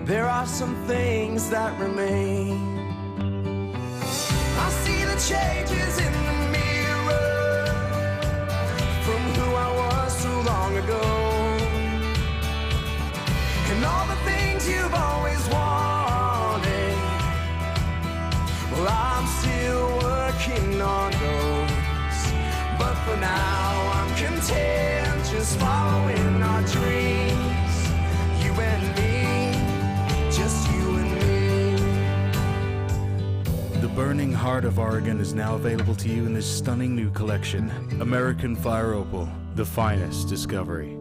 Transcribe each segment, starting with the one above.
there are some things that remain. I see the changes in the mirror from who I was so long ago, and all the things you've always wanted, well, I'm still working on those. But for now I'm content just following our dreams, you and me, just you and me. The Burning Heart of Oregon is now available to you in this stunning new collection, American Fire Opal, the finest discovery.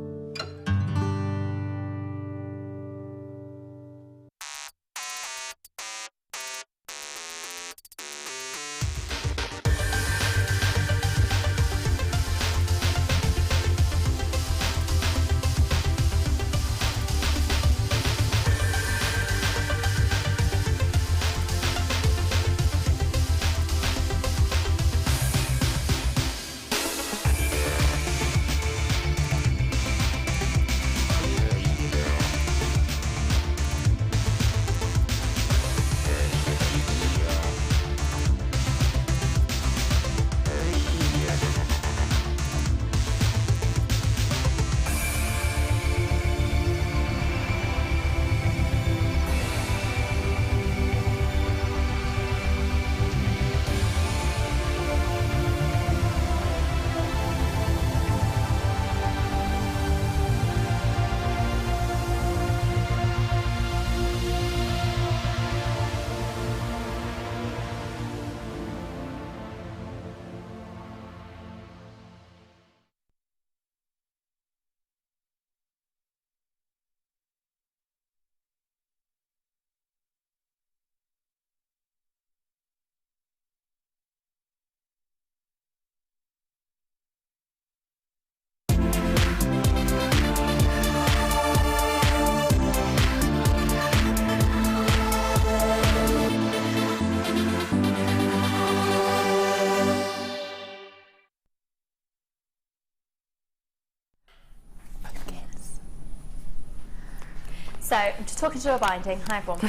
So I'm just talking to your binding. Hi everyone.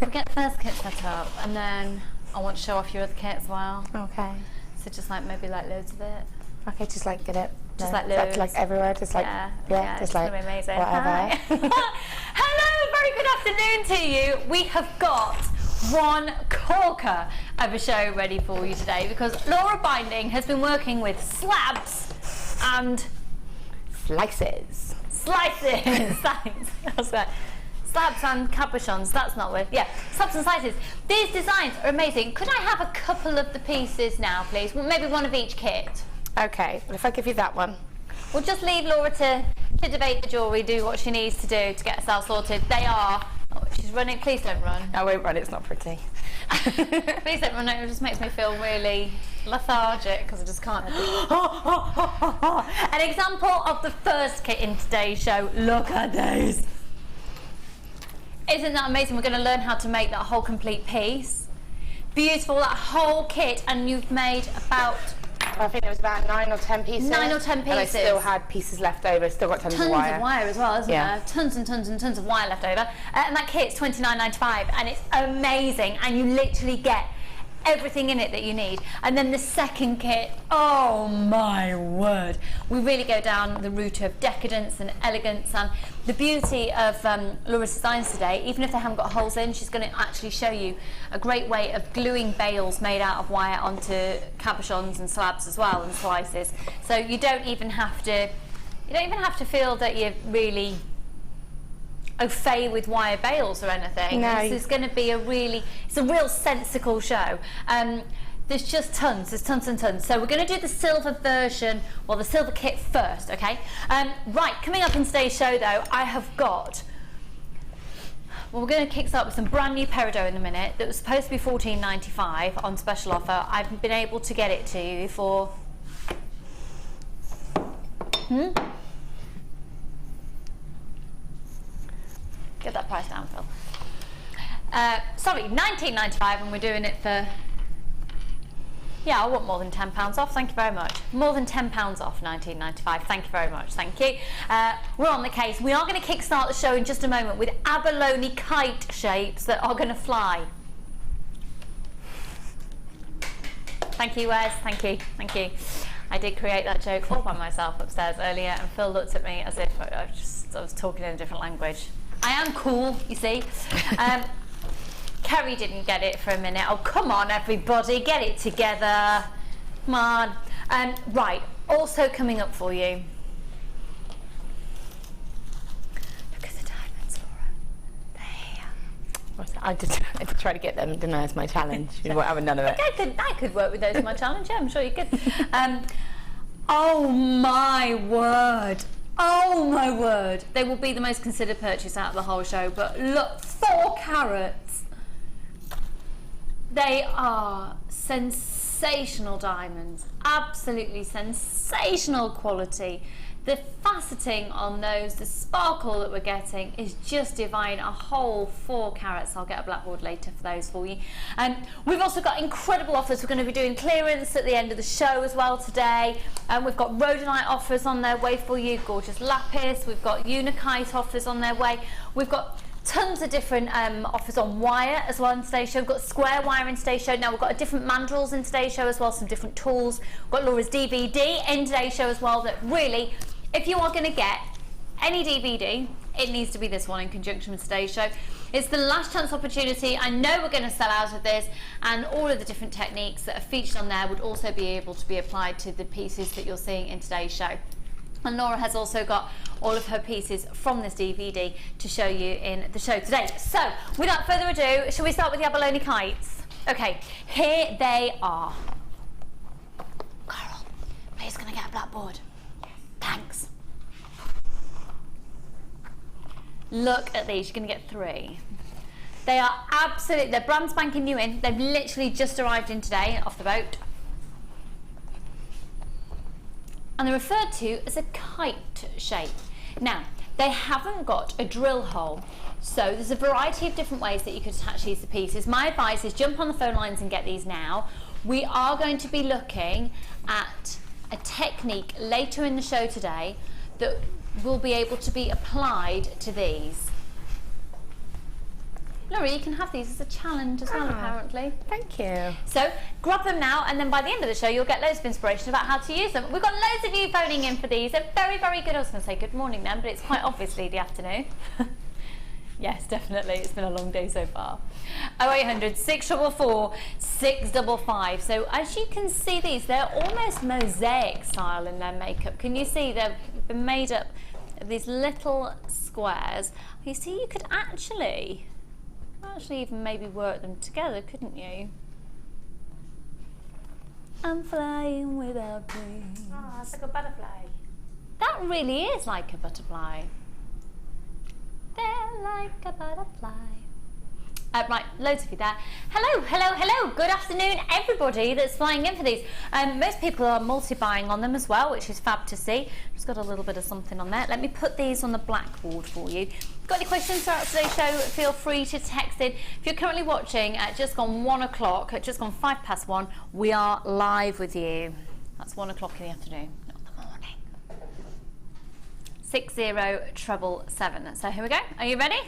We'll get the first kit set up and then I want to show off your other kit as well. Okay. So just like maybe like loads of it. Okay, just like get it. Just like loads. Like everywhere, just like yeah, just like gonna be amazing. whatever. Hello, very good afternoon to you. We have got one corker of a show ready for you today because Laura Binding has been working with slabs and slices. Slices. Thanks. That's right. Slabs and cabochons, that's not weird. Yeah, slabs and slices. These designs are amazing. Could I have a couple of the pieces now, please? Well, maybe one of each kit. Okay, well, if I give you that one. We'll just leave Laura to debate the jewellery, do what she needs to do to get herself sorted. They are... Oh, she's running. Please don't run. I won't run, it's not pretty. Please don't run. It just makes me feel really lethargic because I just can't. An example of the first kit in today's show. Look at these. Isn't that amazing? We're going to learn how to make that whole complete piece. Beautiful, that whole kit, and you've made about... I think there was about 9 or 10 pieces. 9 or 10 pieces. And I still had pieces left over, still got tons of wire. Tons of wire as well, isn't there? Tons and tons and tons of wire left over. And that kit's $29.95 and it's amazing, and you literally get everything in it that you need. And then the second kit, oh my word, we really go down the route of decadence and elegance. And the beauty of Laura's designs today, even if they haven't got holes in, she's going to actually show you a great way of gluing bales made out of wire onto cabochons and slabs as well, and slices. So you don't even have to feel that you're really au fait with wire bales or anything. No. This is going to be it's a real sensical show. There's just tons and tons. So we're going to do the silver version, well, the silver kit first, okay? Right, coming up in today's show though, I have got, well, we're going to kick start with some brand new peridot in a minute that was supposed to be $14.95 on special offer. I've been able to get it to you for, get that price down, Phil. Sorry, $19.95, and we're doing it for Yeah, I want more than £10 off, thank you very much. More than £10 off, £19.95, thank you very much, thank you. We're on the case. We are going to kickstart the show in just a moment with abalone kite shapes that are going to fly. Thank you, Wes, thank you, thank you. I did create that joke all by myself upstairs earlier, and Phil looked at me as if I was talking in a different language. I am cool, you see. Kerry didn't get it for a minute. Oh, come on, everybody, get it together. Come on. Right, also coming up for you. Look at the diamonds, Laura. I did try to get them, didn't I? It's my challenge. You won't have none of it. I could work with those in my challenge, yeah, I'm sure you could. Oh my word. Oh my word. They will be the most considered purchase out of the whole show, but look, 4 carats. They are sensational diamonds, absolutely sensational quality. The faceting on those, the sparkle that we're getting is just divine. A whole 4 carats. I'll get a blackboard later for those for you. We've also got incredible offers. We're going to be doing clearance at the end of the show as well today. We've got rhodonite offers on their way for you, gorgeous lapis. We've got unikite offers on their way. We've got tons of different offers on wire as well in today's show. We've got square wire in today's show. Now we've got a different mandrels in today's show as well, some different tools. We've got Laura's DVD in today's show as well that really, if you are going to get any DVD, it needs to be this one in conjunction with today's show. It's the last chance opportunity. I know we're going to sell out of this, and all of the different techniques that are featured on there would also be able to be applied to the pieces that you're seeing in today's show. And Laura has also got all of her pieces from this DVD to show you in the show today. So, without further ado, shall we start with the abalone kites? Okay, here they are. Carol, please can I get a blackboard? Thanks. Look at these, you're going to get 3. They are absolutely, they're brand spanking new in. They've literally just arrived in today off the boat. And they're referred to as a kite shape. Now, they haven't got a drill hole, so there's a variety of different ways that you could attach these to pieces. My advice is jump on the phone lines and get these now. We are going to be looking at a technique later in the show today that will be able to be applied to these. Laura, you can have these as a challenge as well, apparently. Thank you. So grab them now, and then by the end of the show, you'll get loads of inspiration about how to use them. We've got loads of you phoning in for these. They're very, very good. I was going to say good morning then, but it's quite obviously the afternoon. Yes, definitely. It's been a long day so far. 0800 644 655. So as you can see, these, they're almost mosaic style in their makeup. Can you see they've been made up of these little squares? You see, you could actually even maybe work them together, couldn't you? I'm flying without wings. Oh, it's like a butterfly. That really is like a butterfly. They're like a butterfly. Right, loads of you there. Hello, hello, hello. Good afternoon, everybody that's flying in for these. Most people are multi-buying on them as well, which is fab to see. Just got a little bit of something on there. Let me put these on the blackboard for you. Got any questions throughout today's show? Feel free to text in. If you're currently watching at just gone 1 o'clock, at just gone 1:05, we are live with you. That's 1 o'clock in the afternoon, not the morning. 60777. So here we go. Are you ready?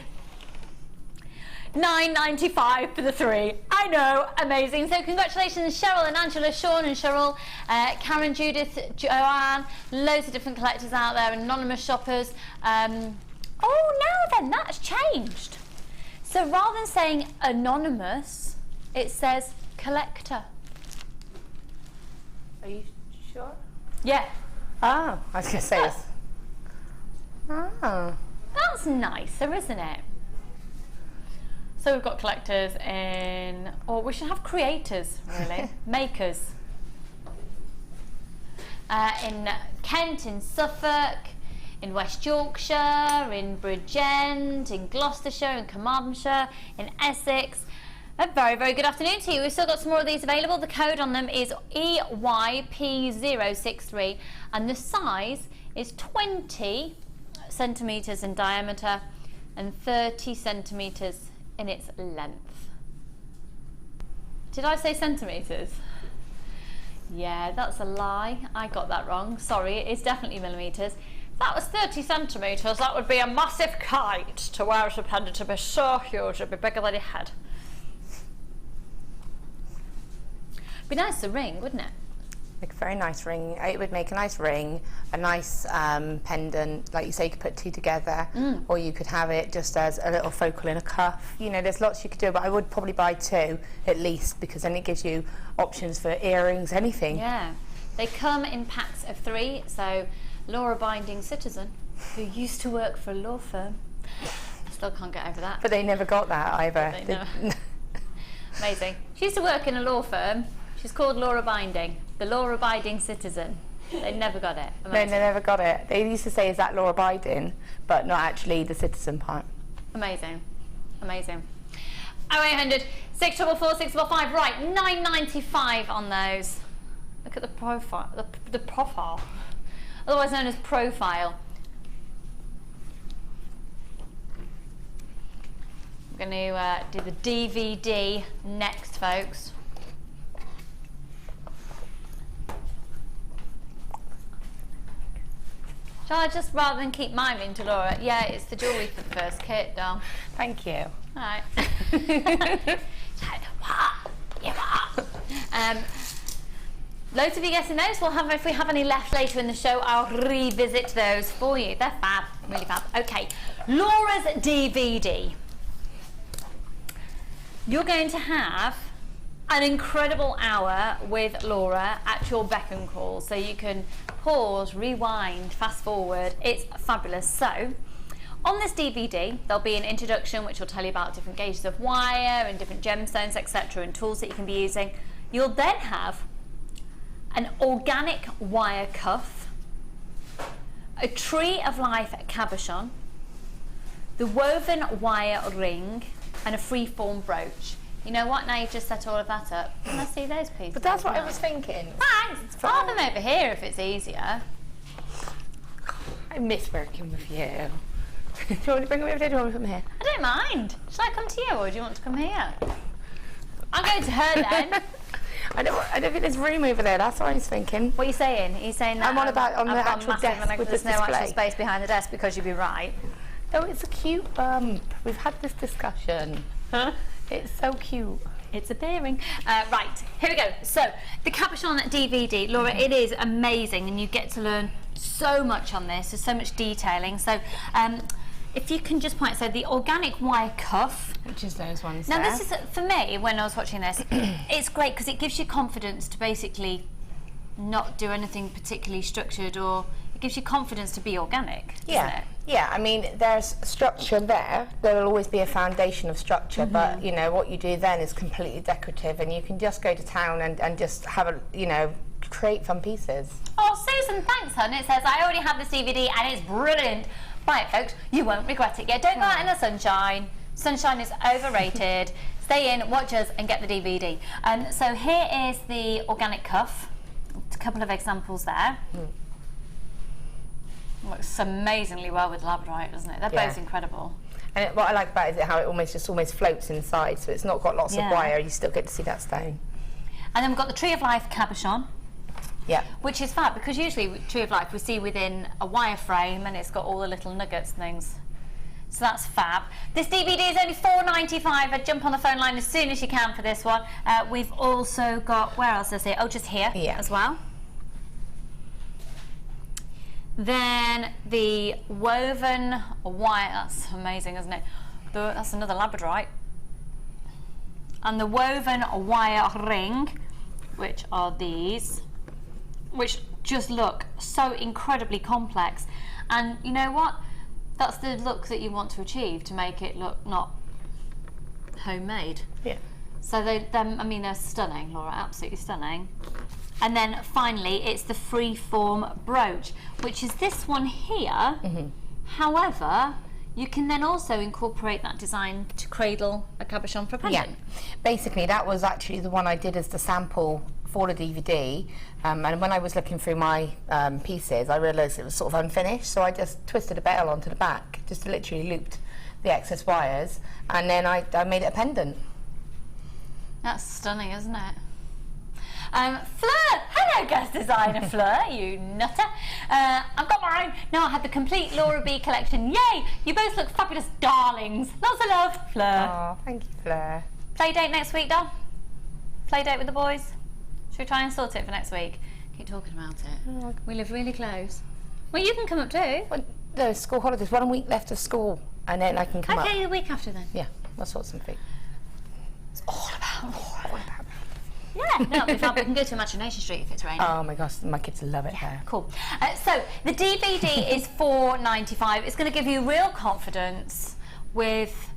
£9.95 for the 3. I know, amazing. So congratulations, Cheryl and Angela, Sean and Cheryl, Karen, Judith, Joanne, loads of different collectors out there, anonymous shoppers. Oh, now then, that's changed. So rather than saying anonymous, it says collector. Are you sure? Yeah. Oh, I was going to say this. Oh. That's nicer, isn't it? So we've got collectors in, or we should have creators, really, makers. In Kent, in Suffolk, in West Yorkshire, in Bridgend, in Gloucestershire, in Carmarthenshire, in Essex. A very, very good afternoon to you. We've still got some more of these available. The code on them is EYP063, and the size is 20 centimetres in diameter and 30 centimetres in its length. Did I say centimetres? Yeah, that's a lie. I got that wrong. Sorry, it is definitely millimetres. If that was 30 centimetres, that would be a massive kite. To wear as a pendant, to be so huge, it'd be bigger than your head. Be nice to ring, wouldn't it? Make a very nice ring. It would make a nice ring, a nice pendant. Like you say, you could put two together, or you could have it just as a little focal in a cuff. You know, there's lots you could do, but I would probably buy two at least, because then it gives you options for earrings, anything. Yeah. They come in packs of 3, so law-abiding citizen who used to work for a law firm. Still can't get over that. But they never got that either. They never. Amazing. She used to work in a law firm. She's called law-abiding. The law-abiding citizen. They never got it. No, they never got it. They used to say, is that law-abiding? But not actually the citizen part. Amazing. Amazing. 0800 644 645. Right, £9.95 on those. Look at the profile. The profile. Otherwise known as profile. I'm going to do the DVD next, folks. Shall I just, rather than keep miming to Laura? Yeah, it's the jewellery for the first kit, doll. Thank you. All right. Loads of you guessing those. We'll have, if we have any left later in the show, I'll revisit those for you. They're fab, really fab. Okay, Laura's DVD. You're going to have an incredible hour with Laura at your beck and call, so you can pause, rewind, fast forward. It's fabulous. So on this DVD there'll be an introduction which will tell you about different gauges of wire and different gemstones, etc., and tools that you can be using. You'll then have an organic wire cuff, a tree of life cabochon, the woven wire ring, and a free-form brooch. You know what? Now you've just set all of that up. Let's see those pieces. But that's what I was thinking. Thanks. I'll have them over here if it's easier. I miss working with you. Do you want to bring them over there? Do you want to come here? I don't mind. Shall I come to you or do you want to come here? I'm going to her then. I don't think there's room over there. That's what I was thinking. What are you saying? Are you saying that I'm on about on the I've gone actual massive desk and with there's this no actual display. space behind the desk because you'd be right. No, it's a cute bump. We've had this discussion. Huh? It's so cute. It's appearing. Right, here we go. So, the Cabochon DVD, Laura, it is amazing and you get to learn so much on this. There's so much detailing. So, if you can just point, so the organic wire cuff. Which is those ones Now, there. this is, for me, when I was watching this, it's great because it gives you confidence to basically not do anything particularly structured, or it gives you confidence to be organic, doesn't it? Yeah, I mean, there's structure there. There will always be a foundation of structure, but, you know, what you do then is completely decorative, and you can just go to town and just have a, you know, create fun pieces. Oh, Susan, thanks, hun. It says, I already have this DVD and it's brilliant. Buy it, folks. You won't regret it. Yeah, don't go out in the sunshine. Sunshine is overrated. Stay in, watch us, and get the DVD. So here is the organic cuff. A couple of examples there. Works amazingly well with labradorite, doesn't it? They're both incredible. And what I like about it is how it almost floats inside, so it's not got lots of wire. You still get to see that stone. And then we've got the Tree of Life cabochon. Yeah. Which is fab, because usually with Tree of Life we see within a wire frame and it's got all the little nuggets and things. So that's fab. This DVD is only £4.95. I'd jump on the phone line as soon as you can for this one. We've also got, where else does it? Oh, just here as well. Then the woven wire, that's amazing, isn't it? That's another labradorite. And the woven wire ring, which are these, which just look so incredibly complex. And you know what? That's the look that you want to achieve, to make it look not homemade. Yeah. So I mean, they're stunning, Laura, absolutely stunning. And then finally, it's the free-form brooch, which is this one here. However, you can then also incorporate that design to cradle a cabochon for a pendant. Yeah, basically that was actually the one I did as the sample for the DVD, and when I was looking through my pieces, I realised it was sort of unfinished, so I just twisted a bell onto the back, just literally looped the excess wires, and then I made it a pendant. That's stunning, isn't it? Fleur, hello guest designer Fleur, you nutter. I've got my own. No, I had the complete Laura B collection. Yay! You both look fabulous darlings. Lots of love, Fleur. Oh, thank you, Fleur. Play date next week, Dom? Play date with the boys? Should we try and sort it for next week? Keep talking about it. Oh, we live really close. Well, you can come up too. well, there's school holidays, 1 week left of school, and then I can come up. Okay, the week after then. Yeah, we'll sort something. It's all about. Yeah, no, if not, we can go to Imagination Street if it's raining. Oh my gosh, my kids love it there. Cool. So the DVD is $4.95. It's going to give you real confidence with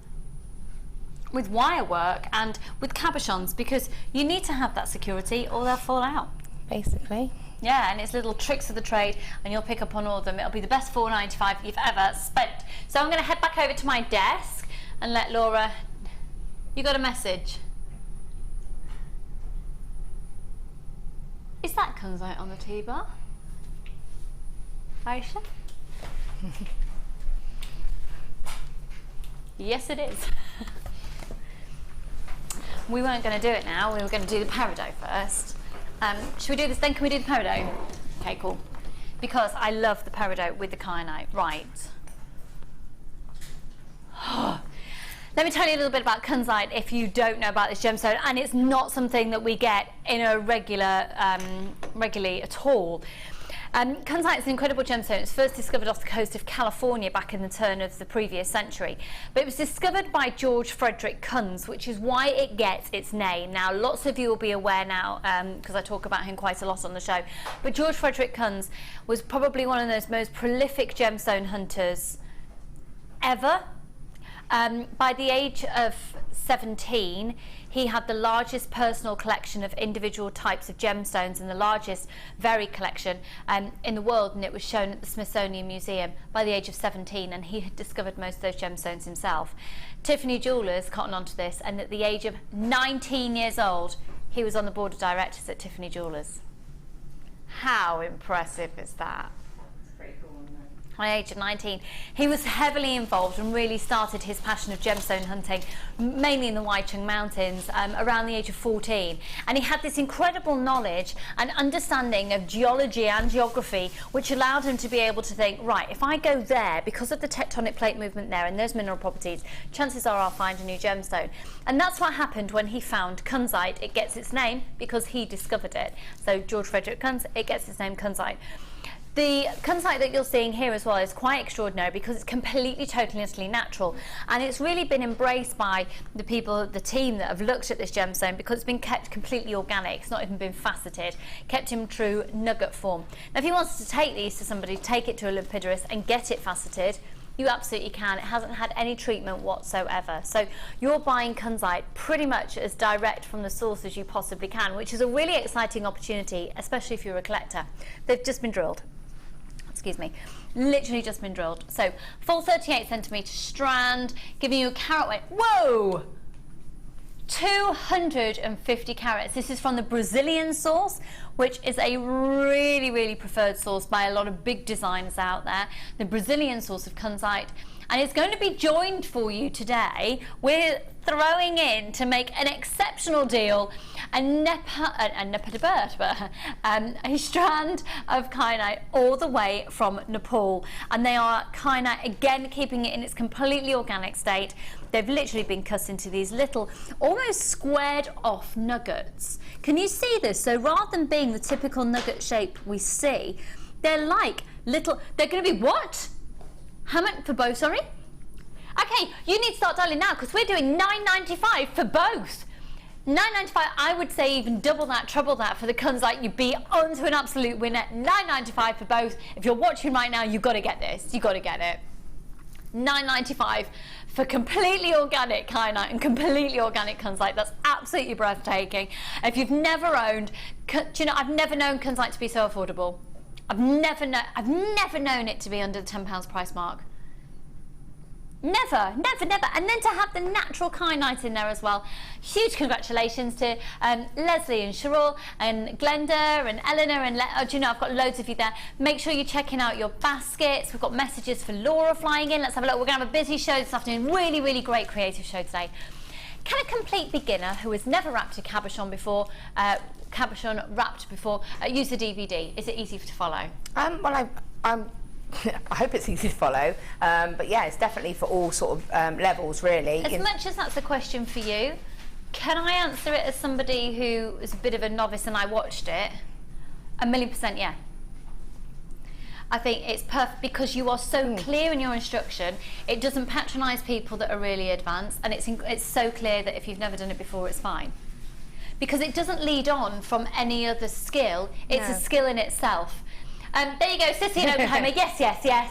Wirework and with cabochons, because you need to have that security or they'll fall out. Basically. Yeah, and it's little tricks of the trade, and you'll pick up on all of them. It'll be the best $4.95 you've ever spent. So I'm going to head back over to my desk and let Laura. You got a message? Is that Kunzite on the T-bar? Aisha? Yes, it is. We weren't going to do it now. We were going to do the peridot first. Should we do this then? Can we do the peridot? Okay, cool. Because I love the peridot with the kyanite. Right. Let me tell you a little bit about Kunzite if you don't know about this gemstone, and it's not something that we get in a regularly at all. Kunzite is an incredible gemstone. It was first discovered off the coast of California back in the turn of the previous century. But it was discovered by George Frederick Kunz, which is why it gets its name. Now, lots of you will be aware now, because I talk about him quite a lot on the show. But George Frederick Kunz was probably one of those most prolific gemstone hunters ever. By the age of 17, he had the largest personal collection of individual types of gemstones and the largest varied collection in the world, and it was shown at the Smithsonian Museum by the age of 17, and he had discovered most of those gemstones himself. Tiffany Jewellers cottoned onto this, and at the age of 19 years old, he was on the board of directors at Tiffany Jewellers. How impressive is that? At the age of 19, he was heavily involved and really started his passion of gemstone hunting, mainly in the Waichung Mountains, around the age of 14. And he had this incredible knowledge and understanding of geology and geography, which allowed him to be able to think, right, if I go there, because of the tectonic plate movement there and those mineral properties, chances are I'll find a new gemstone. And that's what happened when he found Kunzite. It gets its name because he discovered it. So George Frederick Kunz, it gets its name Kunzite. The Kunzite that you're seeing here as well is quite extraordinary because it's completely, totally, utterly natural, and it's really been embraced by the people, the team that have looked at this gemstone, because it's been kept completely organic. It's not even been faceted, kept in true nugget form. Now, if you wanted to take these to somebody, take it to a lepidolist and get it faceted, you absolutely can. It hasn't had any treatment whatsoever. So you're buying Kunzite pretty much as direct from the source as you possibly can, which is a really exciting opportunity, especially if you're a collector. They've just been drilled. Excuse me, literally just been drilled. So full 38 centimetre strand, giving you a carat weight. Whoa! 250 carats. This is from the Brazilian source, which is a really, really preferred source by a lot of big designers out there. The Brazilian source of Kunzite. And it's going to be joined for you today. We're throwing in, to make an exceptional deal, a strand of kyanite all the way from Nepal. And they are kyanite, again, keeping it in its completely organic state. They've literally been cut into these little, almost squared off nuggets. Can you see this? So rather than being the typical nugget shape we see, they're like little, they're going to be what? How much for both, sorry? Okay, you need to start dialing now because we're doing $9.95 for both. $9.95, I would say even double that, treble that for the Kunzite. You'd be onto an absolute winner. $9.95 for both. If you're watching right now, you've got to get this. You've got to get it. $9.95 for completely organic kyanite and completely organic Kunzite. That's absolutely breathtaking. If you've never owned, do you know, I've never known Kunzite to be so affordable. I've never known it to be under the £10 price mark. Never. And then to have the natural kyanite in there as well. Huge congratulations to Leslie and Cheryl and Glenda and Eleanor and do you know, I've got loads of you there. Make sure you're checking out your baskets. We've got messages for Laura flying in. Let's have a look. We're going to have a busy show this afternoon. Really, really great creative show today. Can a complete beginner who has never wrapped a cabochon before, use the DVD? Is it easy to follow? Well, I hope it's easy to follow, but yeah, it's definitely for all sort of levels, really. As much as that's a question for you, can I answer it as somebody who is a bit of a novice and I watched it? 1,000,000% yeah. I think it's perfect because you are so clear in your instruction. It doesn't patronise people that are really advanced, and it's so clear that if you've never done it before, it's fine. Because it doesn't lead on from any other skill. It's a skill in itself. There you go, Sissy in Oklahoma. Yes, yes, yes.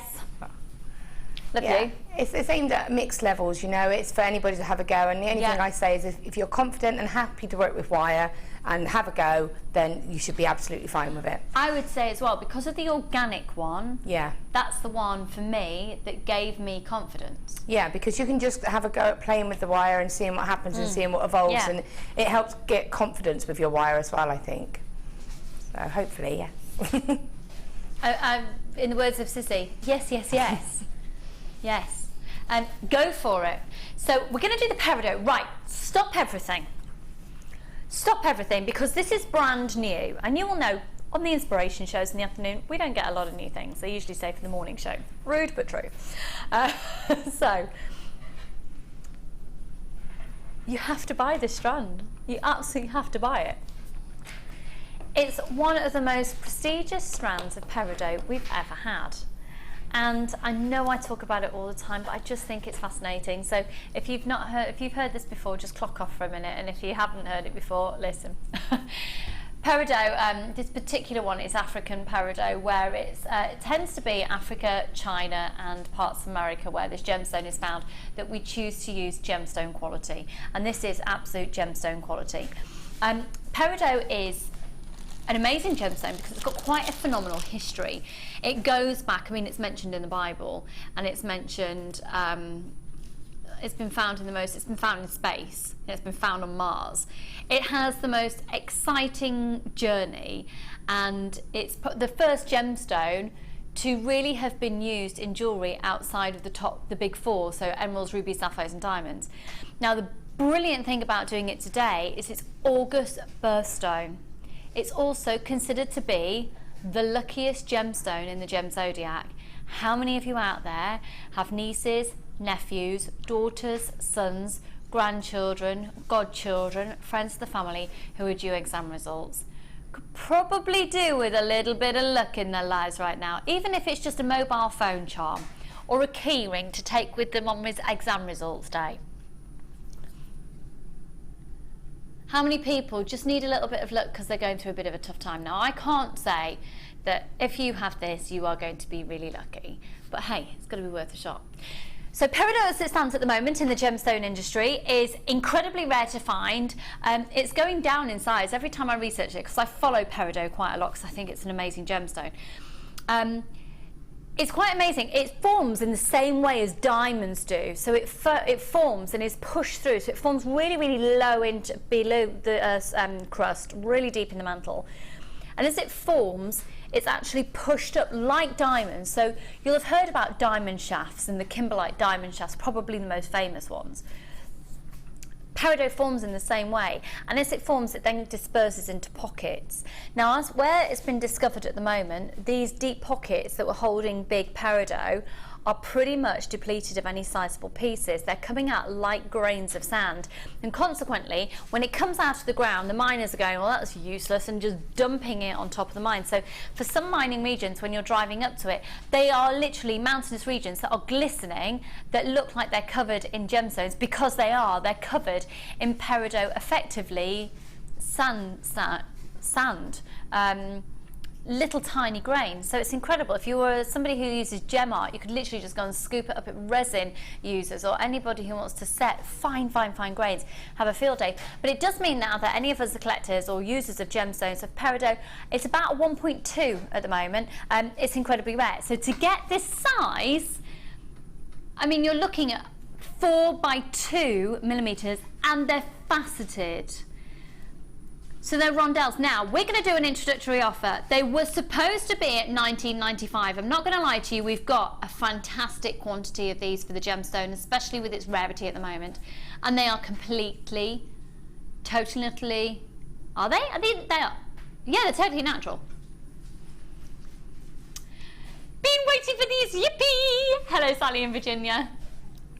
Love you. It's aimed at mixed levels, you know. It's for anybody to have a go, and the only thing I say is if you're confident and happy to work with wire and have a go, then you should be absolutely fine with it. I would say as well, because of the organic one, yeah, that's the one for me that gave me confidence. Yeah, because you can just have a go at playing with the wire and seeing what happens and seeing what evolves, and it helps get confidence with your wire as well, I think. So hopefully, yes. In the words of Sissy, yes, yes, yes. Yes. Go for it. So we're going to do the peridot. Right, stop everything. Stop everything, because this is brand new. And you will know, on the inspiration shows in the afternoon, we don't get a lot of new things. They usually say for the morning show. Rude, but true. So, you have to buy this strand. You absolutely have to buy it. It's one of the most prestigious strands of peridot we've ever had. And I know I talk about it all the time, but I just think it's fascinating. So if you've heard this before, just clock off for a minute, and if you haven't heard it before, listen. Peridot, this particular one is African peridot, where it tends to be Africa, China, and parts of America where this gemstone is found, that we choose to use gemstone quality, and this is absolute gemstone quality. Peridot is an amazing gemstone because it's got quite a phenomenal history. It goes back, I mean, it's mentioned in the Bible, and it's mentioned, it's been found in space, and it's been found on Mars. It has the most exciting journey, and it's the first gemstone to really have been used in jewellery outside of the big four, so emeralds, rubies, sapphires and diamonds. Now the brilliant thing about doing it today is it's August birthstone. It's also considered to be the luckiest gemstone in the gem zodiac. How many of you out there have nieces, nephews, daughters, sons, grandchildren, godchildren, friends of the family who are due exam results? Could probably do with a little bit of luck in their lives right now, even if it's just a mobile phone charm or a key ring to take with them on exam results day. How many people just need a little bit of luck because they're going through a bit of a tough time? Now, I can't say that if you have this, you are going to be really lucky. But hey, it's got to be worth a shot. So peridot, as it stands at the moment in the gemstone industry, is incredibly rare to find. It's going down in size every time I research it, because I follow peridot quite a lot because I think it's an amazing gemstone. It's quite amazing. It forms in the same way as diamonds do. So it forms and is pushed through. So it forms really, really low below the crust, really deep in the mantle. And as it forms, it's actually pushed up like diamonds. So you'll have heard about diamond shafts, and the kimberlite diamond shafts, probably the most famous ones. Peridot forms in the same way, and as it forms, it then disperses into pockets. Now, where it's been discovered at the moment, these deep pockets that were holding big peridot are pretty much depleted of any sizable pieces. They're coming out like grains of sand, and consequently, when it comes out of the ground, the miners are going, well, that's useless, and just dumping it on top of the mine. So for some mining regions, when you're driving up to it, they are literally mountainous regions that are glistening, that look like they're covered in gemstones, because they're covered in peridot, effectively sand. Little tiny grains. So it's incredible. If you were somebody who uses gem art, you could literally just go and scoop it up at resin users, or anybody who wants to set fine grains, have a field day. But it does mean now that any of us, the collectors or users of gemstones, of peridot, it's about 1.2 at the moment. It's incredibly rare. So to get this size, I mean, you're looking at 4 by 2 millimeters, and they're faceted. So they're rondelles. Now, we're going to do an introductory offer. They were supposed to be at $19.95. I'm not going to lie to you, we've got a fantastic quantity of these for the gemstone, especially with its rarity at the moment. And they are completely, totally, are they? I think they are. Yeah, they're totally natural. Been waiting for these, yippee! Hello, Sally in Virginia.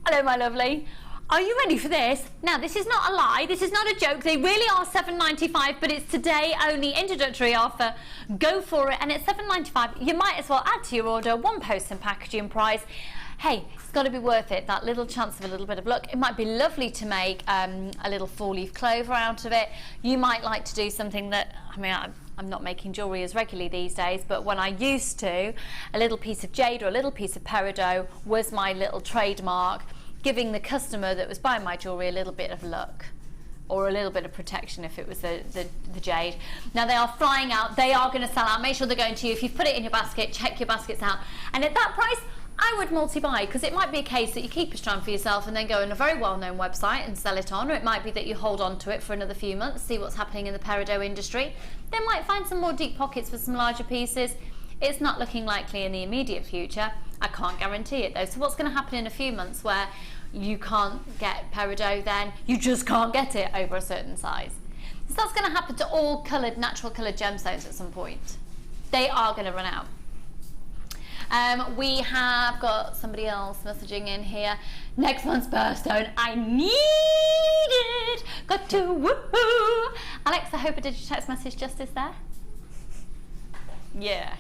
Hello, my lovely. Are you ready for this? Now, this is not a lie, this is not a joke. They really are $7.95, but it's today only introductory offer. Go for it, and it's $7.95. You might as well add to your order, one post and packaging price. Hey, it's got to be worth it, that little chance of a little bit of luck. It might be lovely to make a little 4-leaf clover out of it. You might like to do something that, I mean, I'm not making jewellery as regularly these days, but when I used to, a little piece of jade or a little piece of peridot was my little trademark, giving the customer that was buying my jewellery a little bit of luck or a little bit of protection if it was the jade. Now they are flying out, they are going to sell out. Make sure they're going to you. If you've put it in your basket, check your baskets out. And at that price, I would multi-buy, because it might be a case that you keep a strand for yourself and then go on a very well-known website and sell it on, or it might be that you hold on to it for another few months, see what's happening in the peridot industry. Then might find some more deep pockets for some larger pieces. It's not looking likely in the immediate future. I can't guarantee it though. So what's going to happen in a few months where you can't get peridot, then you just can't get it over a certain size. So that's going to happen to all coloured, natural coloured gemstones at some point. They are going to run out. We have got somebody else messaging in here. Next month's birthstone, I need it. Got to woohoo. Alex, I hope a digital text message just is there. Yeah.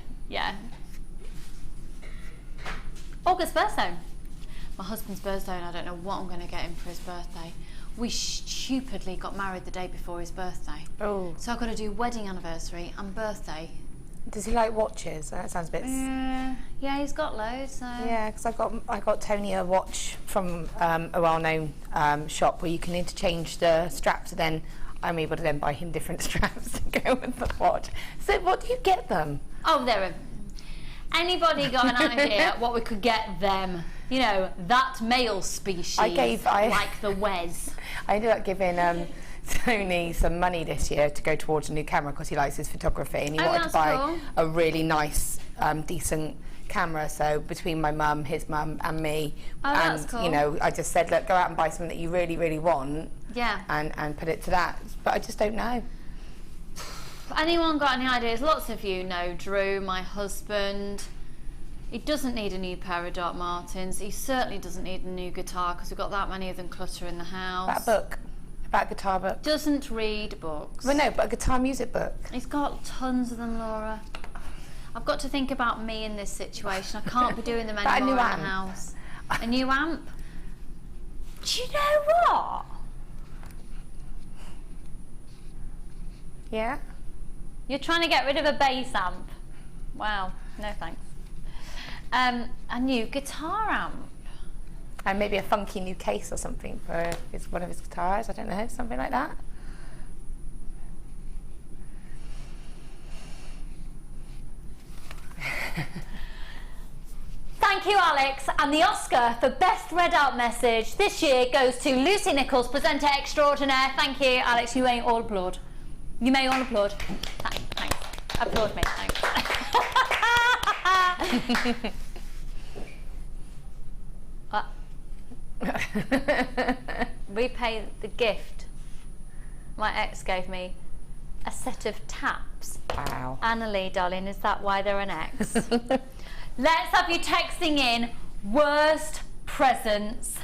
August birthstone. My husband's birthstone, I don't know what I'm going to get him for his birthday. We stupidly got married the day before his birthday. Oh. So I've got to do wedding anniversary and birthday. Does he like watches? That sounds a bit... Yeah, he's got loads. So. Yeah, because I got Tony a watch from a well-known shop where you can interchange the straps, and then I'm able to then buy him different straps to go with the watch. So what do you get them? Oh, anybody got an idea what we could get them? You know, that male species, like the Wes. I ended up giving Tony some money this year to go towards a new camera because he likes his photography, and he wanted to buy a really nice, decent camera. So between my mum, his mum, and me, and you know, I just said, look, go out and buy something that you really, really want. Yeah. And put it to that. But I just don't know. Anyone got any ideas? Lots of you know Drew, my husband. He doesn't need a new pair of Doc Martens. He certainly doesn't need a new guitar because we've got that many of them clutter in the house. That book. About a guitar book. Doesn't read books. Well, no, but a guitar music book. He's got tons of them, Laura. I've got to think about me in this situation. I can't be doing them anymore in the house. A new amp? Do you know what? Yeah? You're trying to get rid of a bass amp. Wow, no thanks. A new guitar amp. And maybe a funky new case or something for one of his guitars, I don't know, something like that. Thank you, Alex. And the Oscar for Best Read Out Message this year goes to Lucy Nicholls, presenter extraordinaire. Thank you, Alex. You may all applaud. You may all applaud. Thanks. Applaud me, thanks. Repay the gift my ex gave me, a set of taps. Wow. Annalie, darling, is that why they're an ex? Let's have you texting in worst presents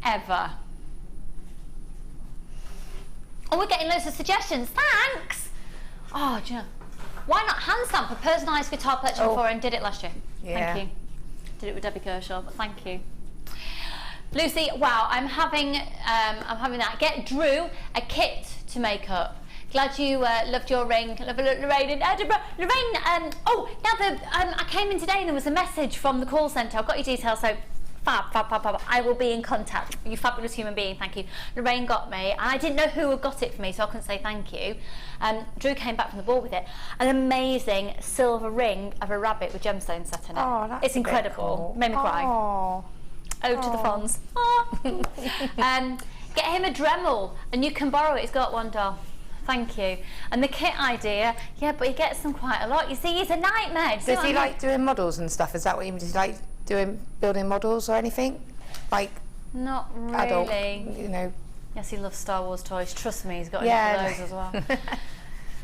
ever. Oh, we're getting loads of suggestions. Thanks. Oh, do you know, why not hand stamp a personalised guitar purchase before and did it last year? Yeah. Thank you. Did it with Debbie Kershaw, but thank you. Lucy, wow, I'm having that. Get Drew a kit to make up. Glad you loved your ring. Love Lorraine in Edinburgh. Lorraine, I came in today and there was a message from the call centre. I've got your details, so fab. I will be in contact. You fabulous human being, thank you. Lorraine got me, and I didn't know who had got it for me, so I couldn't say thank you. Drew came back from the ball with it. An amazing silver ring of a rabbit with gemstones set in it. Oh, that's it's incredible. Cool. Made me cry. Oh. Ode to the Fonz. Get him a Dremel, and you can borrow it. He's got one, doll. thank you. And the kit idea, yeah, but he gets them quite a lot. You see, he's a nightmare. Does he like doing models and stuff? Is that what you mean? Does he like building models or anything? Like not really. Adult, you know. Yes, he loves Star Wars toys. Trust me, he's got Yeah. enough of those as well.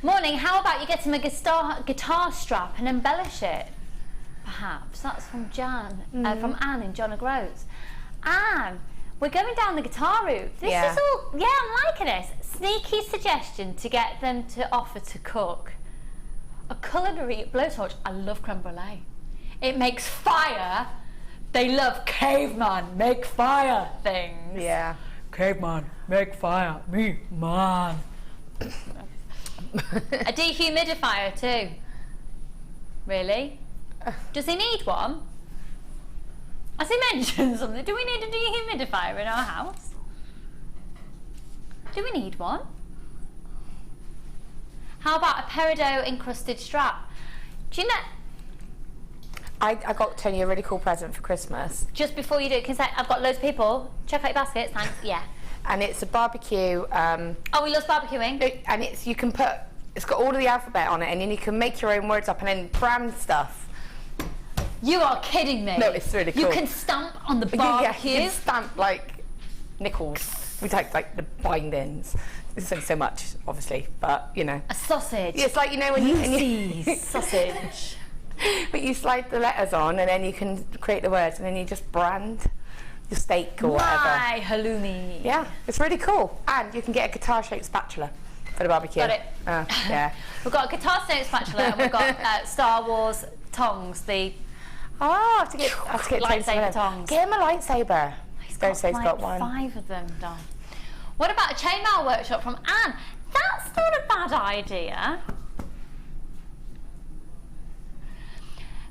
Morning, how about you get him a guitar strap and embellish it? Perhaps. That's from from Anne in John O'Groats. Anne, we're going down the guitar route. This is all, I'm liking this. Sneaky suggestion to get them to offer to cook. A culinary blowtorch. I love creme brulee. It makes fire. They love caveman, make fire things. Yeah. Caveman, make fire. Me, man. A dehumidifier too. Really? Does he need one? Has he mentioned something? Do we need a dehumidifier in our house? Do we need one? How about a peridot encrusted strap? Do you know? I got Tony a really cool present for Christmas. Just before you do it, I've got loads of people. Check out your baskets, thanks. Yeah. And it's a barbecue. Oh, we love barbecuing. And it's got all of the alphabet on it, and then you can make your own words up and then brand stuff. You are kidding me. No, it's really cool. You can stamp on the barbecue. Yeah, you can stamp like Nicholls. We take like the bindings. It's only so much, obviously, but you know. A sausage. It's like, you know, when you sausage. But you slide the letters on, and then you can create the words, and then you just brand your steak or whatever. My halloumi. Yeah, it's really cool. And you can get a guitar-shaped spatula for the barbecue. Got it. Yeah. We've got a guitar-shaped spatula, and we've got Star Wars tongs. I have to get lightsaber tongs. Get him a lightsaber. He's got one. 5 of them done. What about a chainmail workshop from Anne? That's not a bad idea.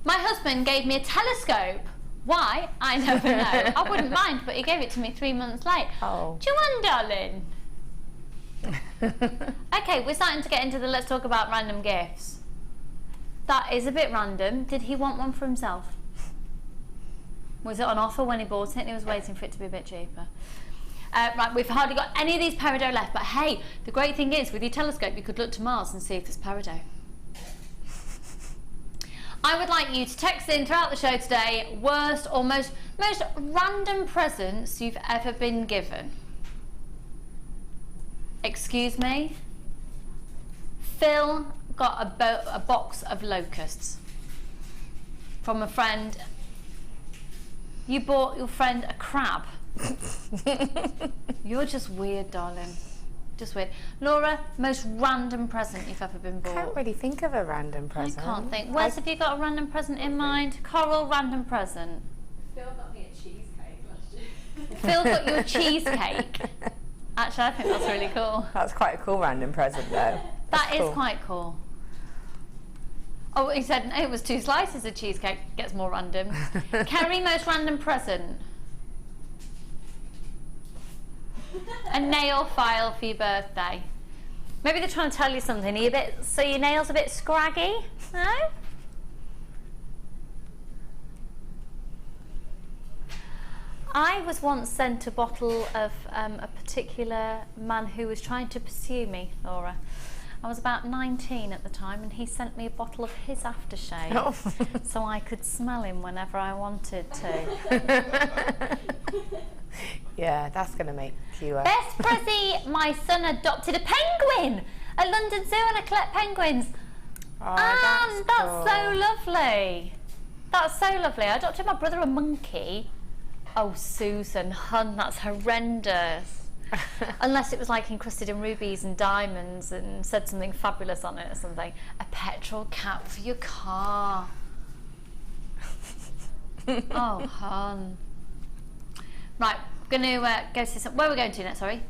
My husband gave me a telescope. Why? I never know. I wouldn't mind, but he gave it to me 3 months late. Oh. Joanne, darling. Okay, we're starting to get into the let's talk about random gifts. That is a bit random. Did he want one for himself? Was it on offer when he bought it and he was waiting for it to be a bit cheaper? Right, we've hardly got any of these peridot left, but hey, the great thing is with your telescope you could look to Mars and see if there's peridot. I would like you to text in throughout the show today worst or most random presents you've ever been given. Excuse me? Phil got a box of locusts from a friend. You bought your friend a crab. You're just weird, darling. Just weird. Laura, most random present you've ever been bought? I can't really think of a random present. I can't think. Wes, have you got a random present in mind? Coral, random present. Phil got me a cheesecake last year. Phil got you a cheesecake. Actually, I think that's really cool. That's quite a cool random present, though. That is quite cool. Oh, he said it was 2 slices of cheesecake. Gets more random. Kerry, most random present. A nail file for your birthday. Maybe they're trying to tell you something. Are you so your nails a bit scraggy? No? I was once sent a bottle of a particular man who was trying to pursue me, Laura. I was about 19 at the time, and he sent me a bottle of his aftershave so I could smell him whenever I wanted to. Yeah, that's going to make you... Best Prezi, my son adopted a penguin at London Zoo, and I collect penguins. Oh, that's cool. so lovely. That's so lovely. I adopted my brother a monkey. Oh, Susan, hun, that's horrendous. Unless it was like encrusted in rubies and diamonds and said something fabulous on it or something. A petrol cap for your car. Oh, hun. Right, going to go see some. Where are we going to next? Sorry.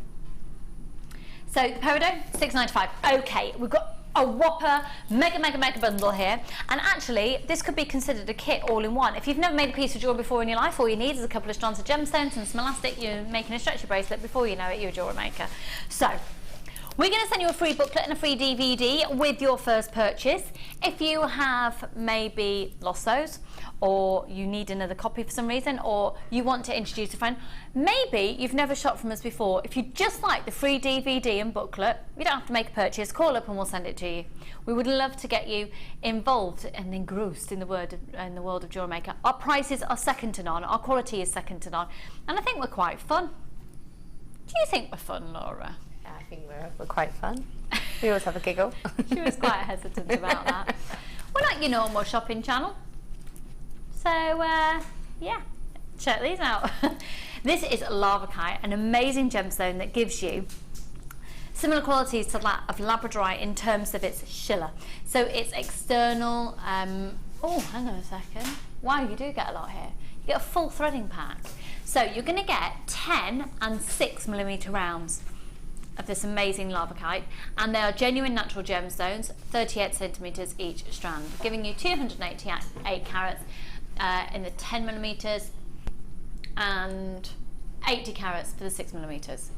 So the peridot, $6.95. Okay, we've got a whopper, mega bundle here. And actually, this could be considered a kit all in one. If you've never made a piece of jewellery before in your life, all you need is a couple of strands of gemstones and some elastic. You're making a stretchy bracelet. Before you know it, you're a jewellery maker. So, We're going to send you a free booklet and a free DVD with your first purchase. If you have maybe lost those, or you need another copy for some reason, or you want to introduce a friend, maybe you've never shopped from us before. If you just like the free DVD and booklet, you don't have to make a purchase. Call up and we'll send it to you. We would love to get you involved and engrossed in the world of Jewellery Maker. Our prices are second to none. Our quality is second to none, and I think we're quite fun. Do you think we're fun, Laura? Yeah, I think we're quite fun. We always have a giggle. She was quite hesitant about that. We're not your normal shopping channel. So, yeah, check these out. This is Lavakite, an amazing gemstone that gives you similar qualities to that of labradorite in terms of its schiller. So it's external, oh, hang on a second. Wow, you do get a lot here. You get a full threading pack. So you're going to get 10 and 6mm rounds of this amazing Lavakite, and they are genuine natural gemstones, 38 centimetres each strand, giving you 288 carats in the 10mm and 80 carats for the 6mm.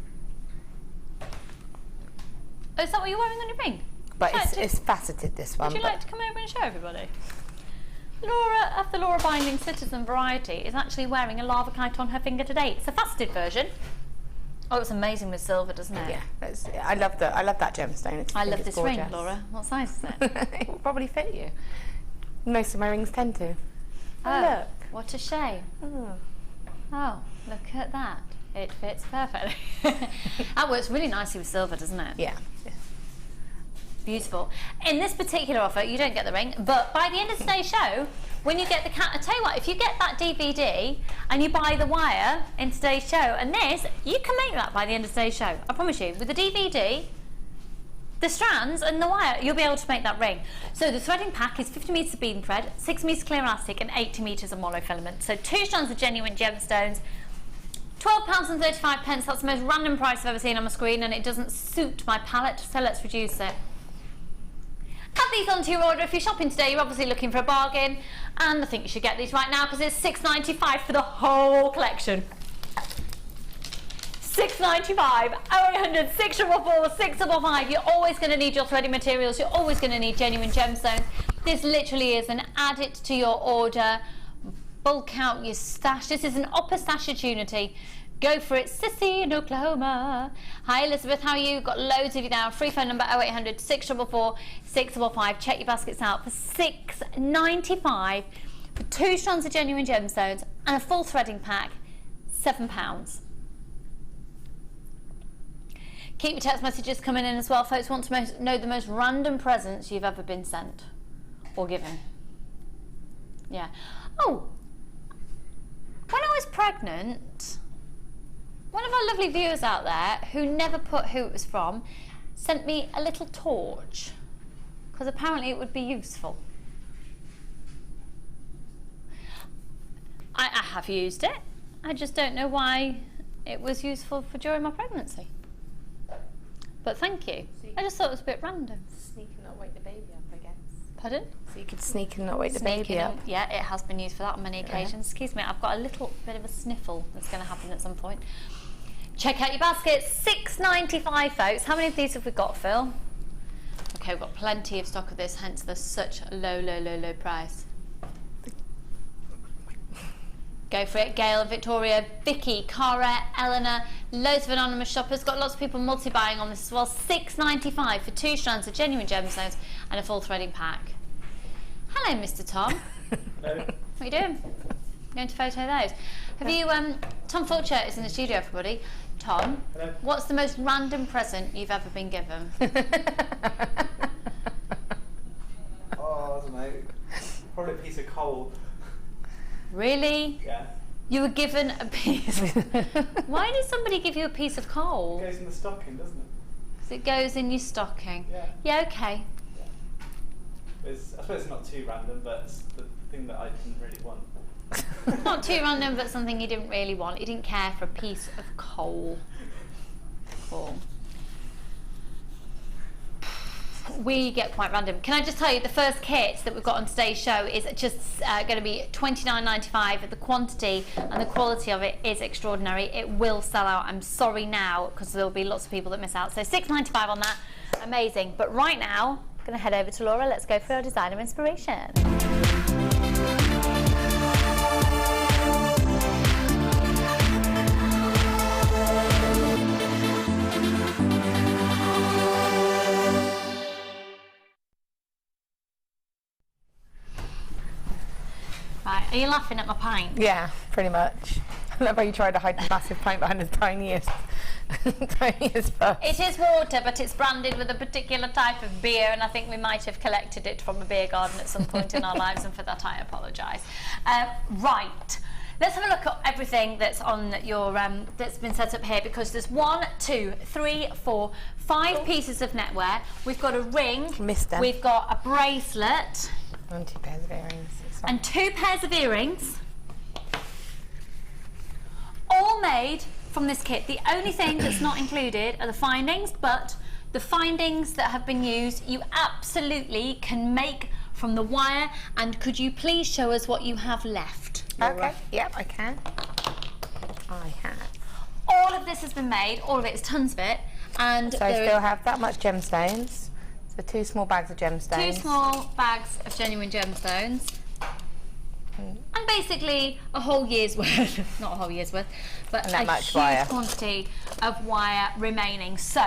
Oh, is that what you're wearing on your ring? But it's faceted, this one. Would you like to come over and show everybody? Laura of the Laura Binding Citizen variety is actually wearing a Lavakite on her finger today. It's a faceted version. Oh, it's amazing with silver, doesn't it? Yeah, I love that gemstone. I love this ring, gorgeous. Laura. What size is it? It will probably fit you. Most of my rings tend to. Oh, Look. what a shame. Oh, look at that. It fits perfectly. That works really nicely with silver, doesn't it? Yeah. Beautiful. In this particular offer, you don't get the ring, but by the end of today's show, when you get the I tell you what, if you get that DVD and you buy the wire in today's show and this, you can make that by the end of today's show. I promise you. With the DVD, the strands and the wire, you'll be able to make that ring. So the threading pack is 50 metres of beading thread, 6 metres clear elastic and 80 metres of monofilament. So 2 strands of genuine gemstones, £12.35. That's the most random price I've ever seen on my screen, and it doesn't suit my palette, so let's reduce it. Add these onto your order. If you're shopping today, you're obviously looking for a bargain, and I think you should get these right now because it's £6.95 for the whole collection. £6.95, 0800 644 655. You're always going to need your threading materials. You're always going to need genuine gemstones. This literally is an add it to your order, bulk out your stash. This is an upper stash opportunity. Go for it, Sissy in Oklahoma. Hi Elizabeth, how are you? Got loads of you now. Free phone number 0800 644 655. Check your baskets out for £6.95 for 2 strands of genuine gemstones and a full threading pack, £7. Keep your text messages coming in as well. Folks want to know the most random presents you've ever been sent or given. Yeah. Oh, when I was pregnant, one of our lovely viewers out there who never put who it was from sent me a little torch because apparently it would be useful. I have used it. I just don't know why it was useful for during my pregnancy. But thank you. I just thought it was a bit random. Sneak and not wake the baby up, I guess. Pardon? So you could sneak and not wake the Sneaking baby up. in. Yeah, it has been used for that on many occasions. Excuse me, I've got a little bit of a sniffle that's going to happen at some point. Check out your baskets. £6.95, folks. How many of these have we got, Phil? Okay, we've got plenty of stock of this, hence the such a low price. Go for it. Gail, Victoria, Vicky, Cara, Eleanor, loads of anonymous shoppers. Got lots of people multi-buying on this as well. £6.95 for 2 strands of genuine gemstones and a full threading pack. Hello, Mr. Tom. Hello. What are you doing? Going to photo those. Have you, Tom Fulcher is in the studio, everybody. Tom, Hello. what's the most random present you've ever been given? Oh, I don't know. Probably a piece of coal. Really? Yeah. You were given a piece. Why did somebody give you a piece of coal? It goes in the stocking, doesn't it? 'Cause it goes in your stocking. Yeah. Yeah, okay. I suppose it's not too random, but it's the thing that I didn't really want. Not too random, but something you didn't really want. You didn't care for a piece of coal. Cool. we get quite random. Can I just tell you, the first kit that we've got on today's show is just going to be $29.95. The quantity and the quality of it is extraordinary. It will sell out. I'm sorry now, because there'll be lots of people that miss out. So $6.95 on that. Amazing. But right now, I'm going to head over to Laura. Let's go for our designer inspiration. Right, are you laughing at my pint? Yeah, pretty much. I love how you tried to hide the massive pint behind the tiniest, tiniest bus. It is water, but it's branded with a particular type of beer, and I think we might have collected it from a beer garden at some point in our lives, and for that I apologise. Right, let's have a look at everything that's on your that's been set up here, because there's 1, 2, 3, 4, 5 pieces of netwear. We've got a ring. Missed them. We've got a bracelet. And 2 pairs of earrings. And 2 pairs of earrings, all made from this kit. The only thing that's not included are the findings, but the findings that have been used, you absolutely can make from the wire. And could you please show us what you have left, Laura? Okay, yep, I can. I have. All of this has been made, all of it, is tons of it. And So I still have that much gemstones. So 2 small bags of gemstones. 2 small bags of genuine gemstones. And basically a whole year's worth, not a whole year's worth, but And that a much huge wire. quantity of wire remaining. So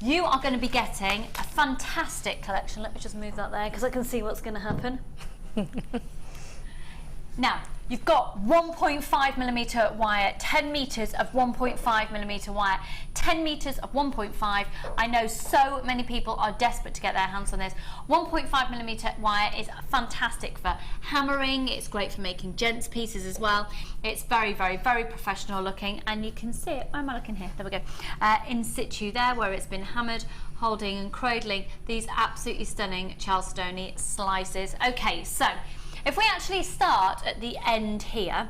you are going to be getting a fantastic collection. Let me just move that there because I can see what's going to happen. Now, you've got 1.5mm wire, 10 metres of 1.5mm wire, 10 metres of 1.5. I know so many people are desperate to get their hands on this. 1.5mm wire is fantastic for hammering. It's great for making gents pieces as well. It's very, very, very professional looking, and you can see it. Where am I looking here? There we go. In situ there, where it's been hammered, holding and cradling these absolutely stunning Charlestoney slices. Okay, so if we actually start at the end here,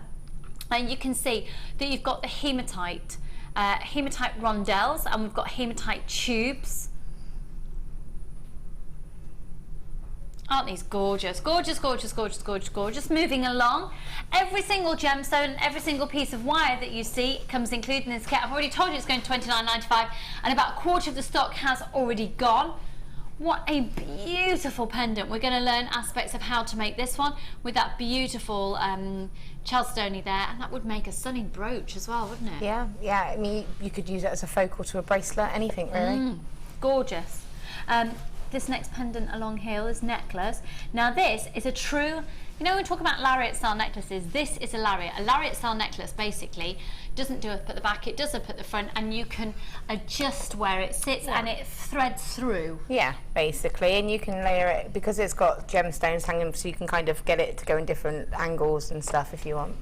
and you can see that you've got the hematite rondelles, and we've got hematite tubes. Aren't these gorgeous? Gorgeous, gorgeous, gorgeous, gorgeous, gorgeous. Moving along, every single gemstone, every single piece of wire that you see comes included in this kit. I've already told you it's going to $29.95, and about a quarter of the stock has already gone. What a beautiful pendant. We're going to learn aspects of how to make this one with that beautiful Charlestoney there, and that would make a stunning brooch as well, wouldn't it? Yeah, yeah. I mean, you could use it as a focal to a bracelet, anything really. Gorgeous. This next pendant along here, this necklace. Now this is a true, you know when we talk about lariat style necklaces, this is a lariat. A lariat style necklace basically doesn't do up at the back, it does up at the front, and you can adjust where it sits and it threads through. Yeah, basically, and you can layer it, because it's got gemstones hanging, so you can kind of get it to go in different angles and stuff if you want.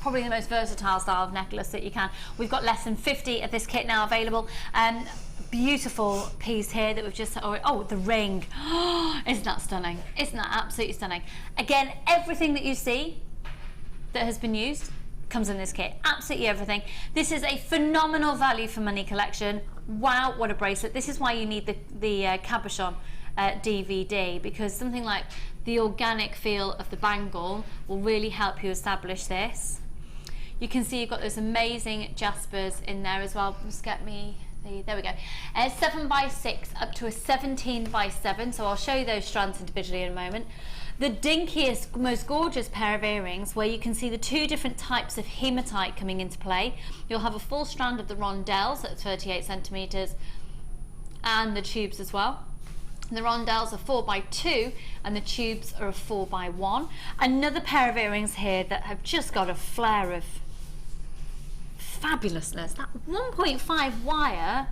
Probably the most versatile style of necklace that you can. We've got less than 50 of this kit now available. Beautiful piece here that we've just, oh, the ring. Isn't that stunning? Isn't that absolutely stunning? Again, everything that you see that has been used comes in this kit. Absolutely everything. This is a phenomenal value for money collection. Wow, what a bracelet. This is why you need the cabochon DVD, because something like the organic feel of the bangle will really help you establish this. You can see you've got those amazing jaspers in there as well. Just get me there we go. 7x6 up to a 17x7, so I'll show you those strands individually in a moment. The dinkiest, most gorgeous pair of earrings, where you can see the 2 different types of hematite coming into play. You'll have a full strand of the rondelles at 38 centimeters, and the tubes as well. The rondelles are 4x2 and the tubes are a 4x1. Another pair of earrings here that have just got a flare of fabulousness. That 1.5 wire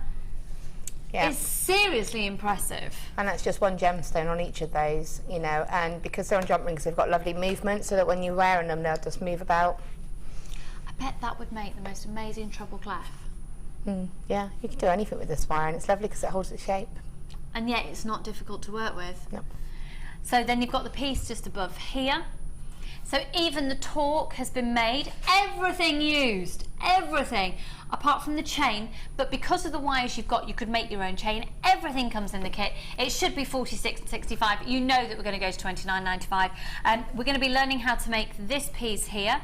is seriously impressive. And that's just one gemstone on each of those, you know, and because they're on jump rings, they've got lovely movement, so that when you're wearing them, they'll just move about. I bet that would make the most amazing treble clef. Yeah, you can do anything with this wire, and it's lovely because it holds its shape. And yet it's not difficult to work with. Yep. So then you've got the piece just above here. So even the torque has been made. Everything used everything apart from the chain, but because of the wires you've got, you could make your own chain. Everything comes in the kit. It should be $46.65. You know that we're going to go to $29.95. We're going to be learning how to make this piece here.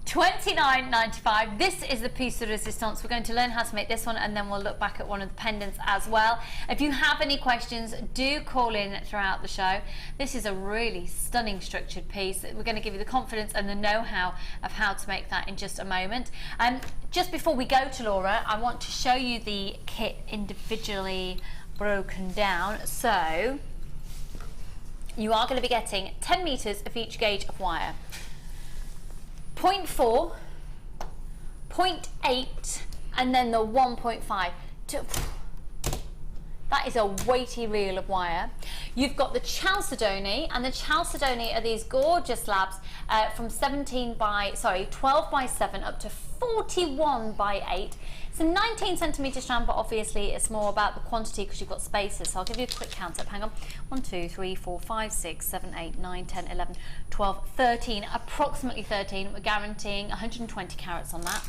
$29.95. This is the piece de resistance. We're going to learn how to make this one, and then we'll look back at one of the pendants as well. If you have any questions, do call in throughout the show. This is a really stunning structured piece. We're going to give you the confidence and the know-how of how to make that in just a moment. Just before we go to Laura, I want to show you the kit individually broken down. So you are going to be getting 10 meters of each gauge of wire. 0.4, 0.8, and then the 1.5. That is a weighty reel of wire. You've got the chalcedony, and the chalcedony are these gorgeous slabs from 12 by 7 up to 41 by 8. It's a 19 centimetre strand, but obviously it's more about the quantity because you've got spaces. So I'll give you a quick count up. Hang on. 1, 2, 3, 4, 5, 6, 7, 8, 9, 10, 11, 12, 13, approximately 13. We're guaranteeing 120 carats on that.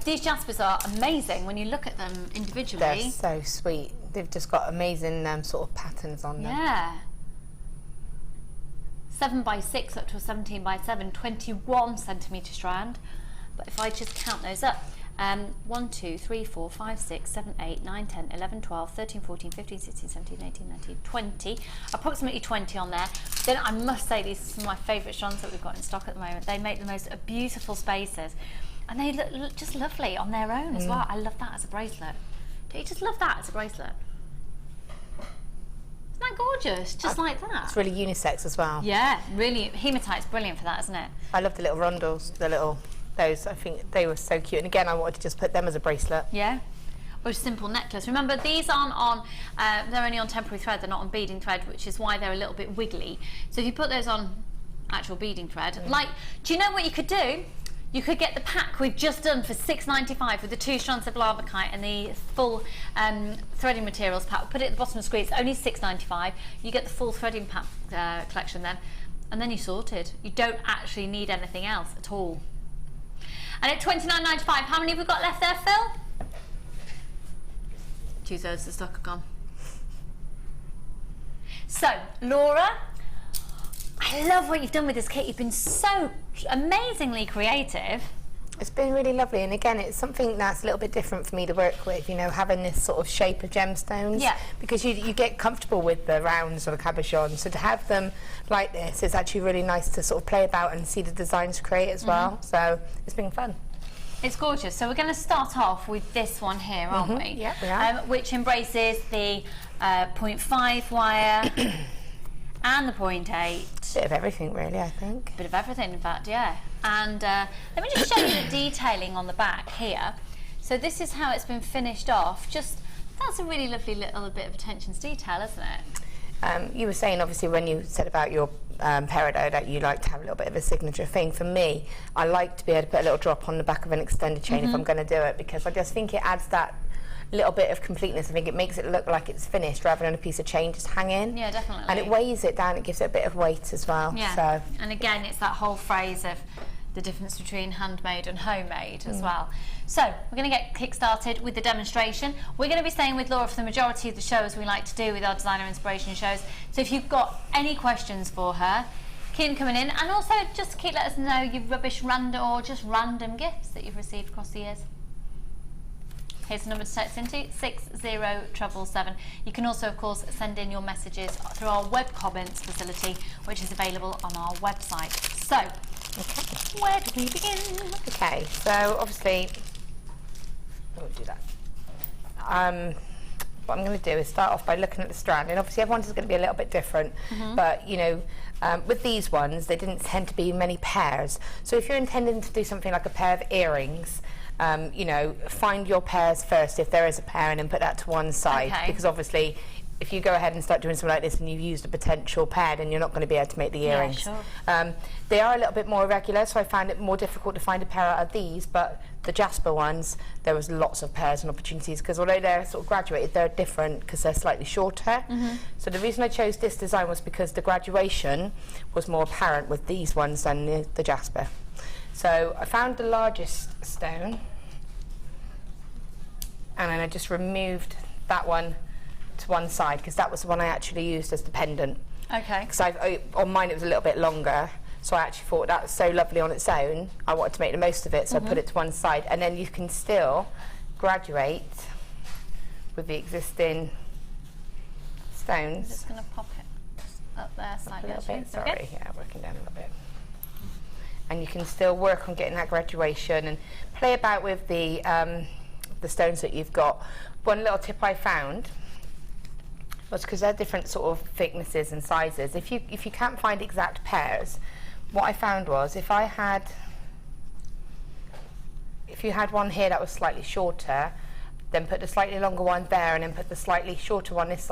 These jaspers are amazing when you look at them individually. They're so sweet. They've just got amazing sort of patterns on them. Yeah. 7 by 6 up to a 17 by 7, 21 centimetre strand. But if I just count those up, 1, 2, 3, 4, 5, 6, 7, 8, 9, 10, 11, 12, 13, 14, 15, 16, 17, 18, 19, 20, approximately 20 on there. Then I must say these are some of my favourite strands that we've got in stock at the moment. They make the most beautiful spaces, and they look just lovely on their own as well. I love that as a bracelet. Don't you just love that as a bracelet? Isn't that gorgeous? Just like that. It's really unisex as well. Yeah, really. Hematite's brilliant for that, isn't it? I love the little rondels, those, I think they were so cute. And again, I wanted to just put them as a bracelet. Yeah. Or a simple necklace. Remember, these aren't on, they're only on temporary thread, they're not on beading thread, which is why they're a little bit wiggly. So if you put those on actual beading thread, like, do you know what you could do? You could get the pack we've just done for $6.95 with the 2 strands of labakite and the full threading materials pack. We'll put it at the bottom of the screen. It's only $6.95. You get the full threading pack collection then, and then you're sorted. You don't actually need anything else at all. And at $29.95, how many have we got left there, Phil? 2/3 of the stock are gone. So, Laura, I love what you've done with this kit. You've been so amazingly creative. It's been really lovely, and again, it's something that's a little bit different for me to work with, you know, having this sort of shape of gemstones. Yeah. Because you get comfortable with the rounds or the cabochon, so to have them like this is actually really nice to sort of play about and see the designs create as well. So it's been fun. It's gorgeous. So we're going to start off with this one here, aren't we? Yeah, we are. Which embraces the 0.5 wire and the 0.8. Bit of everything, really, I think. Bit of everything, in fact, yeah. And let me just show you the detailing on the back here. So this is how it's been finished off. Just, that's a really lovely little bit of attention to detail, isn't it? You were saying, obviously, when you said about your peridot that you like to have a little bit of a signature thing. For me, I like to be able to put a little drop on the back of an extended chain if I'm going to do it, because I just think it adds that little bit of completeness. I think it makes it look like it's finished rather than a piece of chain just hanging. Yeah, definitely. And it weighs it down, it gives it a bit of weight as well. Yeah. So. And again, it's that whole phrase of the difference between handmade and homemade as well. So we're going to get kick-started with the demonstration. We're going to be staying with Laura for the majority of the show, as we like to do with our designer inspiration shows. So if you've got any questions for her, keep coming in, and also just keep let us know your rubbish random or just random gifts that you've received across the years. Here's the number to text into, 60777. You can also, of course, send in your messages through our web comments facility, which is available on our website. So, okay, where do we begin? Okay, so obviously, I won't do that. What I'm going to do is start off by looking at the strand, and obviously everyone's going to be a little bit different, but you know, with these ones, they didn't tend to be many pairs. So if you're intending to do something like a pair of earrings, you know, find your pairs first if there is a pair, and then put that to one side, because obviously if you go ahead and start doing something like this and you've used a potential pair, then you're not going to be able to make the earrings. Sure. They are a little bit more irregular, so I found it more difficult to find a pair out of these, but the Jasper ones, there was lots of pairs and opportunities, because although they're sort of graduated, they're different because they're slightly shorter. So the reason I chose this design was because the graduation was more apparent with these ones than the Jasper. So I found the largest stone, and then I just removed that one to one side, because that was the one I actually used as the pendant. Okay. Because on mine it was a little bit longer, so I actually thought that was so lovely on its own, I wanted to make the most of it, so I put it to one side. And then you can still graduate with the existing stones. I'm just going to pop it up there slightly. A little bit, sorry, Okay. yeah, working down a little bit. And you can still work on getting that graduation and play about with the stones that you've got. One little tip I found was, because they're different sort of thicknesses and sizes, if you can't find exact pairs, what I found was if you had one here that was slightly shorter, then put the slightly longer one there, and then put the slightly shorter one this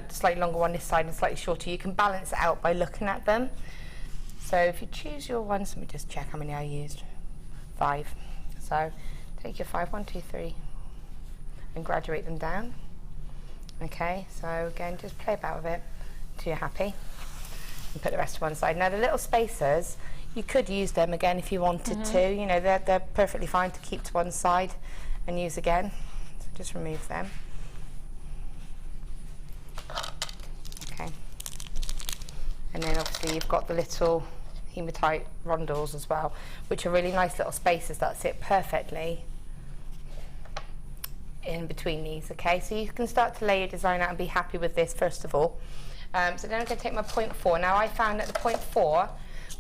slightly longer one this side and slightly shorter. You can balance it out by looking at them. So if you choose your ones, let me just check how many I used. 5. So take your 5, 1, 2, 3, and graduate them down. Okay, so again, just play about with it till you're happy, and put the rest to one side. Now the little spacers, you could use them again if you wanted to. You know, they're perfectly fine to keep to one side and use again. So just remove them. Okay, and then obviously you've got the little hematite rondels as well, which are really nice little spacers that sit perfectly in between these. Okay, so you can start to lay your design out and be happy with this first of all. So then I'm going to take my 0.4. Now I found that the 0.4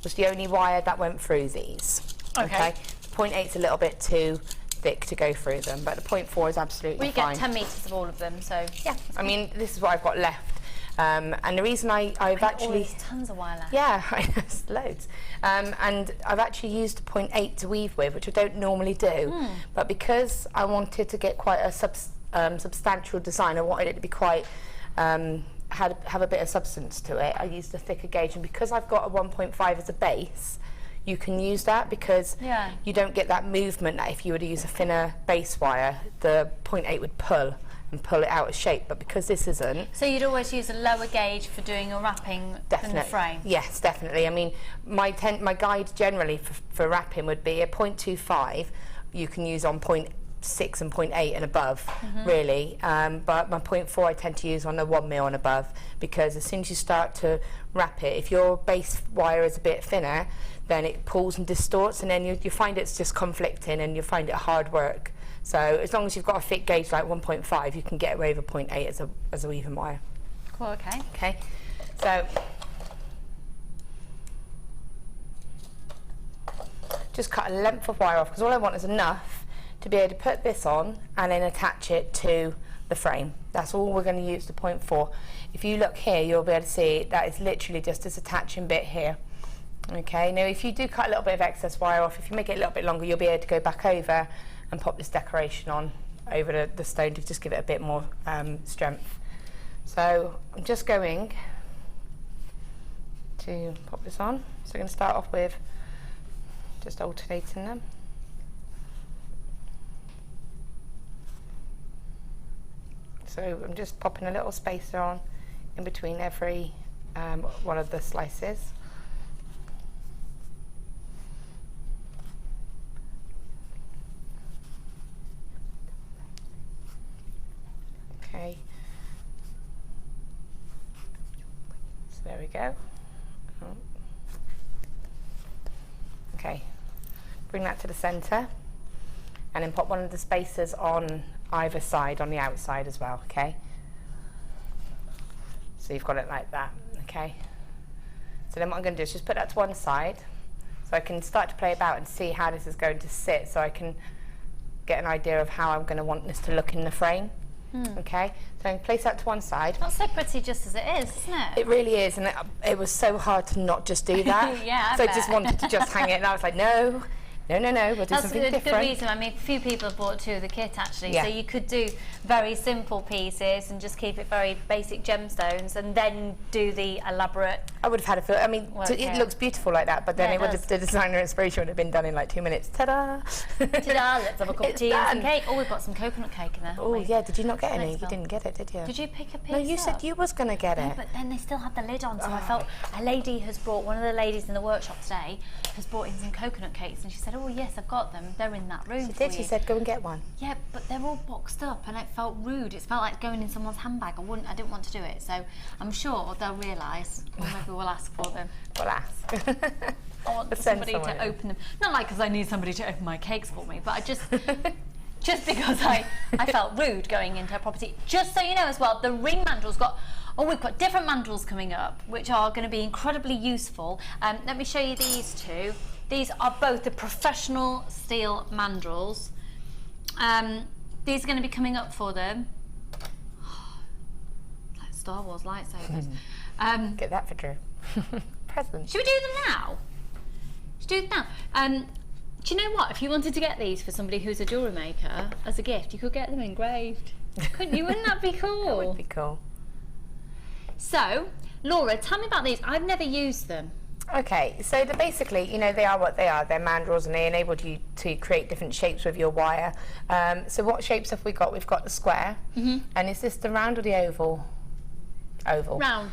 was the only wire that went through these. Okay. The 0.8 is a little bit too thick to go through them, but the 0.4 is absolutely We fine. get 10 metres of all of them, so yeah. I mean, this is what I've got left. And the reason I've actually... there's tons of wire left. Yeah, there's loads. And I've actually used the 0.8 to weave with, which I don't normally do. But because I wanted to get quite a substantial design, I wanted it to be quite, have a bit of substance to it, I used a thicker gauge. And because I've got a 1.5 as a base, you can use that, because you don't get that movement that if you were to use a thinner base wire, the 0.8 would pull it out of shape, but because this isn't... So you'd always use a lower gauge for doing your wrapping than the frame? Yes, definitely. I mean, my guide generally for wrapping would be a 0.25 you can use on 0.6 and 0.8 and above, really. But my 0.4 I tend to use on a 1 mil and above, because as soon as you start to wrap it, if your base wire is a bit thinner, then it pulls and distorts, and then you find it's just conflicting and you find it hard work. So as long as you've got a thick gauge like 1.5, you can get away with 0.8 as a weaving wire. Cool, okay. Okay, so just cut a length of wire off, because all I want is enough to be able to put this on and then attach it to the frame. That's all we're going to use the 0.4. If you look here, you'll be able to see that is literally just this attaching bit here. Okay, now if you do cut a little bit of excess wire off, if you make it a little bit longer, you'll be able to go back over and pop this decoration on over the stone to just give it a bit more strength. So I'm just going to pop this on. So I'm going to start off with just alternating them. So I'm just popping a little spacer on in between every one of the slices. Okay, so there we go. Okay, bring that to the centre, and then pop one of the spacers on either side, on the outside as well. Okay, so you've got it like that. Okay, so then what I'm going to do is just put that to one side, so I can start to play about and see how this is going to sit, so I can get an idea of how I'm going to want this to look in the frame. Okay, so I'm going to place that to one side. That's so pretty just as it is, isn't it? It really is, and it was so hard to not just do that. Yeah, so I just wanted to just hang it, and I was like, no, No, we'll do That's something the different. reason. I mean, a few people have bought 2 of the kit actually. Yeah. So you could do very simple pieces and just keep it very basic gemstones, and then do the elaborate. I would have had a feel. I mean, Work it out. looks beautiful like that, but then Yeah, it would it have, the designer inspiration would have been done in like 2 minutes. Ta-da! Ta-da! Let's have a cup of It's tea and some done. cake. Oh, we've got some coconut cake in there. haven't Oh we? yeah, did you not get any? Thanks, You Mel. didn't get it, did you? Did you pick a piece No, you said up? you was going to get No, it. but then they still had the lid on, so I Oh. felt a lady has brought, one of the ladies in the workshop today has brought in some coconut cakes, and she said, oh yes, I've got them, they're in that room She for did, she you." said go and get one. Yeah, but they're all boxed up, and it felt rude. It felt like going in someone's handbag. I didn't want to do it, so I'm sure they'll realise, or maybe we'll ask for them. We'll ask. I want Send somebody someone to in. open them. Not like because I need somebody to open my cakes for me, but I just... Just because I felt rude going into a property. Just so you know as well, the ring mandrels we've got different mandrels coming up, which are going to be incredibly useful. Let me show you these 2. These are both the professional steel mandrels. These are going to be coming up for them. Like Star Wars lightsabers. Get that for Drew. Present. Should we do them now? Should we do them now? Do you know what? If you wanted to get these for somebody who's a jewellery maker as a gift, you could get them engraved. Couldn't you? Wouldn't that be cool? That would be cool. So, Laura, tell me about these. I've never used them. Okay, so basically, you know, they are what they are. They're mandrels, and they enabled you to create different shapes with your wire. So what shapes have we got? We've got the square. And is this the round or the oval? Oval. Round.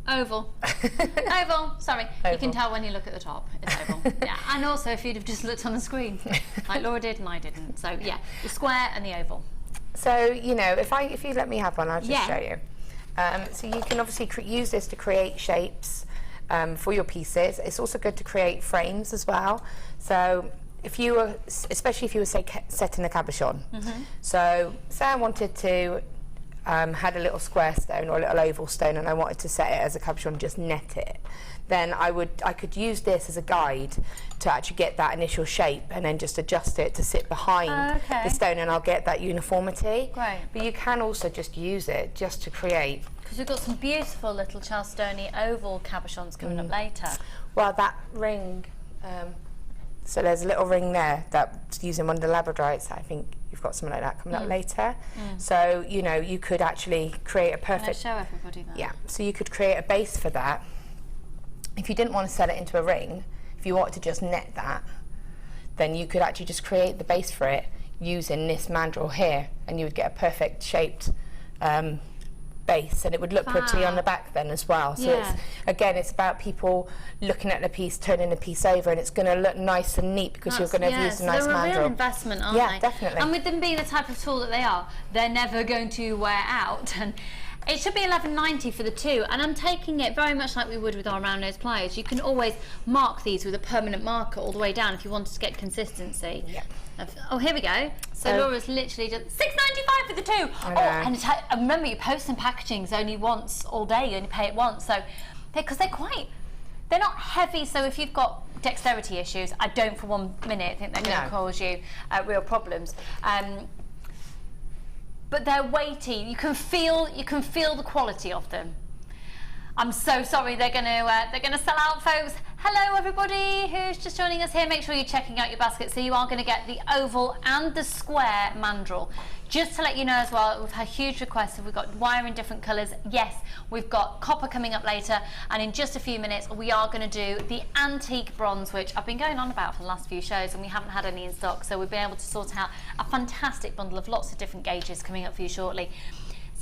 Oval. Oval. Sorry. You Oval. can tell when you look at the top. It's oval. Yeah. And also if you'd have just looked on the screen, like Laura did and I didn't. So yeah, the square and the oval. So, you know, if you let me have one, I'll just Yeah. show you. So you can obviously use this to create shapes for your pieces. It's also good to create frames as well. So if you were, especially if you were, say, setting a cabochon. So say I wanted to had a little square stone or a little oval stone, and I wanted to set it as a cabochon, just net it, then I could use this as a guide to actually get that initial shape, and then just adjust it to sit behind Okay. the stone, and I'll get that uniformity. Great. But you can also just use it just to create. Because we've got some beautiful little Charlestone oval cabochons coming up later. Well, that ring. So there's a little ring there that's using one of the labradorites. I think you've got something like that coming up later. So, you know, you could actually create a Can I perfect. show everybody that? Yeah, so you could create a base for that. If you didn't want to set it into a ring, if you wanted to just net that, then you could actually just create the base for it using this mandrel here, and you would get a perfect shaped base, and it would look pretty on the back then as well. So Yeah. it's, again, it's about people looking at the piece, turning the piece over, and it's going to look nice and neat because you're going to have used a nice they're a real mandrel. investment, aren't Yeah, they? definitely. And with them being the type of tool that they are, they're never going to wear out. And it should be $11.90 for the 2, and I'm taking it very much like we would with our round nose pliers. You can always mark these with a permanent marker all the way down if you wanted to get consistency. Yeah. Oh, here we go. So Oh. Laura's literally just $6.95 for the 2. I Oh, know. and remember, your post and packaging is only once all day. You only pay it once. So, because they're not heavy. So if you've got dexterity issues, I don't for 1 minute think they're going to No. cause you real problems. But they're weighty. You can feel the quality of them. I'm so sorry they're going to sell out, folks. Hello, everybody who's just joining us here. Make sure you're checking out your basket. So you are going to get the oval and the square mandrel. Just to let you know as well, we've had huge requests. We've got wire in different colours. Yes, we've got copper coming up later. And in just a few minutes, we are going to do the antique bronze, which I've been going on about for the last few shows, and we haven't had any in stock. So we've been able to sort out a fantastic bundle of lots of different gauges coming up for you shortly.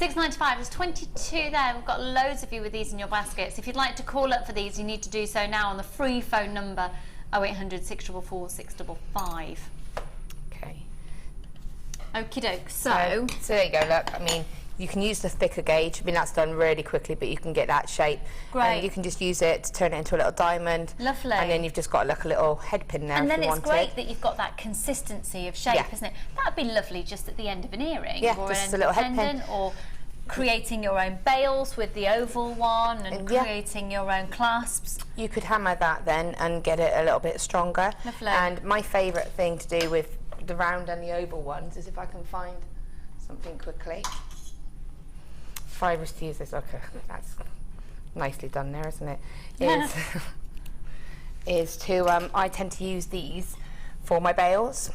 $6.95, there's 22 there. We've got loads of you with these in your baskets. If you'd like to call up for these, you need to do so now on the free phone number 0800 644 655. Okay. Okie doke. So there you go, look, I mean, you can use the thicker gauge. I mean, that's done really quickly, but you can get that shape. Great. And you can just use it to turn it into a little diamond. Lovely. And then you've just got like a little head pin there and if then you it's wanted. great that you've got that consistency of shape, Yeah. isn't it? That'd be lovely just at the end of an earring, Yeah, or just an a little head pendant, or creating your own bails with the oval one, and Yeah. creating your own clasps. You could hammer that then and get it a little bit stronger. Lovely. And my favourite thing to do with the round and the oval ones is if I can find something quickly. If I was to use this, okay, that's nicely done there, isn't it? Yeah. Is to, I tend to use these for my bales.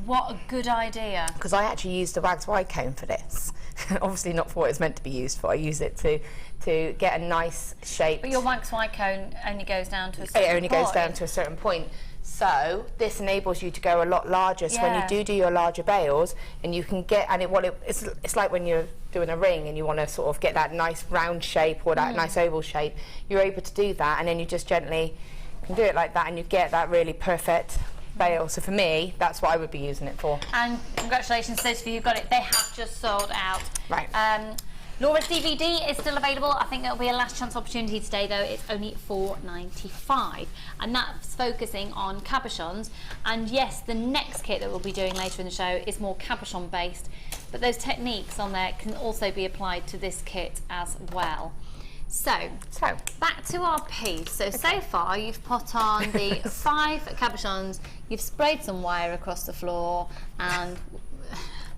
What a good idea. Because I actually used the wax wide comb for this. Obviously not for what it's meant to be used for. I use it to get a nice shape. But your wax wide cone only goes down to a certain point. It only goes down to a certain point. So this enables you to go a lot larger. So when you do your larger bales, and you can get, and it's like when you're doing a ring and you want to sort of get that nice round shape or that nice oval shape, you're able to do that, and then you just gently can do it like that, and you get that really perfect bale. So for me, that's what I would be using it for. And congratulations to those of you who got it. They have just sold out. Right. Laura's DVD is still available. I think it'll be a last chance opportunity today though. It's only $4.95, and that's focusing on cabochons. And yes, the next kit that we'll be doing later in the show is more cabochon based, but those techniques on there can also be applied to this kit as well. So back to our piece. So far you've put on the 5 cabochons, you've sprayed some wire across the floor, and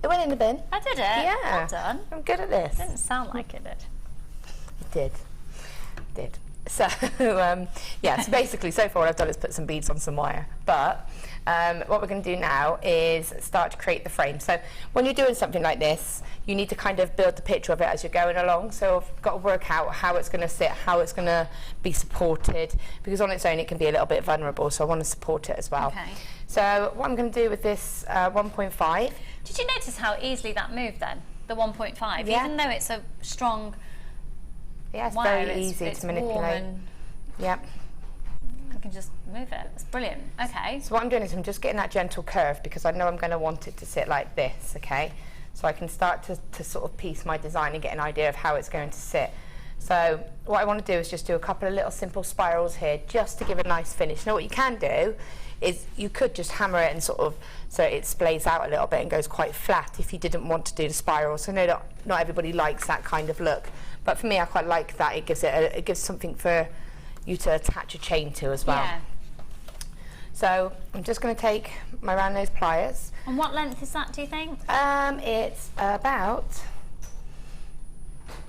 it went in the bin. I did it. Yeah. Well done. I'm good at this. Didn't sound like it did. It did. It did. So, yeah, so basically so far what I've done is put some beads on some wire. But what we're going to do now is start to create the frame. So when you're doing something like this, you need to kind of build the picture of it as you're going along. So I've got to work out how it's going to sit, how it's going to be supported, because on its own it can be a little bit vulnerable, so I want to support it as well. Okay. So what I'm going to do with this 1.5. Did you notice how easily that moved then? The 1.5, Yeah. even though it's a strong Yeah, it's wire, very easy it's to warm manipulate. and Yep. you can just move it. It's brilliant. Okay. So what I'm doing is I'm just getting that gentle curve, because I know I'm going to want it to sit like this, okay? So I can start to sort of piece my design and get an idea of how it's going to sit. So what I want to do is just do a couple of little simple spirals here, just to give a nice finish. Now what you can do is you could just hammer it and sort of, so it splays out a little bit and goes quite flat if you didn't want to do the spirals. So I know not everybody likes that kind of look, but for me I quite like that. It gives it gives something for you to attach a chain to as well. Yeah. So I'm just going to take my round nose pliers. And what length is that, do you think? It's about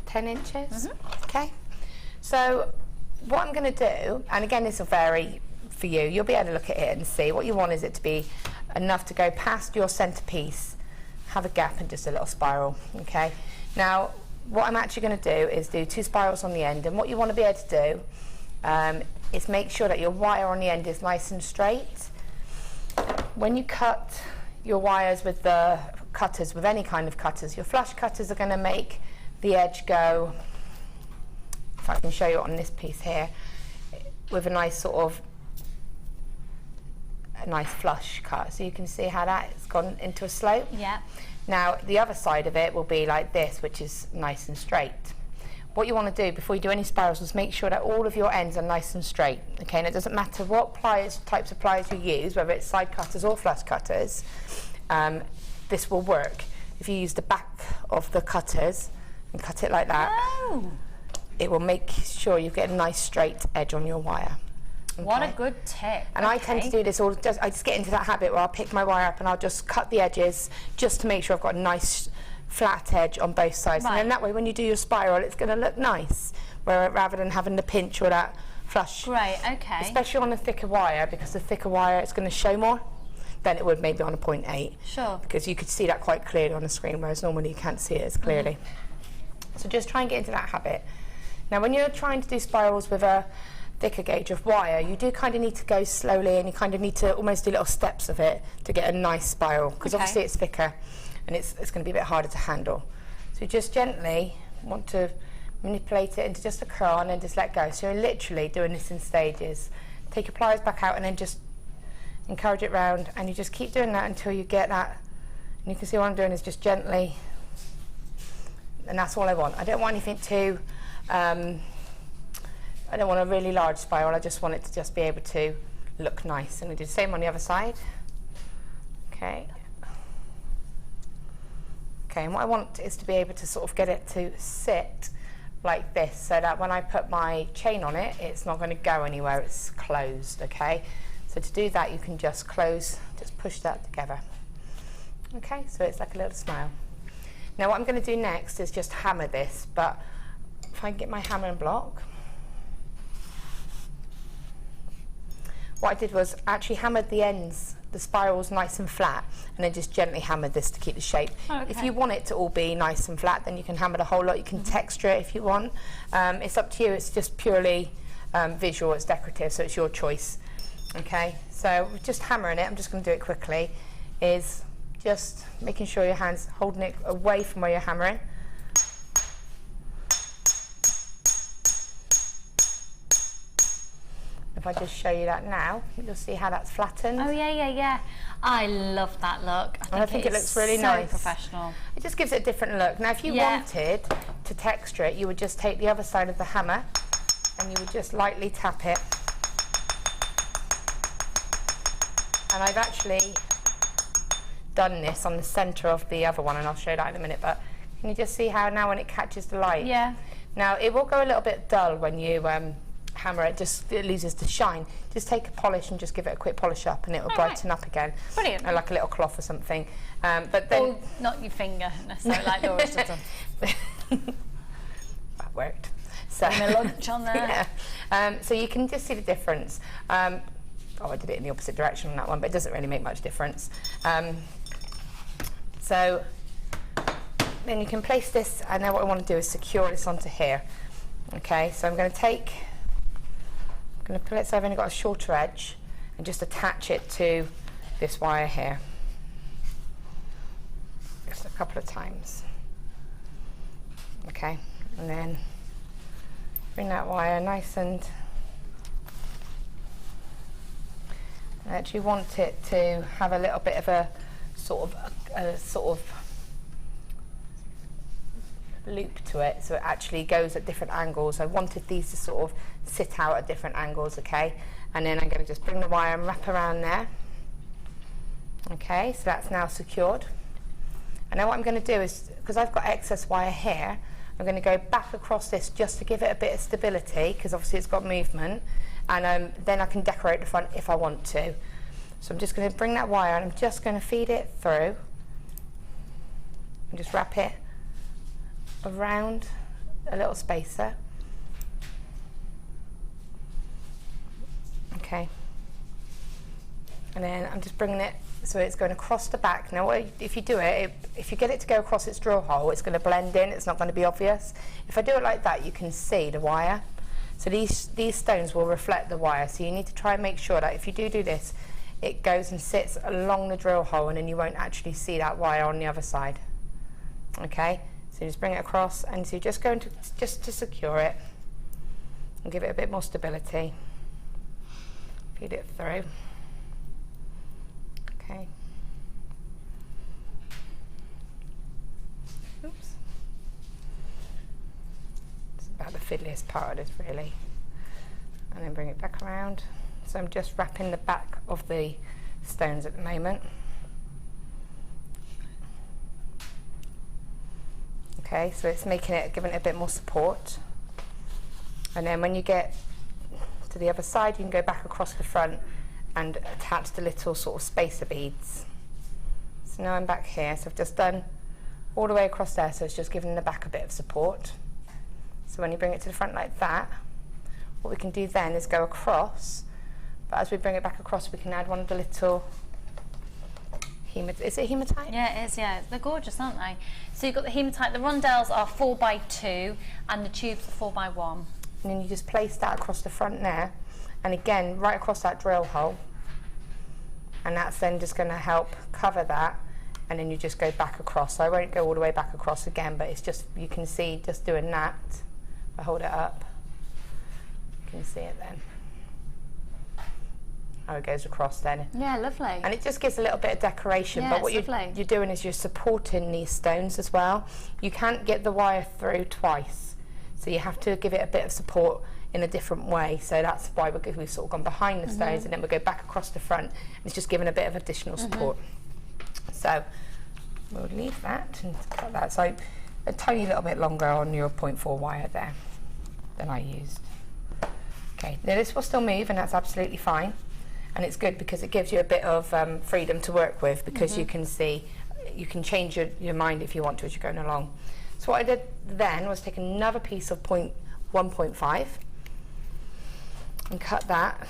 10 inches. Okay. So what I'm going to do, and again this will vary for you, you'll be able to look at it and see what you want is it to be enough to go past your centerpiece, have a gap and just a little spiral. Okay. Now what I'm actually going to do is do 2 spirals on the end, and what you want to be able to do is make sure that your wire on the end is nice and straight. When you cut your wires with the cutters, with any kind of cutters, your flush cutters are going to make the edge go, if I can show you on this piece here, with a nice sort of a nice flush cut. So you can see how that's gone into a slope. Yeah. Now the other side of it will be like this, which is nice and straight. What you want to do before you do any spirals is make sure that all of your ends are nice and straight. Okay, and it doesn't matter what types of pliers you use, whether it's side cutters or flush cutters, this will work. If you use the back of the cutters and cut it like that, it will make sure you get a nice straight edge on your wire. Okay. What a good tip. And I tend to do this I just get into that habit where I'll pick my wire up and I'll just cut the edges just to make sure I've got a nice flat edge on both sides. Right. And then that way when you do your spiral it's going to look nice, rather than having the pinch or that flush. Great, okay. Especially on a thicker wire, because the thicker wire it's going to show more than it would maybe on a 0.8. Sure. Because you could see that quite clearly on the screen, whereas normally you can't see it as clearly. So just try and get into that habit. Now when you're trying to do spirals with a thicker gauge of wire, you do kind of need to go slowly, and you kind of need to almost do little steps of it to get a nice spiral, because obviously it's thicker and it's going to be a bit harder to handle. So you just gently want to manipulate it into just a curl and then just let go. So you're literally doing this in stages. Take your pliers back out and then just encourage it round, and you just keep doing that until you get that. And you can see what I'm doing is just gently, and that's all I want. I don't want anything too I don't want a really large spiral, I just want it to just be able to look nice. And we do the same on the other side. Okay. Okay, and what I want is to be able to sort of get it to sit like this, so that when I put my chain on it, it's not going to go anywhere, it's closed, okay? So to do that, you can just push that together. Okay, so it's like a little smile. Now what I'm going to do next is just hammer this, but if I can get my hammer and block. What I did was actually hammered the ends the spirals nice and flat, and then just gently hammer this to keep the shape. Okay. If you want it to all be nice and flat, then you can hammer the whole lot. You can texture it if you want. It's up to you. It's just purely visual, it's decorative, so it's your choice. Okay, so just hammering it, I'm just going to do it quickly, is just making sure your hand's holding it away from where you're hammering. If I just show you that now, you'll see how that's flattened. Oh yeah. I love that look. I think it looks really so nice. Professional. It just gives it a different look. Now if you wanted to texture it, you would just take the other side of the hammer and you would just lightly tap it. And I've actually done this on the centre of the other one, and I'll show you that in a minute, but can you just see how now when it catches the light? Yeah. Now it will go a little bit dull when you hammer it, it loses the shine. Just take a polish and just give it a quick polish up and it will brighten up again. Brilliant. Like a little cloth or something. But then... Or not your finger necessarily, like Laura's just done. That worked. So, And a lunch on there. Yeah. So you can just see the difference. I did it in the opposite direction on that one, but it doesn't really make much difference. So then you can place this, and now what I want to do is secure this onto here. Okay, so I'm going to pull it so I've only got a shorter edge and just attach it to this wire here. Just a couple of times. Okay, and then bring that wire nice and I actually want it to have a little bit of a sort of loop to it, so it actually goes at different angles. I wanted these to sort of sit out at different angles, okay? And then I'm going to just bring the wire and wrap around there. Okay, so that's now secured. And now what I'm going to do is, because I've got excess wire here, I'm going to go back across this just to give it a bit of stability, because obviously it's got movement, and then I can decorate the front if I want to. So I'm just going to bring that wire and I'm just going to feed it through and just wrap it around a little spacer. Okay, and then I'm just bringing it so it's going across the back. Now if you do it, if you get it to go across its drill hole, it's going to blend in, it's not going to be obvious. If I do it like that, you can see the wire. So these stones will reflect the wire, so you need to try and make sure that if you do this, it goes and sits along the drill hole, and then you won't actually see that wire on the other side. Okay, so just bring it across, and so you're just going to just to secure it and give it a bit more stability. Feed it through. Okay. Oops. It's about the fiddliest part of this, really. And then bring it back around. So I'm just wrapping the back of the stones at the moment. Okay, so it's giving it a bit more support. And then when you get to the other side, you can go back across the front and attach the little sort of spacer beads. So now I'm back here, so I've just done all the way across there, so it's just giving the back a bit of support. So when you bring it to the front like that, what we can do then is go across, but as we bring it back across, we can add one of the little is it hematite? Yeah, it is, yeah. They're gorgeous, aren't they? So you've got the hematite, the rondelles are 4x2 and the tubes are 4x1. And then you just place that across the front there, and again right across that drill hole, and that's then just going to help cover that, and then you just go back across. So I won't go all the way back across again, but it's just, you can see just doing that. If I hold it up, you can see it then. How it goes across then. Yeah, lovely. And it just gives a little bit of decoration, Yeah, but what you're doing is you're supporting these stones as well. You can't get the wire through twice, so you have to give it a bit of support in a different way. So that's why we've sort of gone behind the stones, and then we go back across the front, and it's just giving a bit of additional support. So we'll leave that and cut that. So a tiny little bit longer on your 0.4 wire there than I used. Okay, now this will still move, and that's absolutely fine. And it's good because it gives you a bit of freedom to work with, because you can see, you can change your mind if you want to as you're going along. So what I did then was take another piece of 1.5 and cut that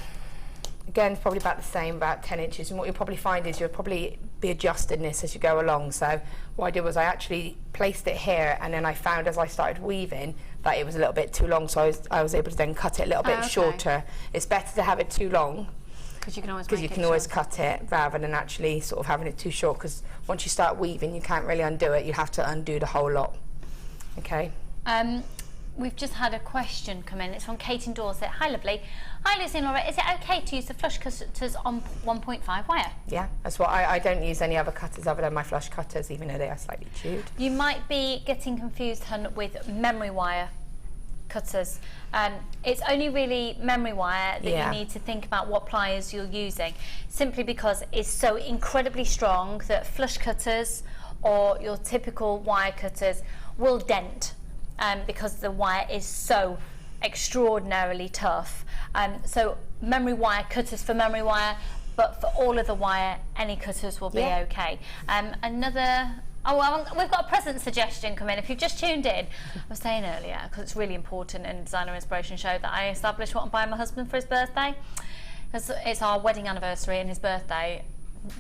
again, it's probably about the same, about 10 inches. And what you'll probably find is you'll probably be adjusting this as you go along. So what I did was I actually placed it here, and then I found as I started weaving that it was a little bit too long, so I was able to then cut it a little bit shorter. It's better to have it too long, because you can always cut it, rather than actually sort of having it too short, because once you start weaving you can't really undo it. You have to undo the whole lot. Okay. We've just had a question come in. It's from Kate in Dorset. Hi, lovely. Hi, Lucy and Laura. Is it okay to use the flush cutters on 1.5 wire? Yeah, that's what I don't use any other cutters other than my flush cutters, even though they are slightly chewed. You might be getting confused, hun, with memory wire cutters. It's only really memory wire that you need to think about what pliers you're using, simply because it's so incredibly strong that flush cutters or your typical wire cutters will dent. Because the wire is so extraordinarily tough. So memory wire cutters for memory wire, but for all of the wire, any cutters will be okay. We've got a present suggestion come in. If you've just tuned in, I was saying earlier, because it's really important in the Designer Inspiration Show, that I established what I'm buying my husband for his birthday. It's our wedding anniversary and his birthday.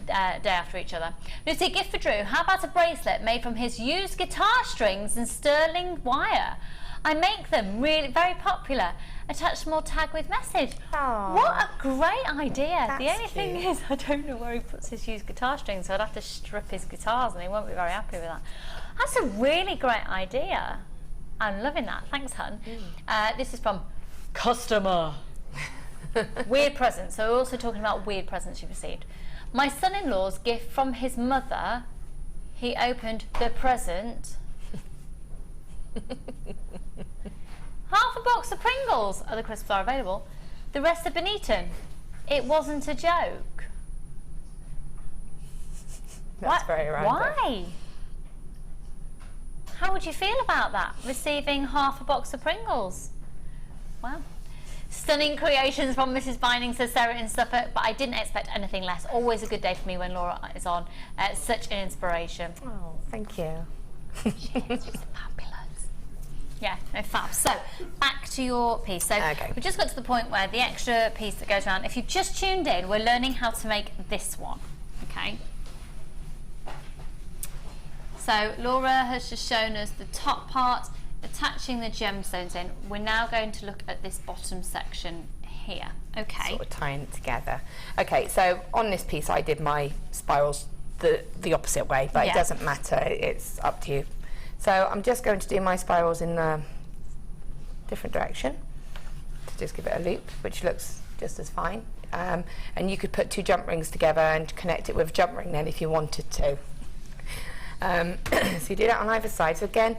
Day after each other. Lucy, gift for Drew. How about a bracelet made from his used guitar strings and sterling wire? I make them really very popular. Attach small tag with message. Aww. What a great idea. That's the only thing is, I don't know where he puts his used guitar strings, so I'd have to strip his guitars and he won't be very happy with that. That's a really great idea. I'm loving that. Thanks, hun. This is from customer. Weird presents. So we're also talking about weird presents you've received. My son-in-law's gift from his mother, he opened the present. Half a box of Pringles. Other crisps are available. The rest have been eaten. It wasn't a joke. That's very random. Why? How would you feel about that? Receiving half a box of Pringles? Wow. Stunning creations from Mrs. Binding, says Sarah in Suffolk, but I didn't expect anything less. Always a good day for me when Laura is on. Such an inspiration. Oh, thank you. She's fabulous. Yeah, no, fab. So, back to your piece. So, we've just got to the point where the extra piece that goes around, if you've just tuned in, we're learning how to make this one, okay? So, Laura has just shown us the top part, attaching the gemstones in. We're now going to look at this bottom section here. Okay. Sort of tying it together. Okay, so on this piece I did my spirals the opposite way, but it doesn't matter, it's up to you. So I'm just going to do my spirals in the different direction to just give it a loop, which looks just as fine. And you could put two jump rings together and connect it with a jump ring then if you wanted to. So you do that on either side. So again,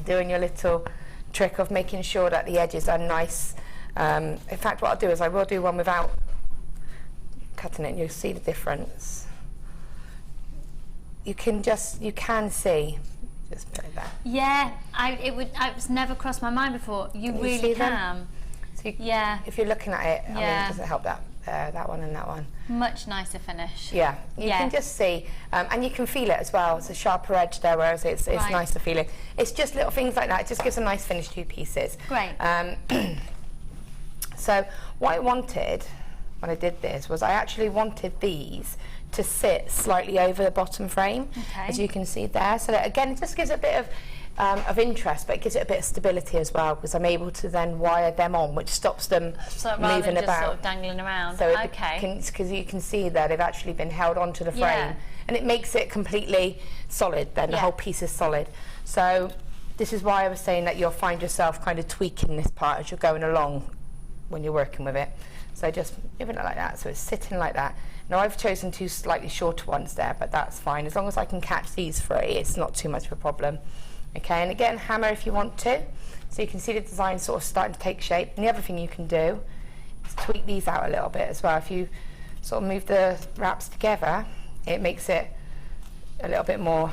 doing your little trick of making sure that the edges are nice. In fact, what I'll do is I will do one without cutting it and you'll see the difference. You can see, just put it there. Yeah, it's never crossed my mind before. You really can. So if you're looking at it, I mean, it doesn't help that one and that one. Much nicer finish. Yeah, you can just see, and you can feel it as well. It's a sharper edge there, whereas it's nicer feeling. It's just little things like that. It just gives a nice finish to your pieces. Great. So what I wanted when I did this was I actually wanted these to sit slightly over the bottom frame, as you can see there. So that again, it just gives a bit of interest, but it gives it a bit of stability as well, because I'm able to then wire them on, which stops them moving just about, sort of dangling around. So because you can see that they've actually been held onto the frame, and it makes it completely solid. Then the whole piece is solid. So this is why I was saying that you'll find yourself kind of tweaking this part as you're going along when you're working with it. So just moving it like that, so it's sitting like that. Now I've chosen two slightly shorter ones there, but that's fine. As long as I can catch these three, it's not too much of a problem. Okay, and again, hammer if you want to. So you can see the design sort of starting to take shape. And the other thing you can do is tweak these out a little bit as well. If you sort of move the wraps together, it makes it a little bit more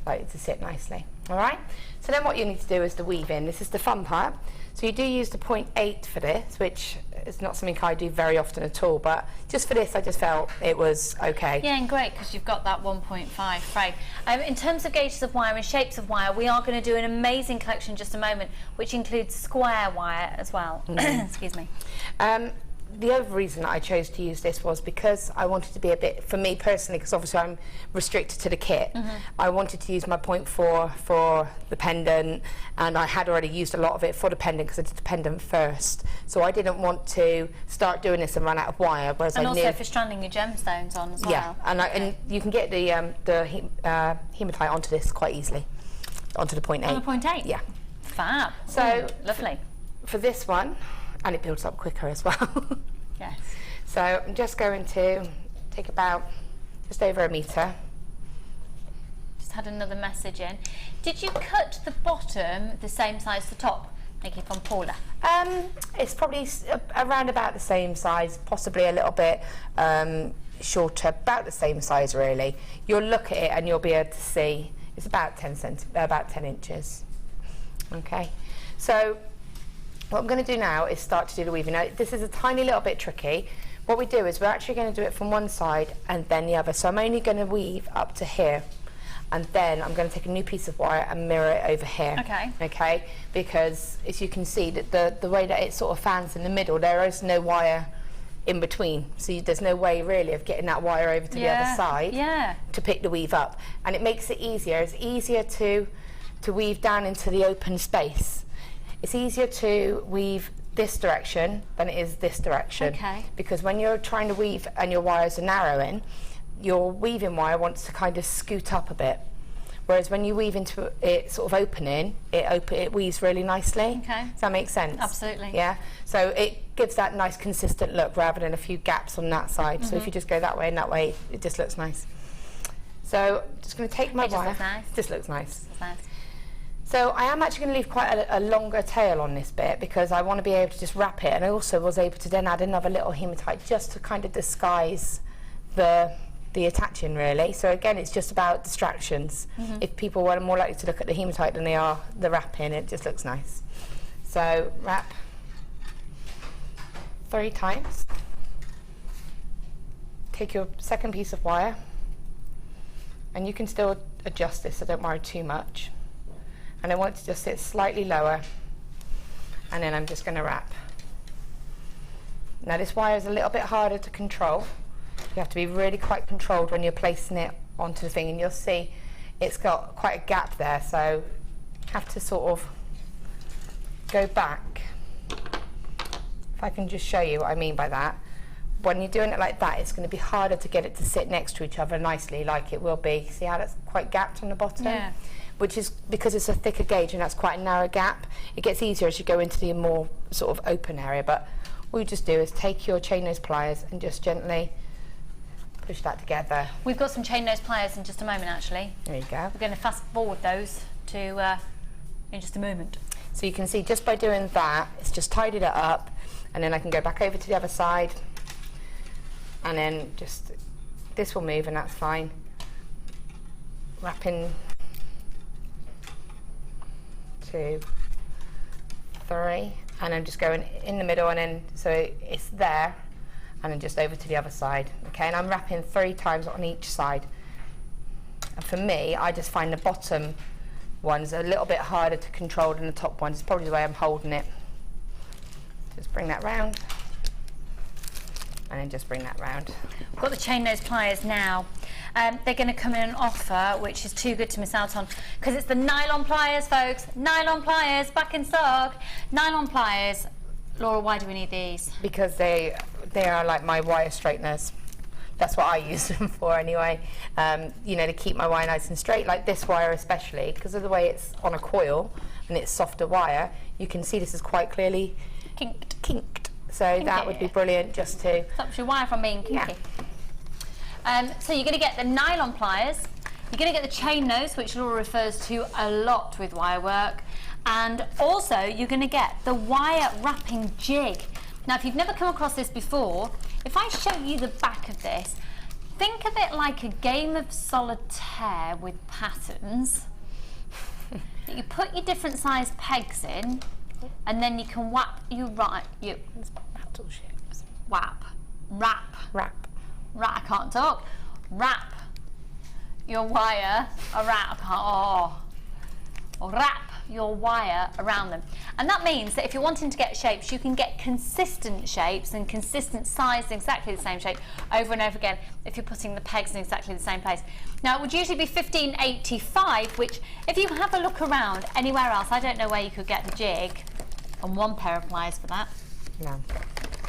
likely to sit nicely. All right, so then what you need to do is the weaving. This is the fun part. So you do use the 0.8 for this, which is not something I do very often at all, but just for this I just felt it was okay. Yeah, and great because you've got that 1.5 frame. In terms of gauges of wire and shapes of wire, we are going to do an amazing collection in just a moment, which includes square wire as well. Excuse me. The other reason I chose to use this was because I wanted to be a bit, for me personally, because obviously I'm restricted to the kit, I wanted to use my 0.4 for the pendant, and I had already used a lot of it for the pendant because I did the pendant first. So I didn't want to start doing this and run out of wire, whereas And I also knew... for stranding your gemstones on as well. Yeah, and you can get the hematite onto this quite easily, onto the 0.8. On a 0.8? Yeah. Fab. So, Ooh, lovely. For this one, and it builds up quicker as well. Yes. So I'm just going to take about just over a metre. Just had another message in. Did you cut the bottom the same size as the top? Thank you, from Paula. It's probably around about the same size, possibly a little bit shorter, about the same size really. You'll look at it and you'll be able to see it's about 10 inches. Okay, so what I'm going to do now is start to do the weaving. Now, this is a tiny little bit tricky. What we do is we're actually going to do it from one side and then the other. So I'm only going to weave up to here, and then I'm going to take a new piece of wire and mirror it over here. Okay. Okay, because as you can see, that the way that it sort of fans in the middle, there is no wire in between. So there's no way really of getting that wire over to the other side to pick the weave up. And it makes it easier. It's easier to weave down into the open space. It's easier to weave this direction than it is this direction. Okay. Because when you're trying to weave and your wires are narrowing, your weaving wire wants to kind of scoot up a bit. Whereas when you weave into it sort of opening, it weaves really nicely. Okay. Does that make sense? Absolutely. Yeah. So it gives that nice consistent look rather than a few gaps on that side. So if you just go that way and that way, it just looks nice. So I'm just going to take my It just wire. looks nice. Just looks nice. That's nice. So I am actually going to leave quite a longer tail on this bit because I want to be able to just wrap it, and I also was able to then add another little hematite just to kind of disguise the attaching really. So again, it's just about distractions. If people were more likely to look at the hematite than they are the wrapping, it just looks nice. So wrap 3 times. Take your second piece of wire, and you can still adjust this, so don't worry too much. And I want it to just sit slightly lower, and then I'm just going to wrap. Now this wire is a little bit harder to control. You have to be really quite controlled when you're placing it onto the thing, and you'll see it's got quite a gap there, so you have to sort of go back. If I can just show you what I mean by that. When you're doing it like that, it's going to be harder to get it to sit next to each other nicely like it will be. See how that's quite gapped on the bottom? Yeah. Which is because it's a thicker gauge and that's quite a narrow gap. It gets easier as you go into the more sort of open area, but all you just do is take your chain nose pliers and just gently push that together. We've got some chain nose pliers in just a moment actually. There you go. We're going to fast forward those to in just a moment. So you can see just by doing that, it's just tidied it up, and then I can go back over to the other side, and then just, this will move and that's fine. Wrapping 2, 3, and I'm just going in the middle, and then so it's there, and then just over to the other side. Okay, and I'm wrapping 3 times on each side. And for me, I just find the bottom ones a little bit harder to control than the top ones. It's probably the way I'm holding it. Just bring that round, and then just bring that round. We've got the chain nose pliers now. They're going to come in an offer which is too good to miss out on, because it's the nylon pliers, folks. Nylon pliers back in stock. Nylon pliers. Laura, why do we need these? Because they are like my wire straighteners. That's what I use them for anyway. You know, to keep my wire nice and straight, like this wire especially, because of the way it's on a coil and it's softer wire. You can see this is quite clearly kinked. So that would be brilliant just to... Stops your wire from being kinky. Yeah. So you're going to get the nylon pliers, you're going to get the chain nose, which Laura refers to a lot with Wirework, and also you're going to get the wire wrapping jig. Now if you've never come across this before, if I show you the back of this, think of it like a game of solitaire with patterns. that you put your different size pegs in, and then you can wrap wrap I can't talk. Wrap your wire around. Wrap your wire around them, and that means that if you're wanting to get shapes, you can get consistent shapes and consistent size in exactly the same shape over and over again if you're putting the pegs in exactly the same place. Now it would usually be $15.85, which if you have a look around anywhere else, I don't know where you could get the jig and one pair of pliers for that. No.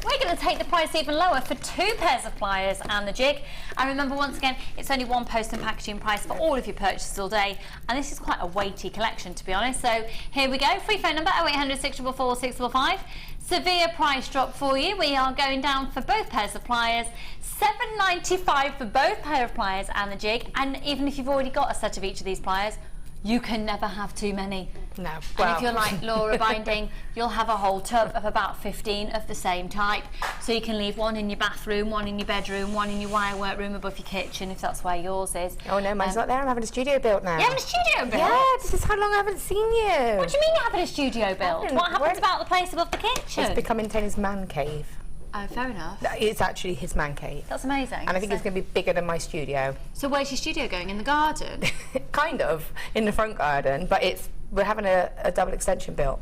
We're going to take the price even lower for 2 pairs of pliers and the jig. And remember, once again, it's only one post and packaging price for all of your purchases all day. And this is quite a weighty collection, to be honest. So here we go. Free phone number 0800 644 655. Severe price drop for you. We are going down for both pairs of pliers. $7.95 for both pair of pliers and the jig. And even if you've already got a set of each of these pliers, you can never have too many. No. And if you're like Laura Binding, you'll have a whole tub of about 15 of the same type. So you can leave one in your bathroom, one in your bedroom, one in your wirework room above your kitchen, if that's where yours is. Oh no, mine's not there. I'm having a studio built now. You're having a studio built? Yeah, this is how long I haven't seen you. What do you mean you're having a studio built? What happens about the place above the kitchen? It's becoming Tony's man cave. Oh, fair enough. It's actually his man cave. That's amazing. And I think it's going to be bigger than my studio. So where's your studio going? In the garden? Kind of, in the front garden, but we're having a double extension built.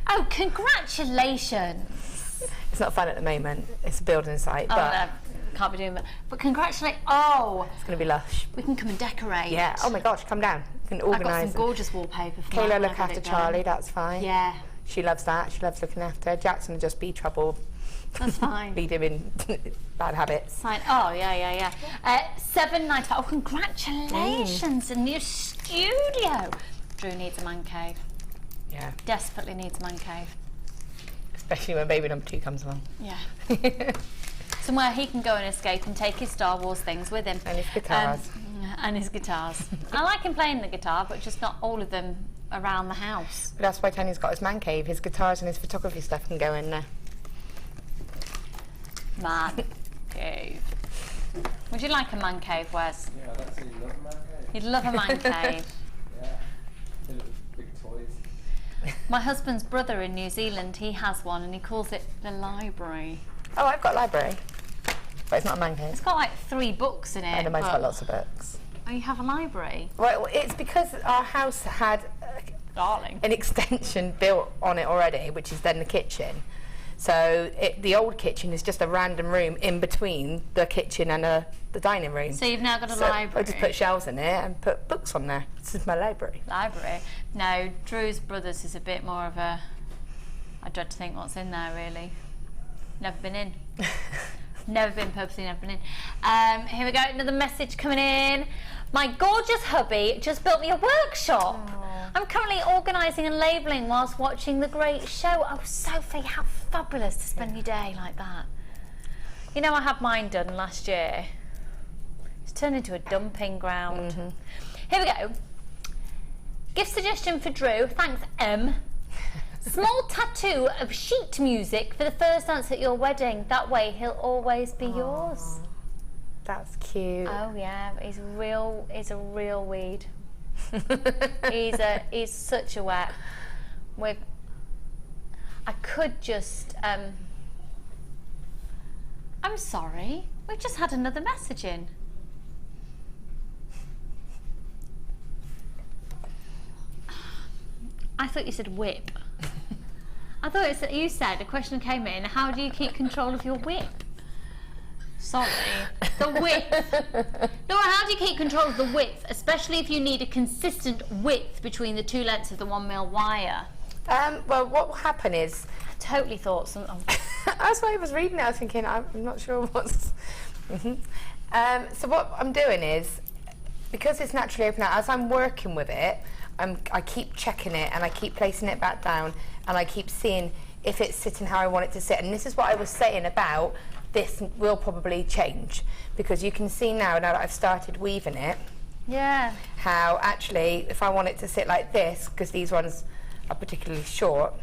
Oh, congratulations. It's not fun at the moment. It's a building site, Oh, but no, can't be doing that. But congratulations. Oh, it's going to be lush. we can come and decorate. Yeah. Oh my gosh, come down. We can I've got organise. some gorgeous wallpaper for Kayla that. look after Charlie, that's fine. Yeah, She loves that. She loves looking after her. Jackson will just be trouble. that's fine. Lead him in bad habits. Fine. Oh, yeah. $7.95. Oh, congratulations. A new studio. Drew needs a man cave. Yeah. Desperately needs a man cave. Especially when baby number 2 comes along. Yeah. Somewhere he can go and escape and take his Star Wars things with him. And his guitars. And his guitars. I like him playing the guitar, but just not all of them around the house. But that's why Tony's got his man cave. His guitars and his photography stuff can go in there. Man cave. Would you like a man cave, Wes? Yeah, I'd actually love a man cave. You'd love a man cave. Yeah, full of big toys. My husband's brother in New Zealand, he has one and he calls it the library. Oh, I've got a library. But it's not a man cave. It's got like 3 books in it. I know mine's but- got lots of books. Oh, you have a library? Well, it's because our house had Darling. an extension built on it already, which is then the kitchen. So the old kitchen is just a random room in between the kitchen and the dining room. So you've now got a So library? I just put shelves in it and put books on there. This is my library. Library? No, Drew's brothers is a bit more of a... I dread to think what's in there, really. Never been in. Purposely never been in. Here we go, another message coming in. My gorgeous hubby just built me a workshop. Aww. I'm currently organising and labelling whilst watching the great show. Oh, Sophie, how fabulous to spend your day like that. You know, I had mine done last year. It's turned into a dumping ground. Mm-hmm. Here we go. Gift suggestion for Drew. Thanks, M. Small tattoo of sheet music for the first dance at your wedding. That way he'll always be yours. That's cute. Oh yeah, he's a real weed. he's such a wet. I could just I'm sorry. We've just had another message in. I thought you said whip. I thought you said a question came in. How do you keep control of your whip? Sorry, the width. Laura, how do you keep control of the width, especially if you need a consistent width between the 2 lengths of the 1mm wire? Well, what will happen is... I totally thought something. That's why I was reading it. I was thinking, I'm not sure what's... so what I'm doing is, because it's naturally open out, as I'm working with it, I keep checking it and I keep placing it back down and I keep seeing if it's sitting how I want it to sit. And this is what I was saying about this will probably change, because you can see now that I've started weaving it, Yeah. how actually if I want it to sit like this, because these ones are particularly short,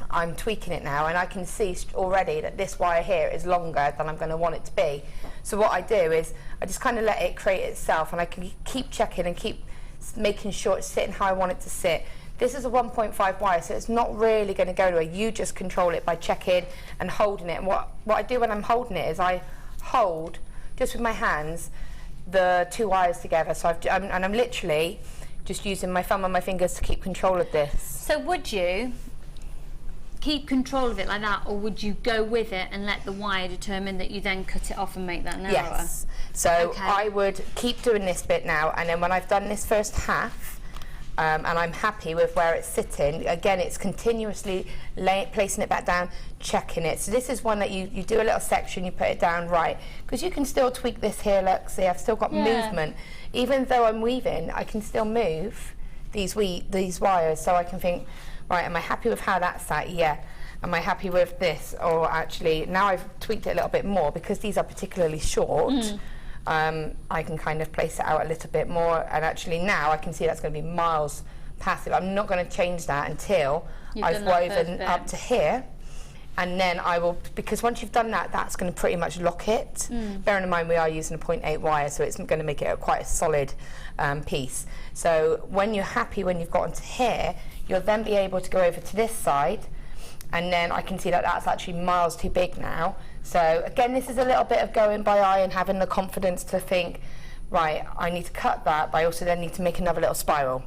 I'm tweaking it now and I can see already that this wire here is longer than I'm going to want it to be. So what I do is I just kind of let it create itself, and I can keep checking and keep making sure it's sitting how I want it to sit. This is a 1.5 wire, so it's not really going to go anywhere. You just control it by checking and holding it. And what I do when I'm holding it is I hold, just with my hands, the 2 wires together. So I'm literally just using my thumb and my fingers to keep control of this. So would you keep control of it like that, or would you go with it and let the wire determine that you then cut it off and make that narrower? Yes. So Okay. I would keep doing this bit now, and then when I've done this first half, and I'm happy with where it's sitting, again, it's continuously placing it back down, checking it. So this is one that you do a little section, you put it down right, because you can still tweak this here, look, see, I've still got movement. Even though I'm weaving, I can still move these wires, so I can think, right, am I happy with how that's sat? Yeah. Am I happy with this? Or actually, now I've tweaked it a little bit more, because these are particularly short, I can kind of place it out a little bit more, and actually now I can see that's going to be miles past it. I'm not going to change that until I've woven up to here, and then I will, because once you've done that, that's going to pretty much lock it. Bearing in mind we are using a 0.8 wire, so it's going to make it quite a solid piece. So when you're happy, when you've gotten to here, you'll then be able to go over to this side, and then I can see that that's actually miles too big now. So again, this is a little bit of going by eye and having the confidence to think, right, I need to cut that, but I also then need to make another little spiral.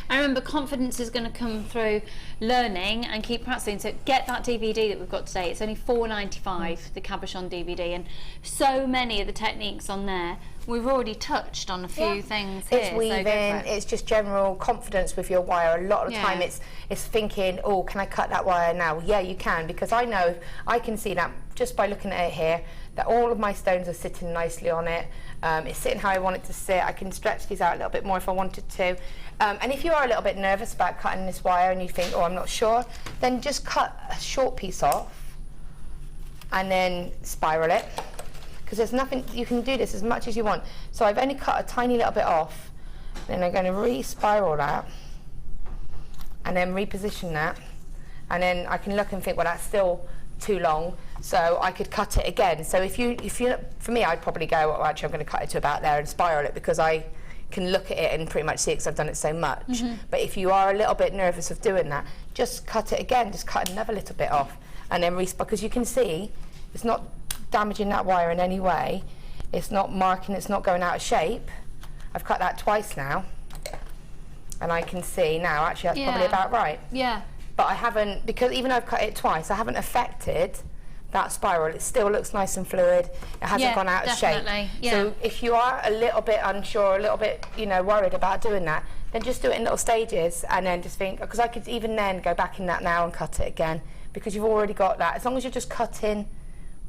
I remember confidence is going to come through learning and keep practicing. So get that DVD that we've got today. It's only $4.95, the Cabochon DVD, and so many of the techniques on there. We've already touched on a few things here. It's weaving, it's just general confidence with your wire. A lot of the time it's thinking, oh, can I cut that wire now? Yeah, you can, because I know, I can see that just by looking at it here, that all of my stones are sitting nicely on it. It's sitting how I want it to sit. I can stretch these out a little bit more if I wanted to. And if you are a little bit nervous about cutting this wire and you think, oh, I'm not sure, then just cut a short piece off and then spiral it. Because there's nothing, you can do this as much as you want. So I've only cut a tiny little bit off. Then I'm going to re-spiral that and then reposition that. And then I can look and think, well, that's still too long, so I could cut it again. So if you, for me, I'd probably go, well, actually, I'm going to cut it to about there and spiral it, because I can look at it and pretty much see it because I've done it so much. But if you are a little bit nervous of doing that, just cut it again, just cut another little bit off, and then because you can see it's not damaging that wire in any way, it's not marking, it's not going out of shape. I've cut that twice now, and I can see now, actually, that's probably about right. Yeah. But I haven't, because even though I've cut it twice, I haven't affected that spiral. It still looks nice and fluid. It hasn't gone out of shape. Yeah. So if you are a little bit unsure, a little bit, worried about doing that, then just do it in little stages, and then just think, because I could even then go back in that now and cut it again, because you've already got that. As long as you're just cutting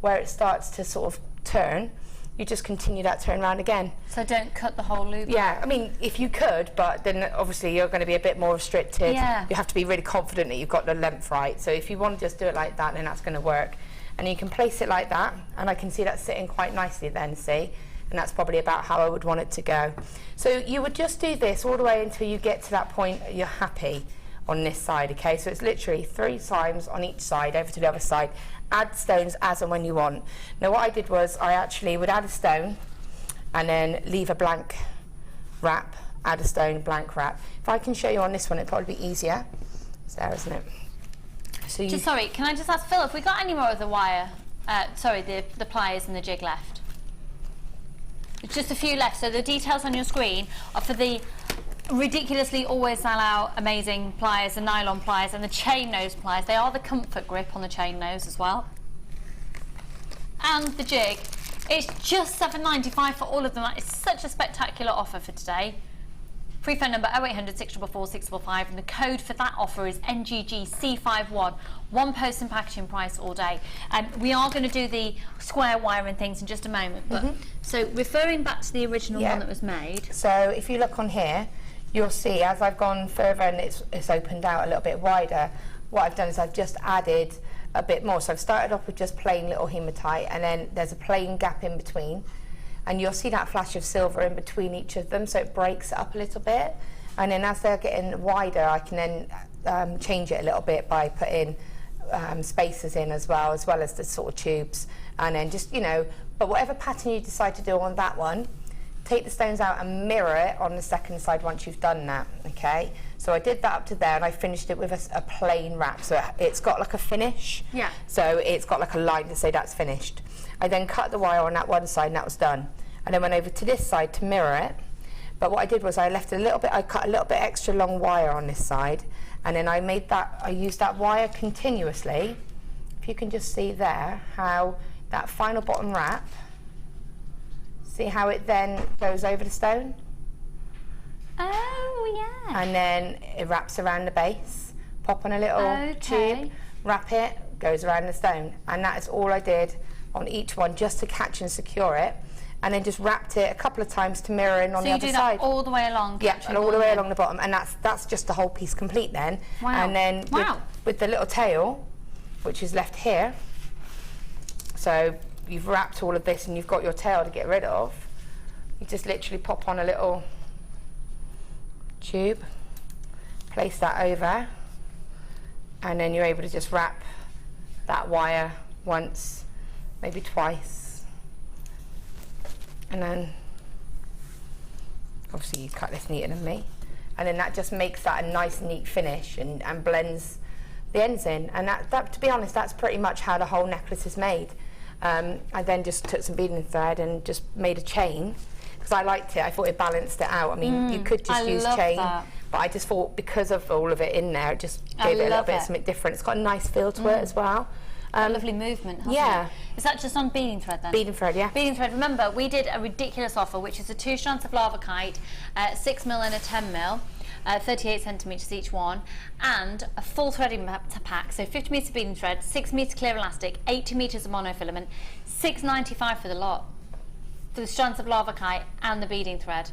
where it starts to sort of turn, you just continue that turn round again. So don't cut the whole loop. Yeah, I mean, if you could, but then obviously you're going to be a bit more restricted. Yeah. You have to be really confident that you've got the length right. So if you want to just do it like that, then that's going to work. And you can place it like that, and I can see that sitting quite nicely then, see? And that's probably about how I would want it to go. So you would just do this all the way until you get to that point you're happy on this side, okay? So it's literally 3 times on each side, over to the other side. Add stones as and when you want. Now what I did was I actually would add a stone and then leave a blank wrap, add a stone, blank wrap. If I can show you on this one, it'd probably be easier. It's there, isn't it? So you Sorry, can I just ask Phil, have we got any more of the wire, the pliers and the jig left? It's just a few left, so the details on your screen are for the ridiculously always sell out amazing pliers, the nylon pliers and the chain nose pliers. They are the comfort grip on the chain nose as well. And the jig. It's just $7.95 for all of them. It's such a spectacular offer for today. Free phone number 0800 644 655, and the code for that offer is NGGC51. One post and packaging price all day. We are going to do the square wire and things in just a moment. But so referring back to the original one that was made. So if you look on here, you'll see as I've gone further and it's opened out a little bit wider, what I've done is I've just added a bit more. So I've started off with just plain little hematite, and then there's a plain gap in between. And you'll see that flash of silver in between each of them, so it breaks it up a little bit. And then as they're getting wider, I can then change it a little bit by putting spacers in as well as the sort of tubes. And then just, but whatever pattern you decide to do on that one, take the stones out and mirror it on the second side once you've done that, okay? So I did that up to there and I finished it with a plain wrap, so it's got like a finish. Yeah. So it's got like a line to say that's finished. I then cut the wire on that one side and that was done. And then went over to this side to mirror it. But what I did was I cut a little bit extra long wire on this side, and then I used that wire continuously. If you can just see there how that final bottom wrap, see how it then goes over the stone? Oh, yeah. And then it wraps around the base, pop on a little tube, wrap it, goes around the stone. And that is all I did on each one, just to catch and secure it. And then just wrapped it a couple of times to mirror in on the other side. So you do that all the way along? Yeah, and all the way along the bottom. And that's just the whole piece complete then. Wow. And then with the little tail, which is left here, so you've wrapped all of this and you've got your tail to get rid of, you just literally pop on a little tube, place that over, and then you're able to just wrap that wire once, maybe twice. And then, obviously you cut this neater than me, and then that just makes that a nice neat finish and blends the ends in. And that, to be honest, that's pretty much how the whole necklace is made. I then just took some beading thread and just made a chain, because I liked it. I thought it balanced it out. I mean, you could just use chain, but I just thought because of all of it in there, it just gave it a little bit something different. It's got a nice feel to it as well. Lovely movement, hasn't it? Is that just on beading thread then? Beading thread, yeah. Beading thread. Remember, we did a ridiculous offer, which is the 2 strands of lava kite, 6mm and a 10mm, 38 centimetres each one, and a full threading pack. So 50 metres beading thread, 6 metres clear elastic, 80 metres of monofilament, $6.95 for the lot, for the strands of lava kite and the beading thread.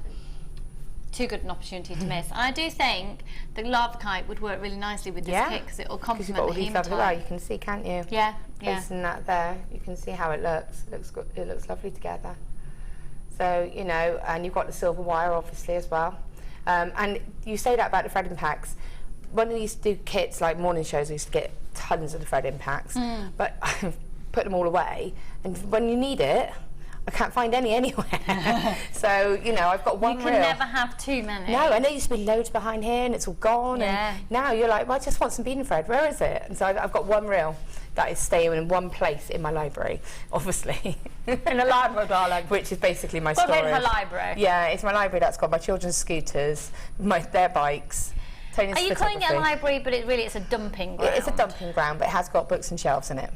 Too good an opportunity to miss. And I do think the lava kite would work really nicely with this kit, because it will complement the hematite. Well, you can see, can't you? Yeah, Placing that there, you can see how it looks. It looks good. It looks lovely together. So, you know, and you've got the silver wire obviously as well. And you say that about the threading packs. When we used to do kits like morning shows, we used to get tons of the threading packs, but I've put them all away. And when you need it, I can't find any anywhere. So, you know, I've got one reel. You can never have too many. No, and there used to be loads behind here and it's all gone. Yeah. And now you're like, well, I just want some beading thread. Where is it? And so I've got one reel that is staying in one place in my library, obviously. In a library, darling. Which is basically my What storage. about her library? Yeah, it's my library that's got my children's scooters, their bikes. Tony's Are you calling it a library, but it's a dumping ground? It's a dumping ground, but it has got books and shelves in it.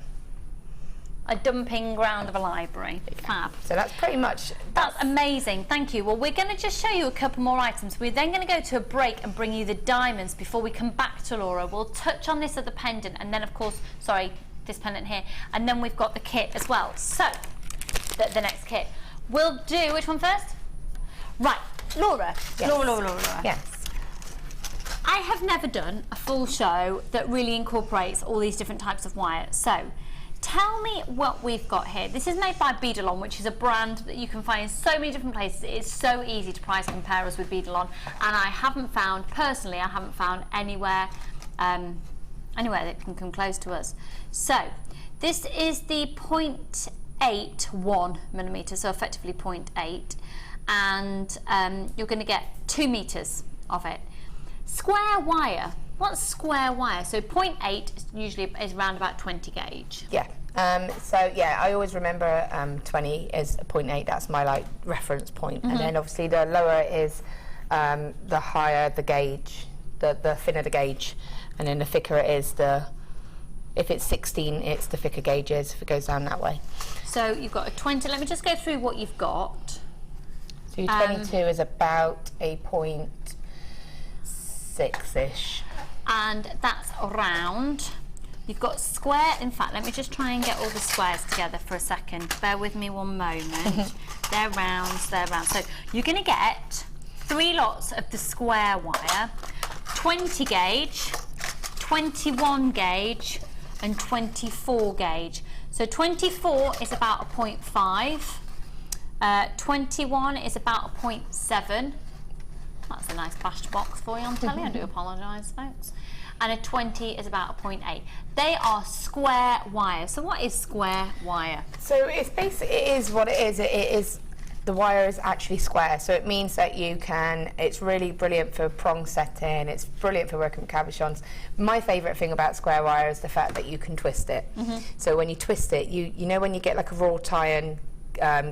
A dumping ground of a library. Fab. So that's pretty much... That's amazing, thank you. Well, we're going to just show you a couple more items. We're then going to go to a break and bring you the diamonds before we come back to Laura. We'll touch on this other pendant, and then, of course, sorry, this pendant here, and then we've got the kit as well. So, the next kit. We'll do, which one first? Right, Laura. Yes. Laura. Yes. I have never done a full show that really incorporates all these different types of wire. So, tell me what we've got here. This is made by Beadalon, which is a brand that you can find in so many different places. It is so easy to price compare us with Beadalon, and I haven't found anywhere that can come close to us. So this is the 0.81mm, so effectively 0.8, and you're going to get 2 meters of it. Square wire. What's square wire? So 0.8 usually is around about 20 gauge. Yeah. So yeah, I always remember 20 is 0.8. That's my like reference point. And then obviously the lower is the higher the gauge, the thinner the gauge, and then the thicker it is. If it's 16, it's the thicker gauges. If it goes down that way. So you've got a 20. Let me just go through what you've got. So your 22 is about a 0.6-ish. And that's round. You've got square. In fact, let me just try and get all the squares together for a second. Bear with me one moment. They're rounds, they're round. So you're going to get 3 lots of the square wire, 20 gauge, 21 gauge, and 24 gauge. So 24 is about a 0.5, 21 is about a 0.7. That's a nice bashed box for you on telly. I do apologise, folks. And a 20 is about a 0.8. They are square wire. So what is square wire? So it's basically, it is what it is. It is the wire is actually square, so it means that you can, it's really brilliant for prong setting, it's brilliant for working with cabochons. My favourite thing about square wire is the fact that you can twist it. So when you twist it, you know when you get like a wrought iron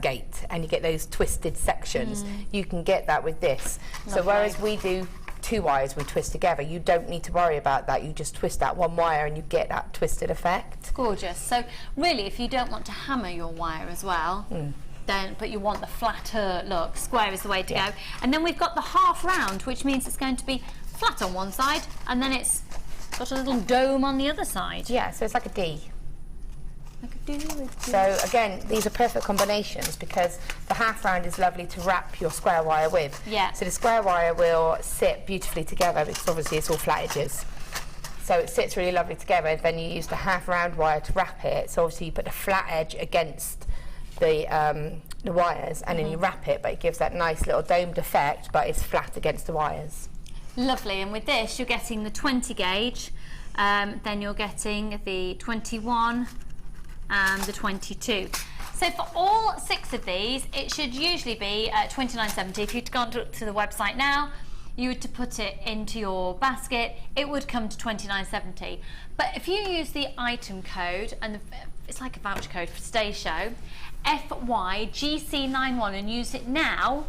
gate and you get those twisted sections, you can get that with this. So whereas we do 2 wires we twist together, you don't need to worry about that. You just twist that 1 wire and you get that twisted effect. Gorgeous. So really, if you don't want to hammer your wire as well, then, but you want the flatter look, square is the way to go. And then we've got the half round, which means it's going to be flat on one side, and then it's got a little dome on the other side. Yeah, so it's like a D. Like a D. So again, these are perfect combinations because the half round is lovely to wrap your square wire with. Yeah. So the square wire will sit beautifully together because obviously it's all flat edges. So it sits really lovely together. Then you use the half round wire to wrap it. So obviously you put the flat edge against the wires, and then you wrap it, but it gives that nice little domed effect, but it's flat against the wires. Lovely. And with this, you're getting the 20 gauge, then you're getting the 21 and the 22. So for all 6 of these, it should usually be $29.70. If you'd gone to the website now, you were to put it into your basket, it would come to $29.70. But if you use the item code, and it's like a voucher code for today's show, FYGC91, and use it now,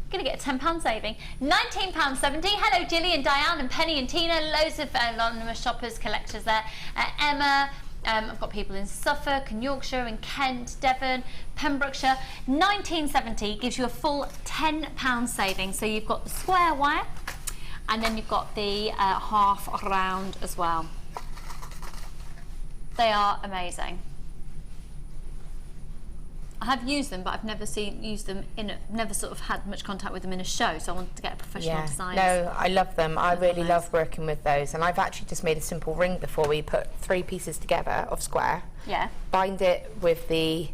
you're going to get a £10 saving. £19.70. Hello Gilly and Diane and Penny and Tina, loads of anonymous shoppers, collectors there. Emma, I've got people in Suffolk and Yorkshire and Kent, Devon, Pembrokeshire. £19.70 gives you a full £10 saving. So you've got the square wire, and then you've got the half round as well. They are amazing. I have used them, but I've never used them never sort of had much contact with them in a show, so I wanted to get a professional design. No, I love them. I really love working with those, and I've actually just made a simple ring before. We put 3 pieces together of square. Yeah. Bind it with the.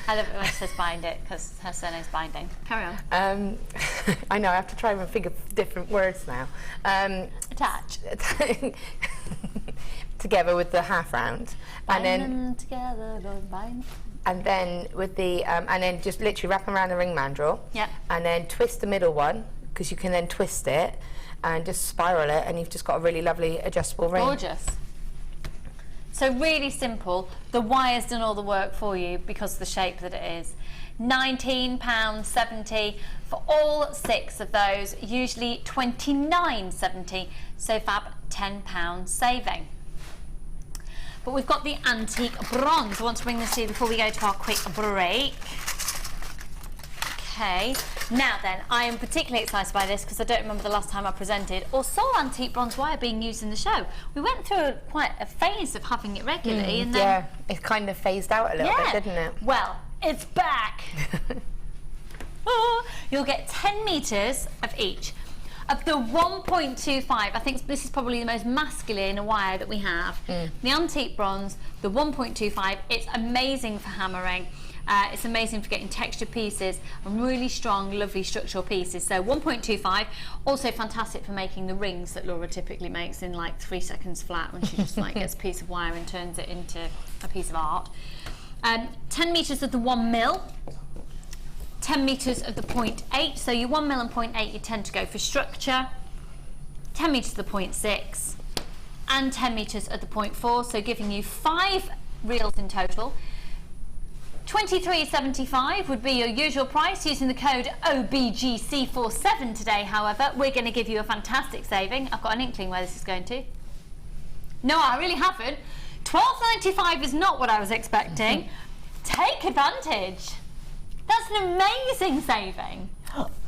I love it when she says bind it, because her surname's Binding. Carry on. I know, I have to try and think of different words now. Attach. Together with the half round, Bind and them then together, Lord, bind. and then with the and then just literally wrap them around the ring mandrel. Yeah. And then twist the middle one, because you can then twist it and just spiral it, and you've just got a really lovely adjustable ring. Gorgeous. So really simple. The wire's done all the work for you because of the shape that it is. £19.70 for all 6 of those, usually $29.70. So fab, £10 saving. But we've got the antique bronze. I want to bring this to you before we go to our quick break. Okay, now then, I am particularly excited by this because I don't remember the last time I presented or saw antique bronze wire being used in the show. We went through quite a phase of having it regularly, and then Yeah, it kind of phased out a little bit, didn't it? Well, it's back. Oh, you'll get 10 metres of each. Of the 1.25, I think this is probably the most masculine wire that we have. The antique bronze, the 1.25, it's amazing for hammering. It's amazing for getting textured pieces and really strong, lovely structural pieces. So 1.25, also fantastic for making the rings that Laura typically makes in like 3 seconds flat when she just like gets a piece of wire and turns it into a piece of art. 10 metres of the 1 mil. 10 metres of the 0.8, so your 1 mil and 0.8 you tend to go for structure, 10 metres of the 0.6 and 10 metres of the 0.4, so giving you 5 reels in total. $23.75 would be your usual price. Using the code OBGC47 today, however, we're going to give you a fantastic saving. I've got an inkling where this is going to. No, I really haven't. $12.95 is not what I was expecting. Take advantage. That's an amazing saving.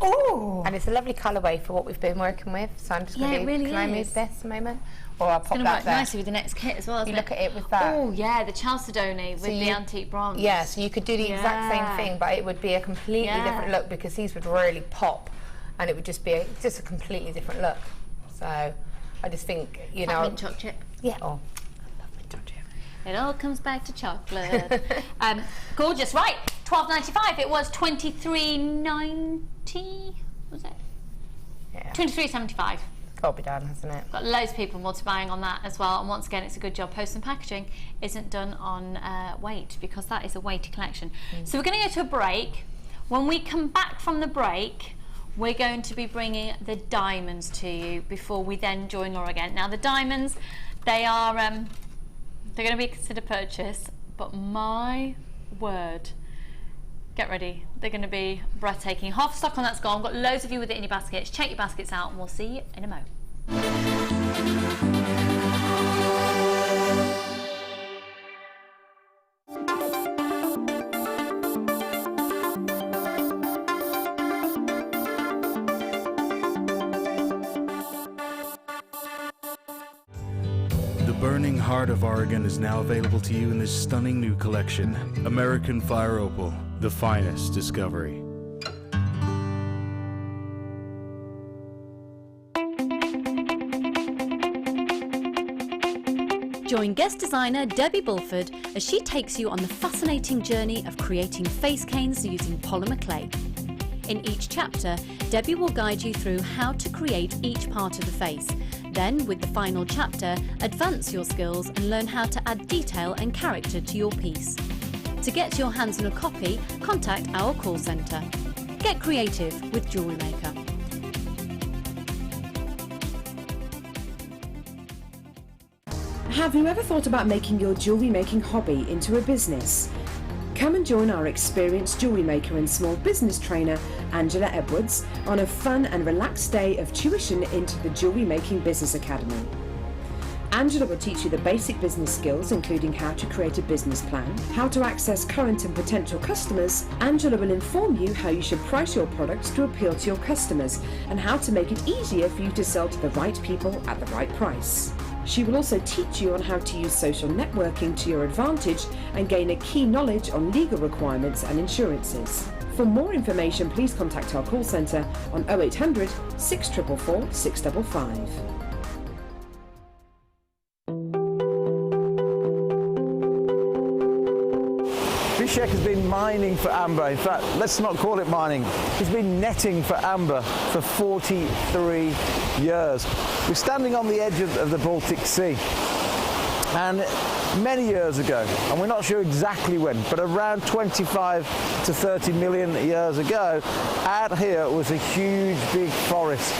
Oh! And it's a lovely colourway for what we've been working with. So I'm just going to it really can I move this a moment? Or I'll pop It's going to that work there. nicely with the next kit as well, isn't You look at it with that. Oh yeah, the Chalcedony with the antique bronze. Yeah, so you could do the exact same thing, but it would be a completely different look because these would really pop, and it would just be a completely different look. So I just think, you know. Mint chocolate chip. Yeah. Oh, I love mint chocolate chip. It all comes back to chocolate. Gorgeous, right? $12.95. It was $23.90. Was it? Yeah. $23.75. probably done, hasn't it? Got loads of people multi-buying on that as well, and once again it's a good job post and packaging isn't done on weight, because that is a weighty collection. So we're going to go to a break. When we come back from the break, we're going to be bringing the diamonds to you before we then join Laura again. Now the diamonds, they are they're going to be considered purchase, but my word, get ready, they're going to be breathtaking. Half stock on that's gone. Got loads of you with it in your baskets. Check your baskets out and we'll see you in a mo. The burning heart of Oregon is now available to you in this stunning new collection, American Fire Opal, the finest discovery. Join guest designer Debbie Bulford as she takes you on the fascinating journey of creating face canes using polymer clay. In each chapter, Debbie will guide you through how to create each part of the face. Then, with the final chapter, advance your skills and learn how to add detail and character to your piece. To get your hands on a copy, contact our call centre. Get creative with Jewellery Maker. Have you ever thought about making your jewellery making hobby into a business? Come and join our experienced jewellery maker and small business trainer, Angela Edwards, on a fun and relaxed day of tuition into the Jewellery Making Business Academy. Angela will teach you the basic business skills, including how to create a business plan, how to access current and potential customers. Angela will inform you how you should price your products to appeal to your customers and how to make it easier for you to sell to the right people at the right price. She will also teach you on how to use social networking to your advantage and gain a key knowledge on legal requirements and insurances. For more information, please contact our call centre on 0800 644 655. Bishek has been mining for amber. In fact, let's not call it mining. He's been netting for amber for 43 years. We're standing on the edge of the Baltic Sea. And many years ago, and we're not sure exactly when, but around 25 to 30 million years ago, out here was a huge big forest.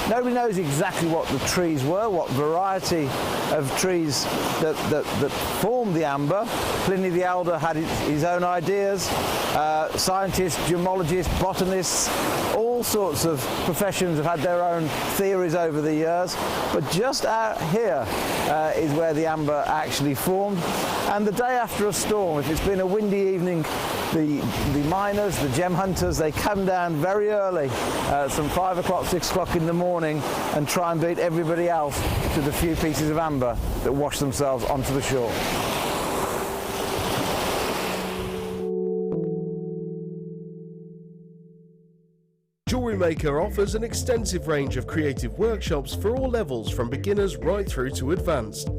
Nobody knows exactly what the trees were, what variety of trees that formed the amber. Pliny the Elder had his own ideas. Scientists, gemologists, botanists, all sorts of professions have had their own theories over the years. But just out here is where the amber actually formed. And the day after a storm, if it's been a windy evening, the miners, the gem hunters, they come down very early, some 5 o'clock, 6 o'clock in the morning, and try and beat everybody else to the few pieces of amber that wash themselves onto the shore. Jewellery Maker offers an extensive range of creative workshops for all levels, from beginners right through to advanced.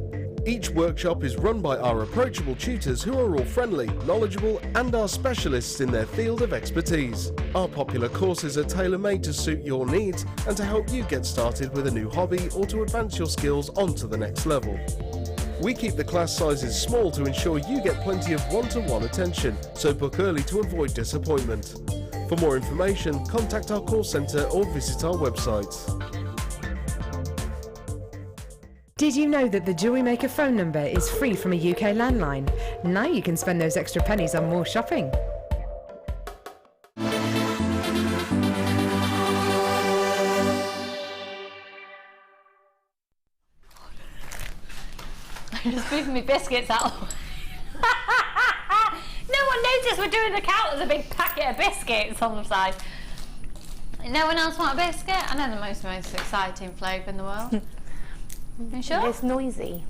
Each workshop is run by our approachable tutors who are all friendly, knowledgeable and are specialists in their field of expertise. Our popular courses are tailor-made to suit your needs and to help you get started with a new hobby or to advance your skills onto the next level. We keep the class sizes small to ensure you get plenty of one-to-one attention, so book early to avoid disappointment. For more information, contact our call centre or visit our website. Did you know that the Jewellery Maker phone number is free from a UK landline? Now you can spend those extra pennies on more shopping. Just moving my biscuits out. No one noticed we're doing the count. There's a big packet of biscuits on the side. No one else want a biscuit? I know the most exciting flavour in the world. You sure? It's noisy.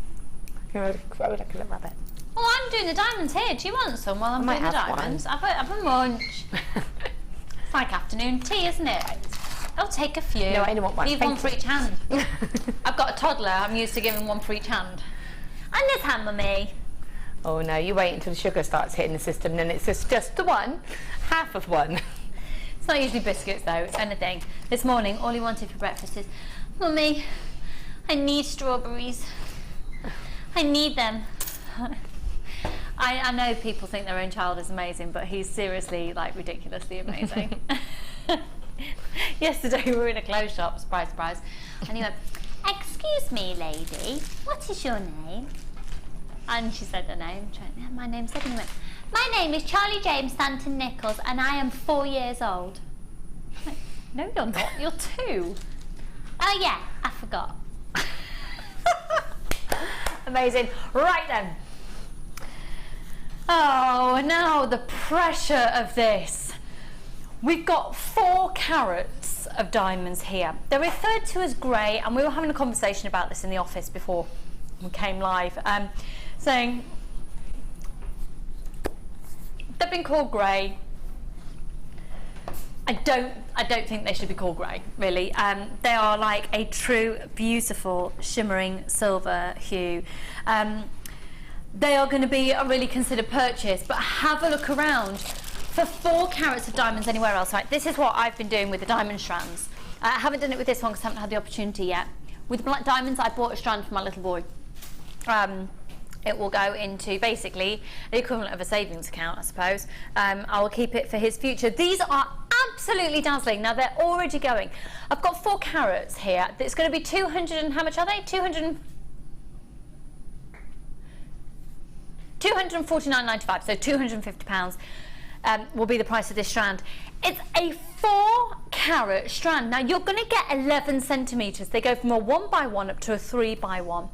I would like a little rabbit. Well, I'm doing the diamonds here. Do you want some while I'm doing the diamonds? Have a munch. It's like afternoon tea, isn't it? I'll take a few. No, I don't want one. Leave one for each hand. I've got a toddler. I'm used to giving one for each hand. And this hand, Mummy. Oh no, you wait until the sugar starts hitting the system, then it's just the one, half of one. It's not usually biscuits though, it's anything. This morning, all he wanted for breakfast is, Mummy, I need strawberries. I need them. I know people think their own child is amazing, but he's seriously, like, ridiculously amazing. Yesterday we were in a clothes shop, surprise, surprise, and he went, "Excuse me, lady, what is your name?" And she said her name. She went, "Yeah, my name's Ed." And he went, "My name is Charlie James Stanton Nicholls, and I am 4 years old." I'm like, "No, you're not. You're 2. "Oh yeah, I forgot." Amazing. Right then. Oh, now the pressure of this. We've got 4 carats of diamonds here. They're referred to as grey, and we were having a conversation about this in the office before we came live, saying they've been called grey. I don't think they should be called grey, really. They are like a true, beautiful, shimmering silver hue. They are going to be a really considered purchase, but have a look around for 4 carats of diamonds anywhere else. Right, this is what I've been doing with the diamond strands. I haven't done it with this one because I haven't had the opportunity yet. With black diamonds, I bought a strand for my little boy. It will go into basically the equivalent of a savings account, I suppose. I will keep it for his future. These are absolutely dazzling. Now they're already going. I've got 4 carats here. It's going to be 200 and how much are they? 249.95. So £250 will be the price of this strand. It's a 4 carat strand. Now you're going to get 11 centimetres. They go from a 1x1 up to a 3x1.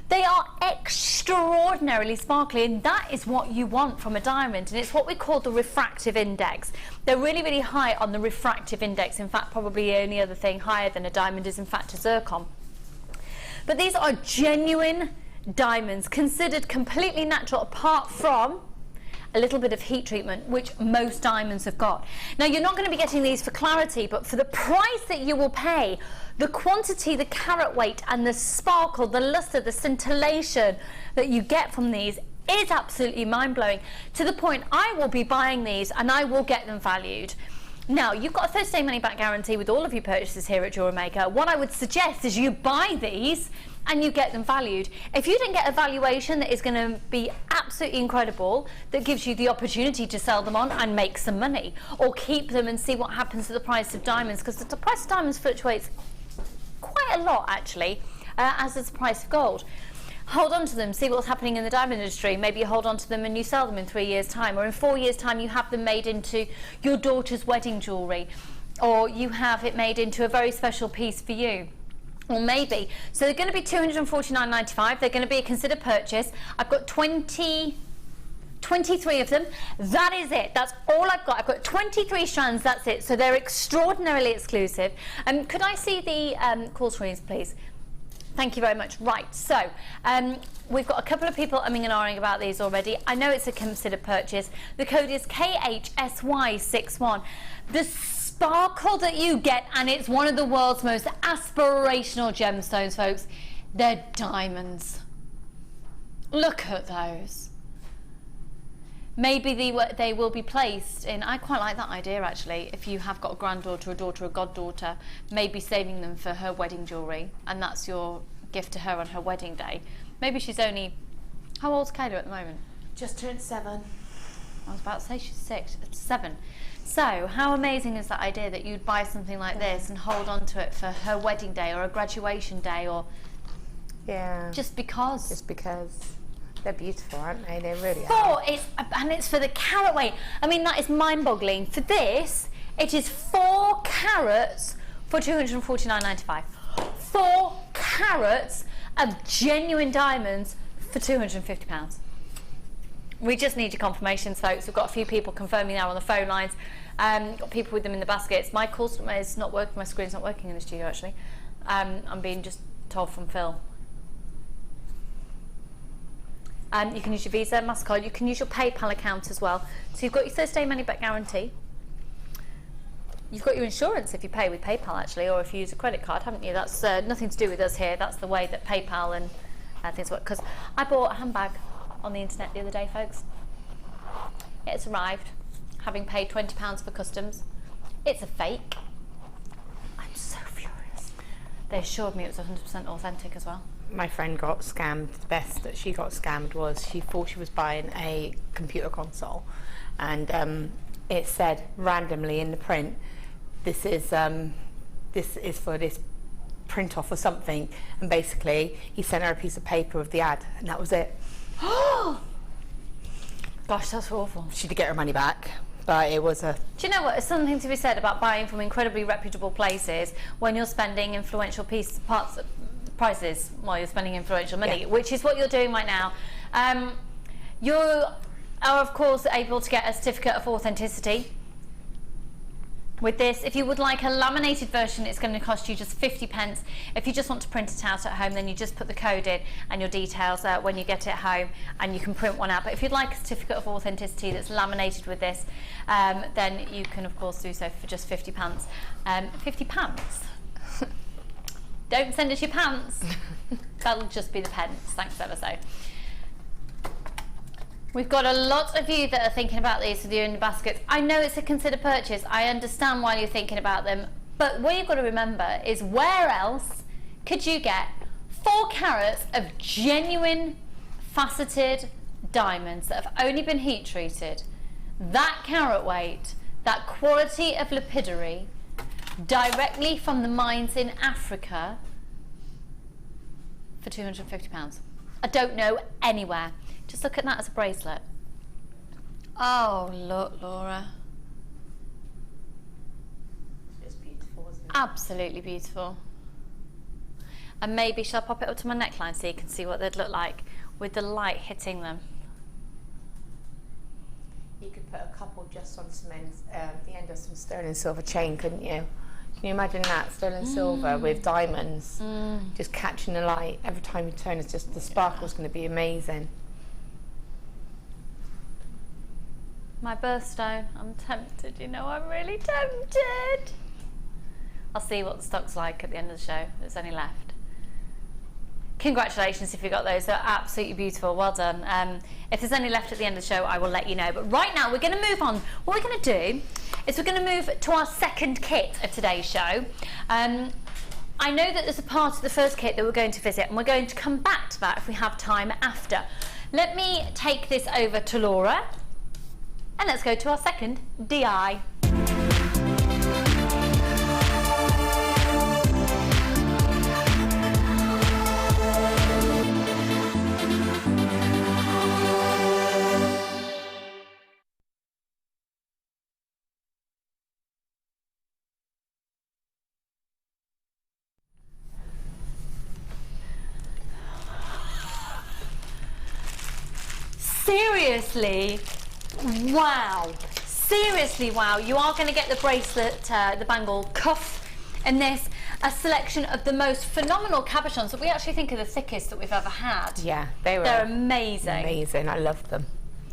They are extraordinarily sparkly, and that is what you want from a diamond, and it's what we call the refractive index. They're really, really high on the refractive index. In fact, probably the only other thing higher than a diamond is in fact a zircon. But these are genuine diamonds, considered completely natural apart from a little bit of heat treatment, which most diamonds have got. Now you're not going to be getting these for clarity, but for the price that you will pay, the quantity, the carat weight, and the sparkle, the luster, the scintillation that you get from these is absolutely mind-blowing, to the point I will be buying these and I will get them valued. Now, you've got a 30-day money-back guarantee with all of your purchases here at Jewellery Maker. What I would suggest is you buy these and you get them valued. If you don't get a valuation that is going to be absolutely incredible, that gives you the opportunity to sell them on and make some money, or keep them and see what happens to the price of diamonds, because the price of diamonds fluctuates quite a lot actually, as does the price of gold. Hold on to them, see what's happening in the diamond industry. Maybe you hold on to them and you sell them in 3 years' time, or in 4 years' time you have them made into your daughter's wedding jewellery, or you have it made into a very special piece for you. Or maybe, so they're going to be £249.95. They're going to be a considered purchase. I've got 23 of them. That is it. That's all I've got. I've got 23 strands. That's it. So they're extraordinarily exclusive. Could I see the call screens, please? Thank you very much. Right, so we've got a couple of people umming and ahhing about these already. I know it's a considered purchase. The code is KHSY61. The sparkle that you get, and it's one of the world's most aspirational gemstones, folks. They're diamonds. Look at those. Maybe they will be placed in, I quite like that idea actually, if you have got a granddaughter, a daughter, a goddaughter, maybe saving them for her wedding jewellery, and that's your gift to her on her wedding day. Maybe she's only, how old's Kayla at the moment? Just turned 7. I was about to say she's 7. So how amazing is that idea that you'd buy something like this and hold on to it for her wedding day or a graduation day, or just because. Just because. They're beautiful, aren't they? They really are. are. And it's for the carat weight. I mean, that is mind-boggling. For this, it is 4 carats for £249.95. 4 carats of genuine diamonds for £250. We just need your confirmations, folks. We've got a few people confirming now on the phone lines. Got people with them in the baskets. My call is not working. My screen's not working in the studio, actually. I'm being just told from Phil. You can use your Visa, MasterCard, you can use your PayPal account as well. So you've got your 30-day money-back guarantee. You've got your insurance if you pay with PayPal actually, or if you use a credit card, haven't you? That's nothing to do with us here. That's the way that PayPal and things work. Because I bought a handbag on the internet the other day, folks. It's arrived, having paid £20 for customs. It's a fake. I'm so furious. they assured me it was 100% authentic as well. My friend got scammed. The best that she got scammed was she thought she was buying a computer console, and it said randomly in the print, this is for this print off or something, and basically he sent her a piece of paper with the ad, and that was it. Gosh, that's awful. She did get her money back, but it was a... Do you know what? There's something to be said about buying from incredibly reputable places when you're spending influential prices while you're spending influential money, Yeah. which is what you're doing right now. You are, of course, able to get a certificate of authenticity with this. If you would like a laminated version, it's going to cost you just 50p. If you just want to print it out at home, then you just put the code in and your details when you get it home, and you can print one out. But if you'd like a certificate of authenticity that's laminated with this, then you can of course do so for just 50p. 50p. Don't send us your pants. That'll just be the pence. Thanks ever so. We've got a lot of you that are thinking about these with you in the baskets. I know it's a considered purchase. I understand why you're thinking about them. But what you've got to remember is, where else could you get 4 carats of genuine faceted diamonds that have only been heat treated, that carat weight, that quality of lapidary, directly from the mines in Africa for £250? I don't know anywhere. Just look at that as a bracelet. Oh, look, Laura. It's beautiful, isn't it? Absolutely beautiful. And maybe shall I pop it up to my neckline so you can see what they'd look like with the light hitting them? You could put a couple just on some ends, the end of some sterling silver chain, couldn't you? Can you imagine that? Sterling silver with diamonds, just catching the light every time you turn. It's just, the sparkle's going to be amazing. My birthstone. I'm tempted, you know, I'm really tempted. I'll see what the stock's like at the end of the show. There's only left. Congratulations if you got those. They're absolutely beautiful. Well done. If there's any left at the end of the show, I will let you know. But right now, we're going to move on. What we're going to do is we're going to move to our second kit of today's show. I know that there's a part of the first kit that we're going to visit, and we're going to come back to that if we have time after. Let me take this over to Laura, and let's go to our second DI. Seriously, wow. Seriously, wow. You are going to get the bracelet, the bangle cuff in this, a selection of the most phenomenal cabochons that we actually think are the thickest that we've ever had. Yeah, they're amazing. Amazing, I love them.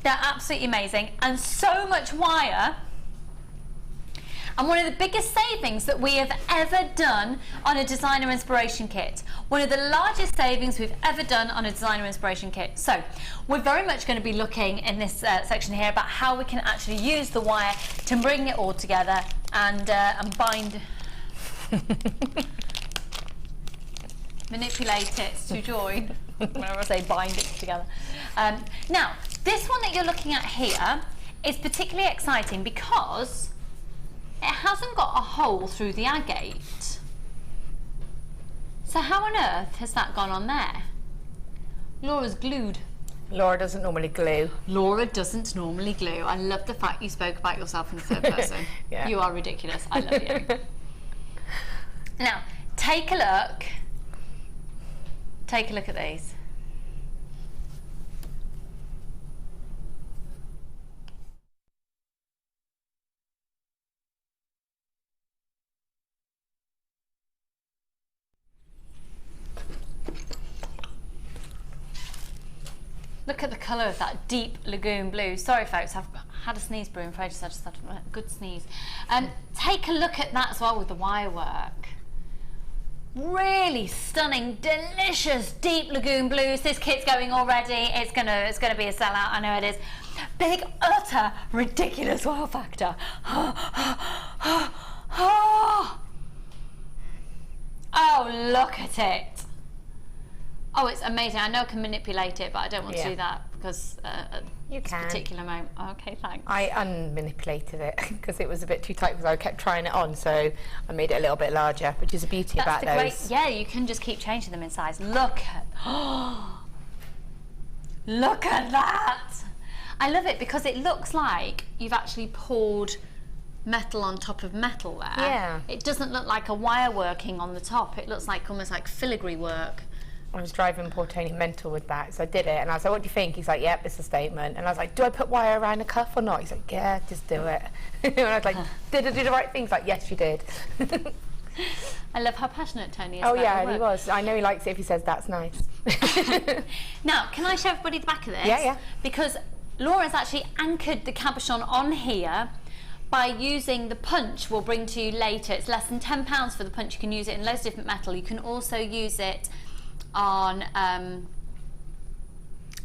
They're absolutely amazing, and so much wire. And one of the biggest savings that we have ever done on a designer inspiration kit. One of the largest savings we've ever done on a designer inspiration kit. So we're very much going to be looking in this section here about how we can actually use the wire to bring it all together and bind, manipulate it to join. Whenever I say bind it together. Now, this one that you're looking at here is particularly exciting because it hasn't got a hole through the agate. So how on earth has that gone on there? Laura's glued. Laura doesn't normally glue. Laura doesn't normally glue. I love the fact you spoke about yourself in the third person. Yeah. You are ridiculous. I love you. Now, take a look. Take a look at these. Look at the colour of that deep lagoon blue. Sorry folks, I've had a sneeze brewing for ages, I just had a good sneeze. Take a look at that as well with the wire work. Really stunning, delicious deep lagoon blues. This kit's going already. It's gonna be a sellout, I know it is. Big, utter, ridiculous wow factor. Oh look at it. Oh, it's amazing. I know I can manipulate it, but I don't want to do that because you can. This particular moment. Okay, thanks. I unmanipulated it because it was a bit too tight because I kept trying it on, so I made it a little bit larger, which is a beauty about those. Yeah, you can just keep changing them in size. Look at, look at that. I love it because it looks like you've actually poured metal on top of metal there. Yeah. It doesn't look like a wire working on the top. It looks like almost like filigree work. I was driving poor Tony mental with that, so I did it, and I was like, what do you think? He's like, yep, it's a statement. And I was like, do I put wire around the cuff or not? He's like, yeah, just do it. And I was like, did I do the right thing? He's like, yes, you did. I love how passionate Tony is. Oh about yeah, the he work. was. I know he likes it if he says that's nice. Now, can I show everybody the back of this? Yeah, yeah. Because Laura's actually anchored the cabochon on here by using the punch we'll bring to you later. It's less than £10 for the punch. You can use it in loads of different metal. You can also use it on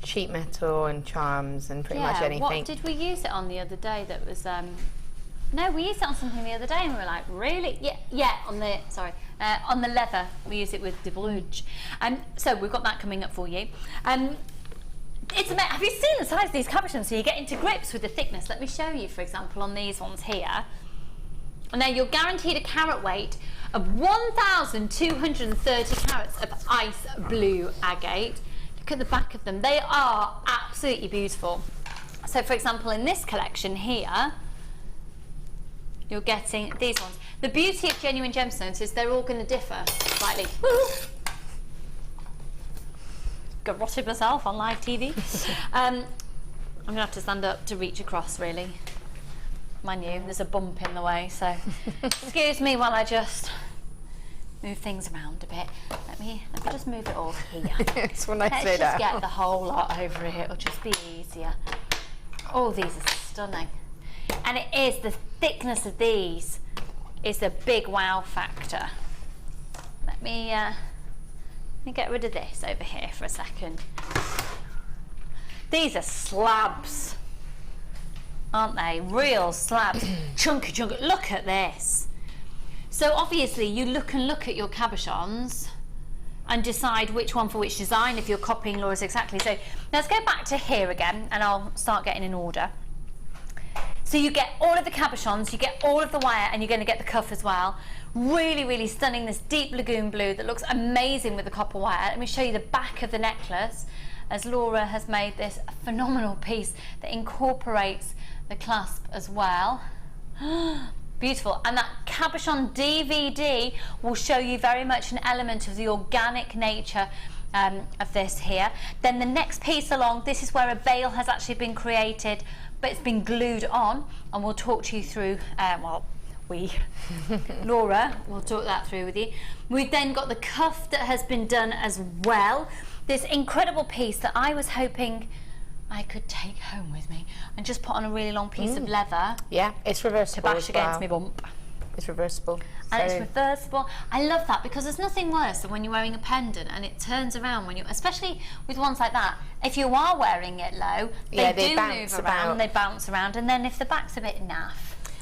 sheet metal and charms and pretty much anything. What did we use it on the other day that was no, we used it on something the other day and we were like, really? Yeah, on the on the leather. We use it with de Bruges. So we've got that coming up for you. It's amazing. Have you seen the size of these cabochons? So you get into grips with the thickness. Let me show you, for example, on these ones here. Now you're guaranteed a carat weight of 1,230 carats of ice blue agate. Look at the back of them. They are absolutely beautiful. So for example, in this collection here, you're getting these ones. The beauty of genuine gemstones is they're all going to differ slightly. Garroted myself on live TV. I'm going to have to stand up to reach across, really. Mind you, there's a bump in the way, so excuse me while I just move things around a bit. Let me just move it all here. It's when I Let's say just that. get the whole lot over here. It'll just be easier. Oh, these are stunning. And it is, the thickness of these is a big wow factor. Let me get rid of this over here for a second. These are slabs, aren't they? Real slabs. Chunky. Look at this. So obviously you look at your cabochons and decide which one for which design if you're copying Laura's exactly. So let's go back to here again and I'll start getting in order. So you get all of the cabochons, you get all of the wire, and you're going to get the cuff as well. Really, really stunning, this deep lagoon blue that looks amazing with the copper wire. Let me show you the back of the necklace, as Laura has made this phenomenal piece that incorporates the clasp as well. Beautiful. And that cabochon DVD will show you very much an element of the organic nature of this here. Then the next piece along, this is where a veil has actually been created, but it's been glued on, and we'll talk to you through, Laura will talk that through with you. We've then got the cuff that has been done as well. This incredible piece that I was hoping I could take home with me and just put on a really long piece of leather. Yeah, it's reversible. To bash against my bump. It's reversible. And it's reversible. I love that because there's nothing worse than when you're wearing a pendant and it turns around when you, especially with ones like that. If you are wearing it low, they do move around, they bounce around, and then if the back's a bit naff.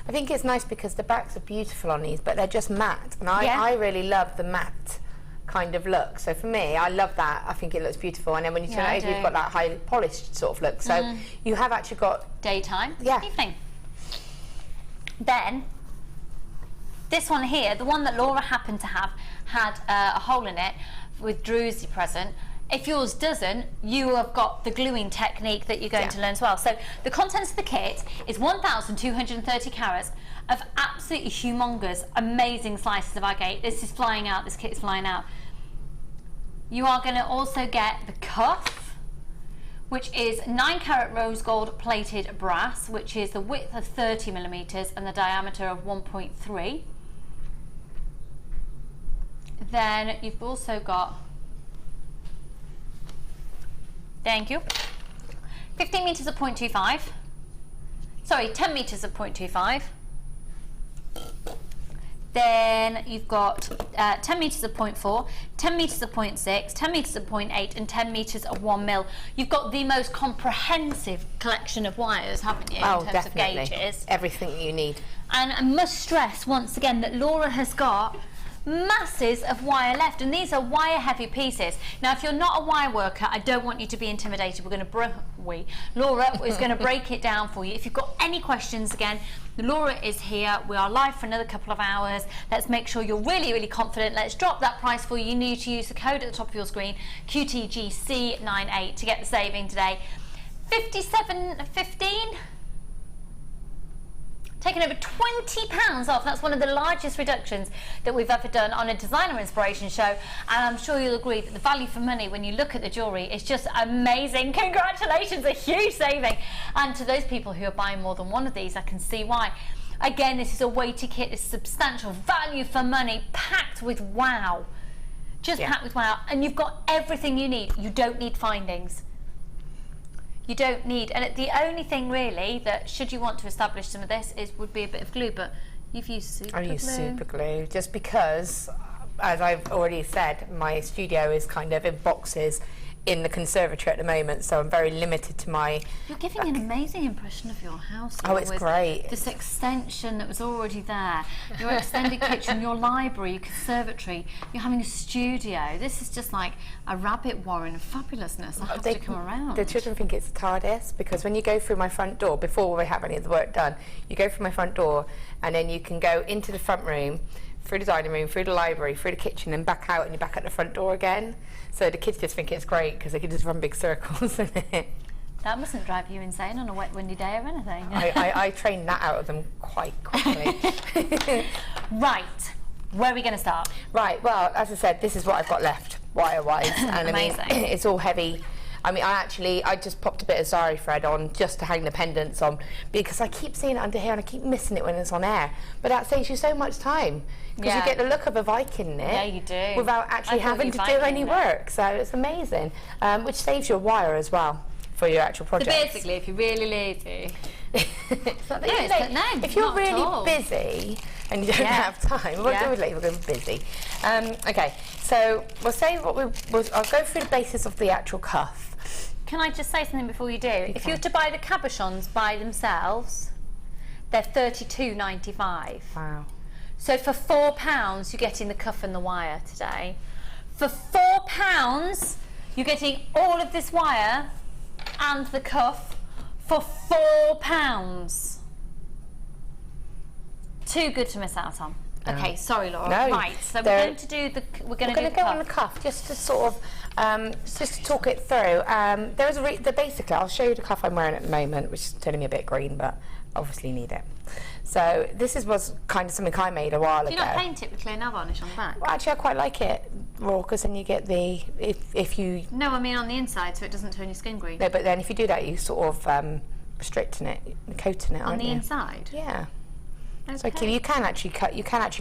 I think it's nice because the backs are beautiful on these, but they're just matte, and I really love the matte kind of look. So for me, I love that. I think it looks beautiful, and then when you turn it over, you've got that highly polished sort of look. So you have actually got daytime, yeah, evening. Then this one here, the one that Laura happened to have, had a hole in it with druzy present. If yours doesn't, you have got the gluing technique that you're going to learn as well. So the contents of the kit is 1,230 carats of absolutely humongous, amazing slices of agate. This is flying out, this kit is flying out. You are going to also get the cuff, which is 9 carat rose gold plated brass, which is the width of 30 millimeters and the diameter of 1.3. Then you've also got, thank you, 15 meters of 0.25, sorry, 10 meters of 0.25. Then you've got 10 meters of 0.4, 10 meters of 0.6, 10 meters of 0.8, and 10 meters of 1 mil. You've got the most comprehensive collection of wires, haven't you, in terms of gauges? Everything you need. And I must stress once again that Laura has got masses of wire left, and these are wire heavy pieces. Now if you're not a wire worker, I don't want you to be intimidated. Laura is going to break it down for you. If you've got any questions, again, Laura is here. We are live for another couple of hours. Let's make sure you're really confident. Let's drop that price for you. You need to use the code at the top of your screen, QTGC98, to get the saving today. $57.15, taking over £20 off. That's one of the largest reductions that we've ever done on a designer inspiration show, and I'm sure you'll agree that the value for money when you look at the jewellery is just amazing. Congratulations, a huge saving. And to those people who are buying more than one of these, I can see why. Again, this is a weighty kit. It's substantial value for money, packed with wow. Just packed with wow, and you've got everything you need. You don't need findings. You don't need, and the only thing really that, should you want to establish some of this, would be a bit of glue, but you've used super glue. I use super glue just because, as I've already said, my studio is kind of in boxes in the conservatory at the moment, so I'm very limited to my... You're giving an amazing impression of your house. Oh, it's great. This extension that was already there, your extended kitchen, your library, your conservatory, you're having a studio. This is just like a rabbit warren of fabulousness. I have to come around. The children think it's a TARDIS, because when you go through my front door, before we have any of the work done, you go through my front door and then you can go into the front room, through the dining room, through the library, through the kitchen, and back out, and you're back at the front door again. So the kids just think it's great because they can just run big circles in it. That mustn't drive you insane on a wet, windy day or anything. I train that out of them quite quickly. Right, where are we going to start? Right, well, as I said, this is what I've got left, wire-wise. And amazing. I mean, it's all heavy. I mean, I just popped a bit of zari thread on just to hang the pendants on, because I keep seeing it under here and I keep missing it when it's on air. But that saves you so much time, because you get the look of a Viking knit. Yeah, you do. Without actually having to do any work. So it's amazing, which saves your wire as well for your actual project. So basically, if you're really lazy, if you're really busy and you don't have time, we'll do it later. We're going to be busy. Okay, so we'll say what I'll go through the basis of the actual cuff. Can I just say something before you do? If you were to buy the cabochons by themselves, they're £32.95. Wow. So for £4, you're getting the cuff and the wire today. For £4, you're getting all of this wire and the cuff for £4. Too good to miss out on. Okay, sorry, Laura. No, right, so we're going to do the. We're going to go on the cuff just to sort of just to talk it through. There is basically, I'll show you the cuff I'm wearing at the moment, which is turning me a bit green, but obviously need it. So this was kind of something I made a while ago. Do you not paint it with clear nail varnish on the back? Well, actually, I quite like it raw, because then you get the if you. No, I mean on the inside, so it doesn't turn your skin green. No, but then if you do that, you sort of restricting it, coating it, on the inside. Yeah. Okay. So you can actually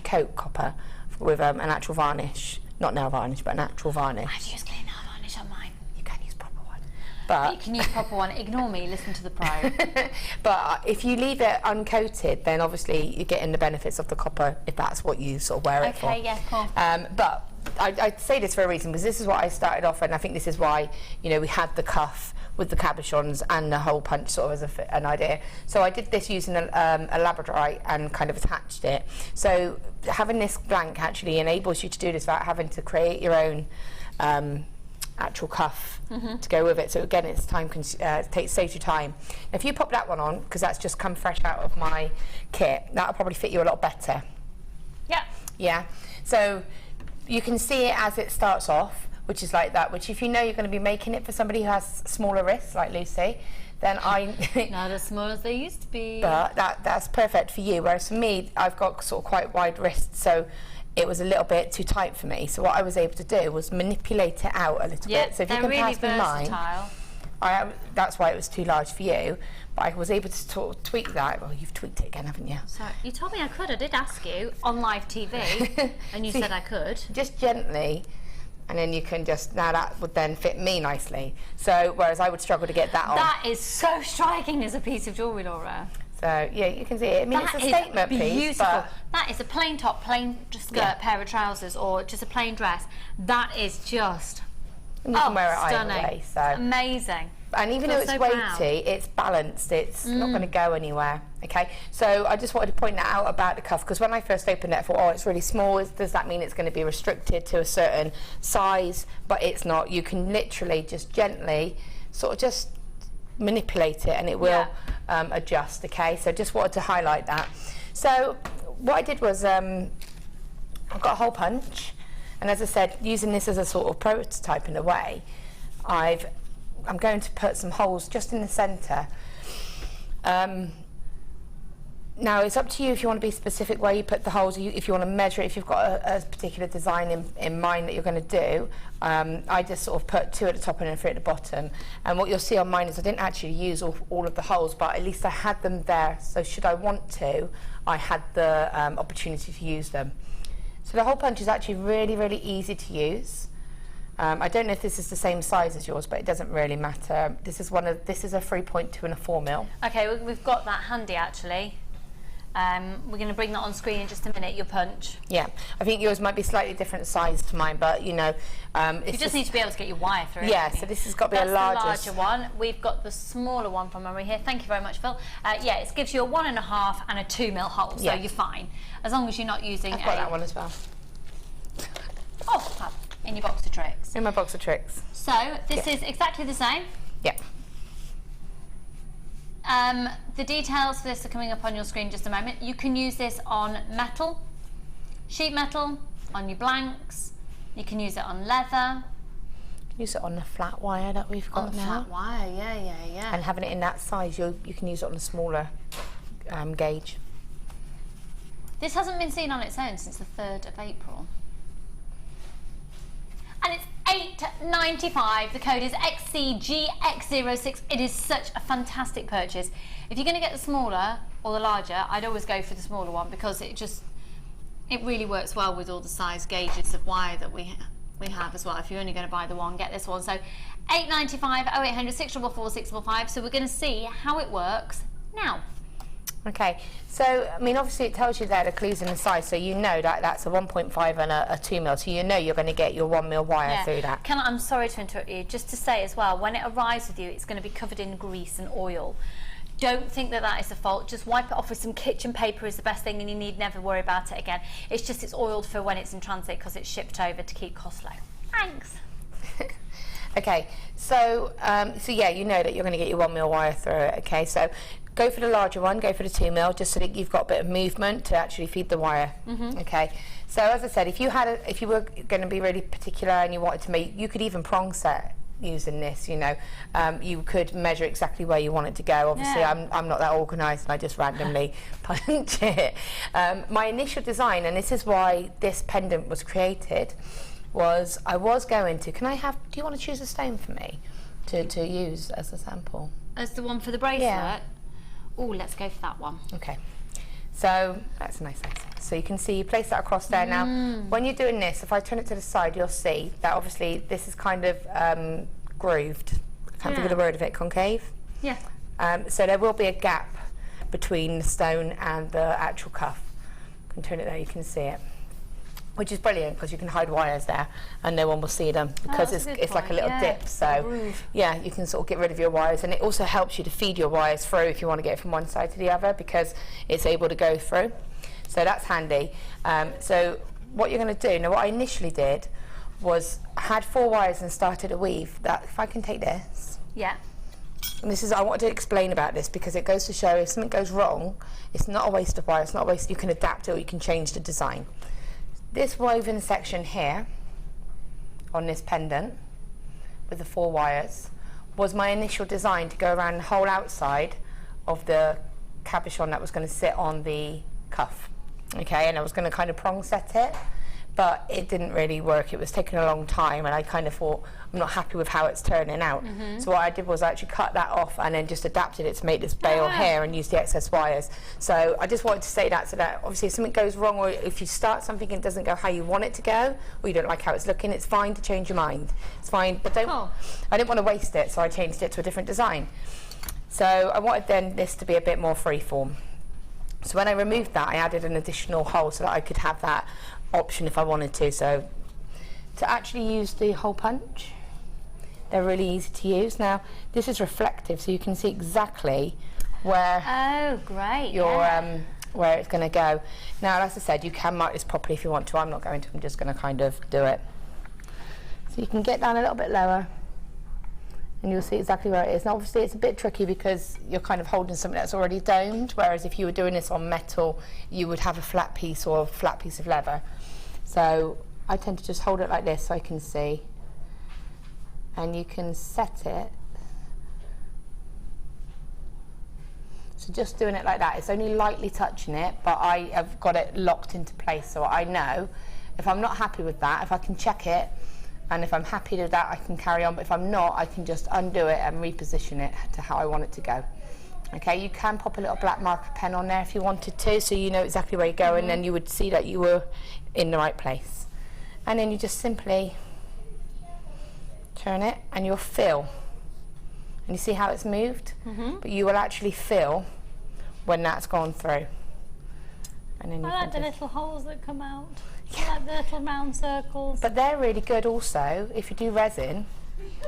coat copper with an actual varnish, not nail varnish, but an actual varnish. I've used clear nail varnish on mine. You can use proper one, but you can use proper one. Ignore me. Listen to the pro. But if you leave it uncoated, then obviously you're getting the benefits of the copper if that's what you sort of wear it for. Okay, yeah, cool. But I say this for a reason, because this is what I started off, and I think this is why we had the cuff with the cabochons and the hole punch sort of as an idea. So I did this using a labradorite and kind of attached it. So having this blank actually enables you to do this without having to create your own actual cuff to go with it. So again, it's saves you time. If you pop that one on, because that's just come fresh out of my kit, that'll probably fit you a lot better. Yeah. Yeah. So you can see it as it starts off, which is like that, which if you know you're going to be making it for somebody who has smaller wrists, like Lucy, then not as small as they used to be. But that's perfect for you, whereas for me, I've got sort of quite wide wrists, so it was a little bit too tight for me. So what I was able to do was manipulate it out a little bit. So if you can really pass me mine, that's why it was too large for you. But I was able to sort of tweak that. Well, you've tweaked it again, haven't you? So you told me I could. I did ask you on live TV, and you said I could. Just gently. And then you can now that would then fit me nicely. So, whereas I would struggle to get that on. That is so striking as a piece of jewellery, Laura. So, yeah, you can see it. I mean, it's a statement piece. But that is a plain top, plain skirt, pair of trousers, or just a plain dress. That is just you can wear it stunning. either way. So. Amazing. And even though it's weighty, it's balanced. It's not going to go anywhere. Okay, so I just wanted to point that out about the cuff, because when I first opened it, I thought, oh, it's really small. Does that mean it's going to be restricted to a certain size? But it's not. You can literally just gently sort of just manipulate it, and it will adjust. Okay, so just wanted to highlight that. So what I did was I've got a hole punch, and as I said, using this as a sort of prototype in a way, I'm going to put some holes just in the centre. Now it's up to you if you want to be specific where you put the holes, if you want to measure it, if you've got a particular design in mind that you're going to do. I just sort of put 2 at the top and then 3 at the bottom. And what you'll see on mine is I didn't actually use all of the holes, but at least I had them there. So should I want to, I had the opportunity to use them. So the hole punch is actually really, really easy to use. I don't know if this is the same size as yours, but it doesn't really matter. This is a 3.2 and a 4 mil. Okay, we've got that handy actually. We're going to bring that on screen in just a minute, your punch. Yeah, I think yours might be slightly different size to mine, but you know... you just need to be able to get your wire through. Yeah, so this has got to be a larger... That's the larger one. We've got the smaller one from memory here. Thank you very much, Phil. Yeah, it gives you a 1.5 and a 2 mil hole, so you're fine. As long as you're not using I've got that one as well. Oh, fab. In your box of tricks. In my box of tricks. So, this is exactly the same. Yeah. The details for this are coming up on your screen in just a moment. You can use this on metal, sheet metal, on your blanks. You can use it on leather. Use it on the flat wire that we've got now. Flat wire, yeah. And having it in that size, you can use it on a smaller gauge. This hasn't been seen on its own since the 3rd of April. And it's $8.95. The code is XCGX06. It is such a fantastic purchase. If you're going to get the smaller or the larger, I'd always go for the smaller one, because it really works well with all the size gauges of wire that we have as well. If you're only going to buy the one, get this one. So $8.95, 0800 644 655. So we're going to see how it works now. Okay, so I mean, obviously it tells you there the clues in the size, so you know that that's a 1.5 and a 2 mil, so you know you're going to get your 1 mil wire through that. I'm sorry to interrupt you, just to say as well, when it arrives with you, it's going to be covered in grease and oil. Don't think that is the fault. Just wipe it off with some kitchen paper is the best thing, and you need never worry about it again. It's just it's oiled for when it's in transit, because it's shipped over to keep costs low. Thanks. Okay, so yeah, you know that you're going to get your 1 mil wire through it. Okay, so go for the larger one, go for the 2 mil, just so that you've got a bit of movement to actually feed the wire. Okay, so as I said, if you were going to be really particular and you wanted to make, you could even prong set using this. You know, you could measure exactly where you want it to go. Obviously, I'm not that organised, and I just randomly punch it. My initial design, and this is why this pendant was created, was I was going to. Do you want to choose a stone for me to use as a sample? As the one for the bracelet? Yeah. Oh, let's go for that one. Okay, so that's a nice answer. So you can see, you place that across there. Now, when you're doing this, if I turn it to the side, you'll see that obviously this is kind of grooved. I can't think of the word of it, concave? Yeah. So there will be a gap between the stone and the actual cuff. You can turn it there, you can see it. Which is brilliant, because you can hide wires there and no one will see them, because it's like a little dip. So yeah, you can sort of get rid of your wires, and it also helps you to feed your wires through if you want to get it from one side to the other, because it's able to go through. So that's handy. So what you're going to do, now what I initially did was I had 4 wires and started a weave. That, if I can take this. Yeah. And this is, I wanted to explain about this, because it goes to show if something goes wrong, it's not a waste of wire, it's not a waste, you can adapt it or you can change the design. This woven section here on this pendant with the 4 wires was my initial design to go around the whole outside of the cabochon that was going to sit on the cuff. Okay, and I was going to kind of prong set it, but it didn't really work. It was taking a long time, and I kind of thought, I'm not happy with how it's turning out. So what I did was I actually cut that off and then just adapted it to make this bail here and use the excess wires. So I just wanted to say that, so that obviously if something goes wrong, or if you start something and it doesn't go how you want it to go, or you don't like how it's looking, it's fine to change your mind. It's fine, but don't. I didn't want to waste it, so I changed it to a different design. So I wanted then this to be a bit more freeform. So when I removed that, I added an additional hole so that I could have that option if I wanted to. So to actually use the hole punch, They're really easy to use. Now, this is reflective, so you can see exactly where Oh, great. where it's going to go. Now, as I said, you can mark this properly if you want to. I'm not going to. I'm just going to kind of do it. So you can get down a little bit lower, and you'll see exactly where it is. Now, obviously, it's a bit tricky because you're kind of holding something that's already domed, whereas if you were doing this on metal, you would have a flat piece or a flat piece of leather. So I tend to just hold it like this so I can see. And you can set it. So just doing it like that, it's only lightly touching it, but I have got it locked into place, so I know if I'm not happy with that, if I can check it, and if I'm happy with that, I can carry on, but if I'm not, I can just undo it and reposition it to how I want it to go. Okay, you can pop a little black marker pen on there if you wanted to, so you know exactly where you're going, and you would see that you were in the right place. And then you just simply turn it, and you'll feel. And you see how it's moved? But you will actually feel when that's gone through. And then I like the little holes that come out. I like the little round circles. But they're really good also if you do resin.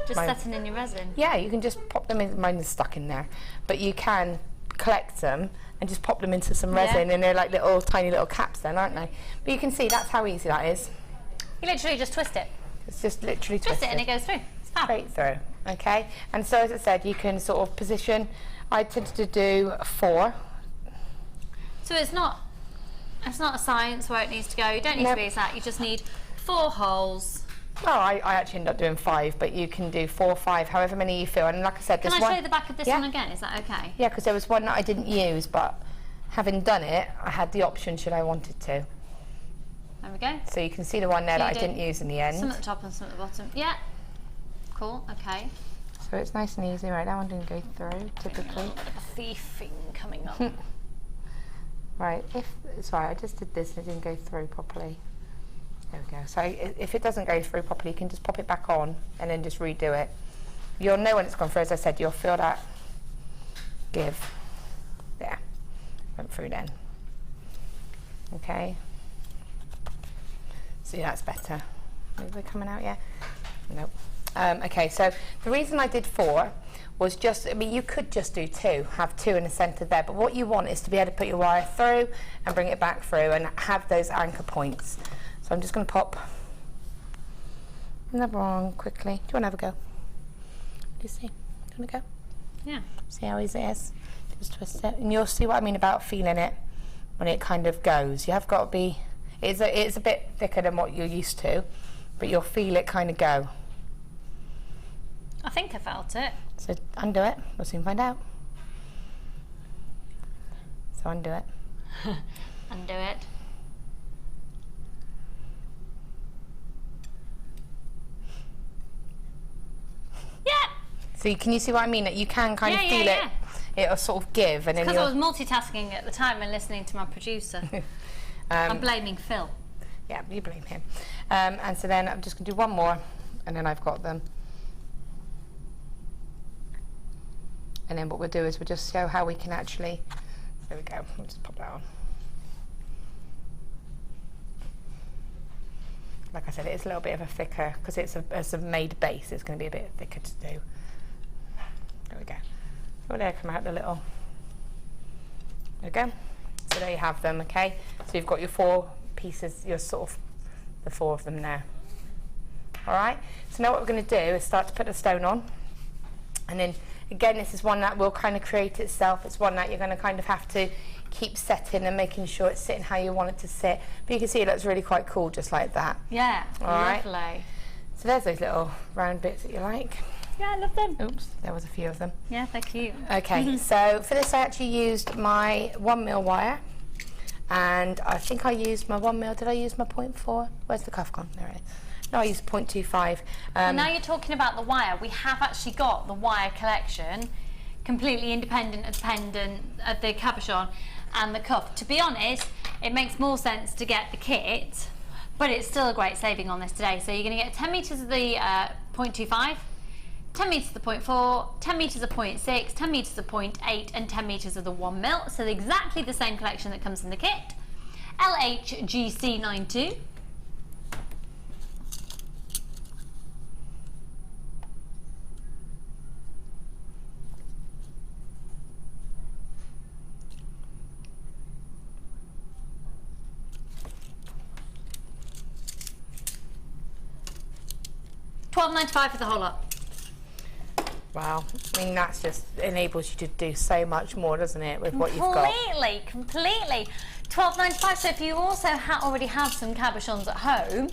Just setting in your resin. Yeah, you can just pop them in. Mine is stuck in there. But you can collect them and just pop them into some resin, and they're like little tiny little caps then, aren't they? But you can see that's how easy that is. You literally just twist it. It's just literally Twist twisted. it and it goes through. It's fab. Straight through. Okay, and so as I said, you can sort of position. I tended to do 4. So it's not a science where it needs to go. You don't need to be exact. You just need 4 holes. Well, I actually ended up doing 5, but you can do 4 or 5, however many you feel. And like I said, Can there's I one. show you the back of this one again? Is that okay? Yeah, because there was one that I didn't use, but having done it, I had the option should I wanted to. There we go. So you can see the one there that I didn't use in the end. Some at the top and some at the bottom. Yeah. Cool. Okay. So it's nice and easy. Right, that one didn't go through typically. A little bit of a thieving coming up. Right, sorry, I just did this and it didn't go through properly. There we go. So if it doesn't go through properly, you can just pop it back on and then just redo it. You'll know when it's gone through. As I said, you'll feel that give. There, went through then. Okay. See, that's better. Are they coming out yet? Nope. Okay, so the reason I did 4 was just, I mean, you could just do 2, have 2 in the centre there, but what you want is to be able to put your wire through and bring it back through and have those anchor points. So I'm just going to pop another on quickly. Do you want to have a go? Do you see? Do you want to go? Yeah. See how easy it is? Just twist it. And you'll see what I mean about feeling it when it kind of goes. You have got to be, it's a bit thicker than what you're used to, but you'll feel it kind of go. I think I felt it. So undo it, we'll soon find out. So undo it. Undo it. Yeah! So can you see what I mean? That you can kind of feel it. It'll sort of give, and then because I was multitasking at the time and listening to my producer. I'm blaming Phil. Yeah, you blame him. And so then I'm just going to do one more, and then I've got them. And then what we'll do is we'll just show how we can actually, there we go, we'll just pop that on. Like I said, it's a little bit of a thicker, because it's a made base, it's going to be a bit thicker to do. There we go. So there come out the little, there we go. So there you have them, okay? So you've got your 4 pieces, your sort of, the 4 of them there. All right, so now what we're going to do is start to put the stone on, and then again, this is one that will kind of create itself. It's one that you're going to kind of have to keep setting and making sure it's sitting how you want it to sit. But you can see it looks really quite cool just like that. Yeah, all right. Lovely. So there's those little round bits that you like. Yeah, I love them. Oops, there was a few of them. Yeah, they're cute. Okay, so for this I actually used my 1mm wire. And I think I used my 1mm. Did I use my 0.4? Where's the cuff gone? There it is. No, I used 0.25. And now you're talking about the wire. We have actually got the wire collection, completely independent of the pendant, the cabochon and the cuff. To be honest, it makes more sense to get the kit, but it's still a great saving on this today. So you're going to get 10 metres of the 0.25, 10 metres of the 0.4, 10 metres of 0.6, 10 metres of 0.8 and 10 metres of the 1mm. So exactly the same collection that comes in the kit. LHGC92. £12.95 for the whole lot. Wow, I mean that's just enables you to do so much more, doesn't it, with what you've got? Completely. £12.95. So if you also already have some cabochons at home,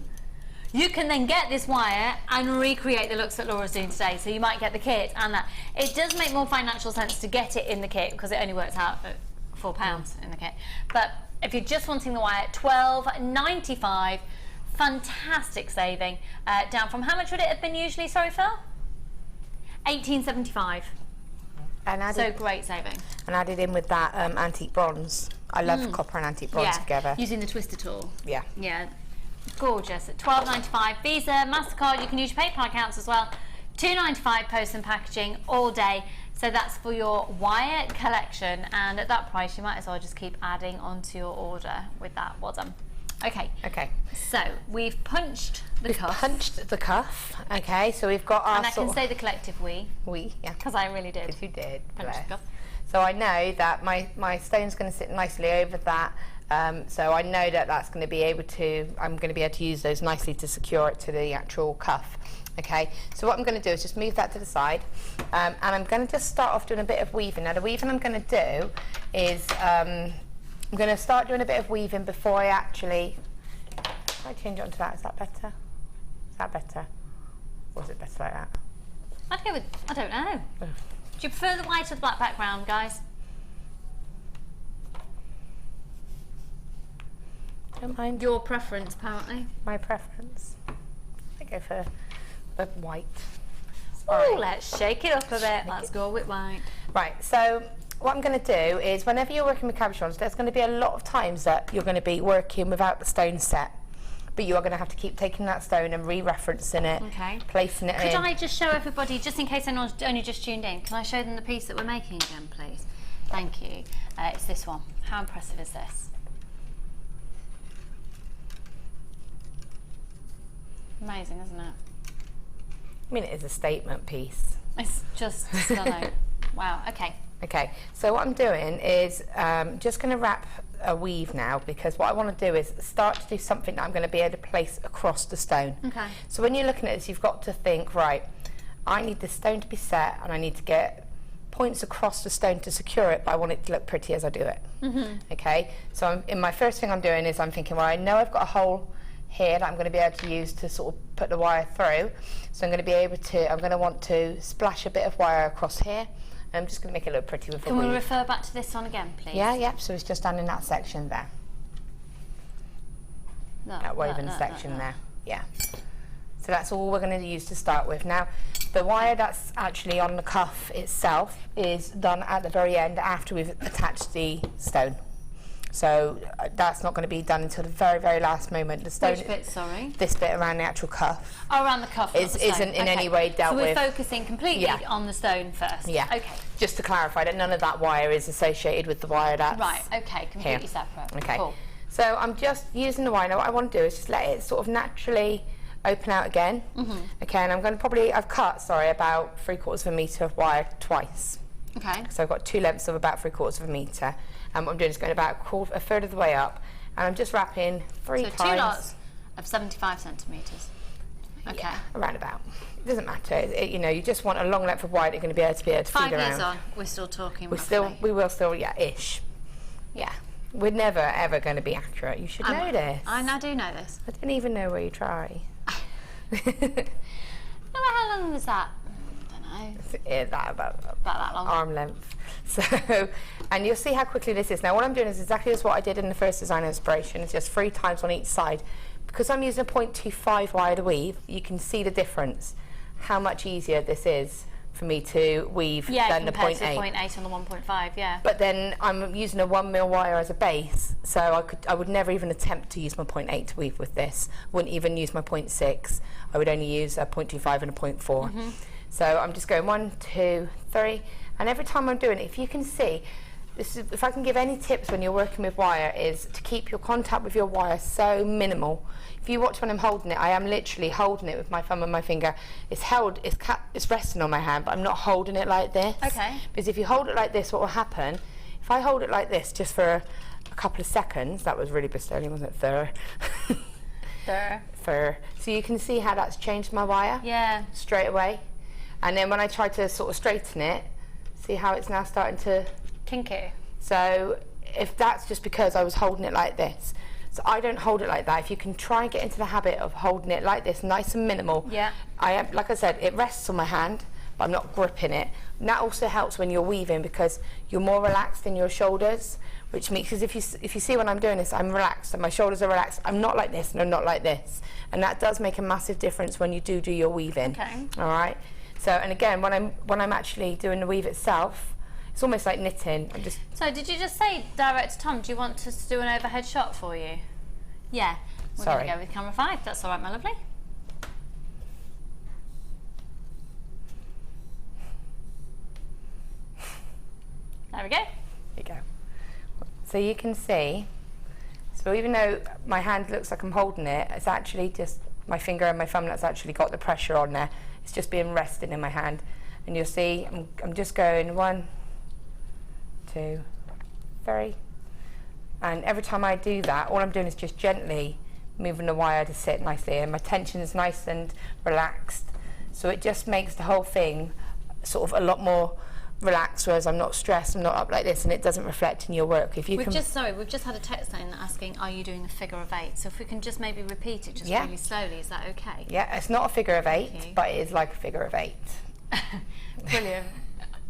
you can then get this wire and recreate the looks that Laura's doing today. So you might get the kit and that. It does make more financial sense to get it in the kit because it only works out at £4 in the kit. But if you're just wanting the wire, £12.95, fantastic saving. Down from how much would it have been usually? Sorry, Phil. £18.75. And so great saving. And added in with that antique bronze. I love copper and antique bronze together. Using the twister tool. Yeah. Yeah. Gorgeous. At £12.95. Visa, MasterCard, you can use your PayPal accounts as well. £2.95 post and packaging all day. So that's for your wire collection, and at that price you might as well just keep adding onto your order with that. Well done. Okay. So we've punched the cuff. Okay, so we've got our and I can say the collective we. We, yeah. Because I really did. You did. Punch the cuff. So I know that my stone's going to sit nicely over that. So I know that that's going to be able to, I'm going to be able to use those nicely to secure it to the actual cuff. Okay, so what I'm going to do is just move that to the side, and I'm going to just start off doing a bit of weaving. Now the weaving I'm going to do is, I'm going to start doing a bit of weaving before I actually, can I change it onto that? Is that better? Is that better? Or is it better like that? I'd go with, I don't know. Do you prefer the white or the black background, guys? Don't mind. Your preference, apparently. My preference. I go for the white. Oh, let's shake it up a bit. Let's go with white. Right, so what I'm going to do is whenever you're working with cabochons, there's going to be a lot of times that you're going to be working without the stone set. But you are going to have to keep taking that stone and re-referencing it, placing it in. Could I just show everybody, just in case anyone's only just tuned in, can I show them the piece that we're making again, please? Thank you. It's this one. How impressive is this? Amazing, isn't it? I mean, it is a statement piece. It's just stunning. Wow, okay. Okay, so what I'm doing is just going to wrap a weave now, because what I want to do is start to do something that I'm going to be able to place across the stone. Okay. So when you're looking at this, you've got to think, right, I need the stone to be set and I need to get points across the stone to secure it, but I want it to look pretty as I do it. Okay, so in my first thing I'm doing is I'm thinking, well, I know I've got a hole here that I'm going to be able to use to sort of put the wire through. So I'm going to be able to, I'm going to want to splash a bit of wire across here. I'm just going to make it look pretty with Can we refer back to this one again, please? Yeah, so it's just done in that section there. That woven section there, yeah. So that's all we're going to use to start with. Now, the wire that's actually on the cuff itself is done at the very end after we've attached the stone. So that's not going to be done until the very, very last moment. The stone. Which bit, sorry? This bit around the actual cuff. Oh, around the cuff, isn't in any way dealt with. So we're focusing completely on the stone first? Yeah. Okay. Just to clarify that none of that wire is associated with the wire that's right, okay, completely separate. Okay. Cool. So I'm just using the wire. Now what I want to do is just let it sort of naturally open out again. Okay, and I'm going to probably, I've cut, about 3/4 of a metre of wire twice. Okay. So I've got two lengths of about 3/4 of a metre. And what I'm doing is going about a third of the way up, and I'm just wrapping three times. So 2 lots of 75 centimetres. Okay. Yeah, around about. It doesn't matter. You know, you just want a long length of wire that you're going to be able to feed around. 5 years on, we're still talking. We will still, ish. Yeah. We're never ever going to be accurate. You should know this. I do know this. I didn't even know where you try. How long was that? I don't know. Yeah, about that long. Arm length. So, and you'll see how quickly this is. Now what I'm doing is exactly as what I did in the first design inspiration. It's just 3 times on each side. Because I'm using a 0.25 wire to weave, you can see the difference. How much easier this is for me to weave than the 0.8. compared to the 0.8 on the 1.5, yeah. But then I'm using a 1 mil wire as a base, so I would never even attempt to use my 0.8 to weave with this. Wouldn't even use my 0.6. I would only use a 0.25 and a 0.4. So I'm just going 1, 2, 3, and every time I'm doing it, if you can see, this is, if I can give any tips when you're working with wire, is to keep your contact with your wire so minimal. If you watch when I'm holding it, I am literally holding it with my thumb and my finger. It's held, it's resting on my hand, but I'm not holding it like this. Okay. Because if you hold it like this, what will happen, if I hold it like this just for a couple of seconds, that was really Bristolian, wasn't it, thorough? Fur. So you can see how that's changed my wire. Yeah. Straight away. And then when I try to sort of straighten it, see how it's now starting to kinky. So if that's just because I was holding it like this. So I don't hold it like that. If you can try and get into the habit of holding it like this, nice and minimal. Yeah. Like I said, it rests on my hand, but I'm not gripping it. And that also helps when you're weaving because you're more relaxed in your shoulders, which means, because if you see when I'm doing this, I'm relaxed and my shoulders are relaxed. I'm not like this and I'm not like this. And that does make a massive difference when you do your weaving. Okay. All right. So, and again, when I'm actually doing the weave itself, it's almost like knitting. So did you just say direct to Tom, do you want us to do an overhead shot for you? Yeah. We're going to go with camera 5. That's all right, my lovely. There we go. There you go. So you can see, so even though my hand looks like I'm holding it, it's actually just my finger and my thumb that's actually got the pressure on there. It's just being rested in my hand. And you'll see, I'm just going 1, 2, 3. And every time I do that, all I'm doing is just gently moving the wire to sit nicely. And my tension is nice and relaxed. So it just makes the whole thing sort of a lot more relaxed, whereas I'm not stressed, I'm not up like this, and it doesn't reflect in your work. If you we've just had a text in asking, are you doing a figure of 8? So if we can just maybe repeat it just really slowly, is that okay? Yeah, it's not a figure of 8, but it is like a figure of 8. Brilliant.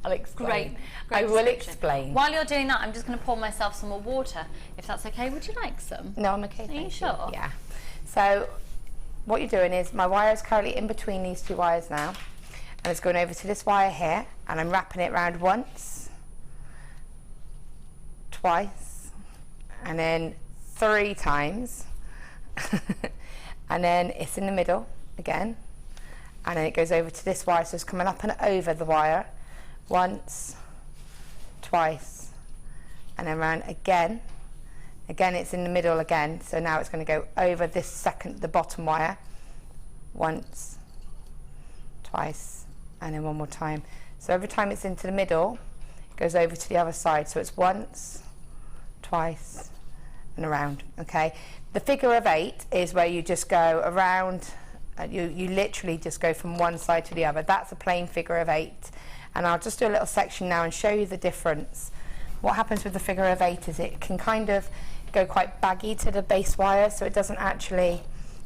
I'll explain. Great I will explain. While you're doing that, I'm just going to pour myself some more water, if that's okay. Would you like some? No, I'm okay. Are you sure? Yeah. So what you're doing is my wire is currently in between these two wires now, and it's going over to this wire here, and I'm wrapping it around once, twice, and then 3 times, and then it's in the middle again, and then it goes over to this wire, so it's coming up and over the wire once, twice, and then around again. Again, it's in the middle again, so now it's going to go over the bottom wire once, twice, and then one more time. So every time it's into the middle, it goes over to the other side. So it's once, twice, and around. Okay. The figure of 8 is where you just go around. You literally just go from one side to the other. That's a plain figure of 8. And I'll just do a little section now and show you the difference. What happens with the figure of 8 is it can kind of go quite baggy to the base wire, so it doesn't actually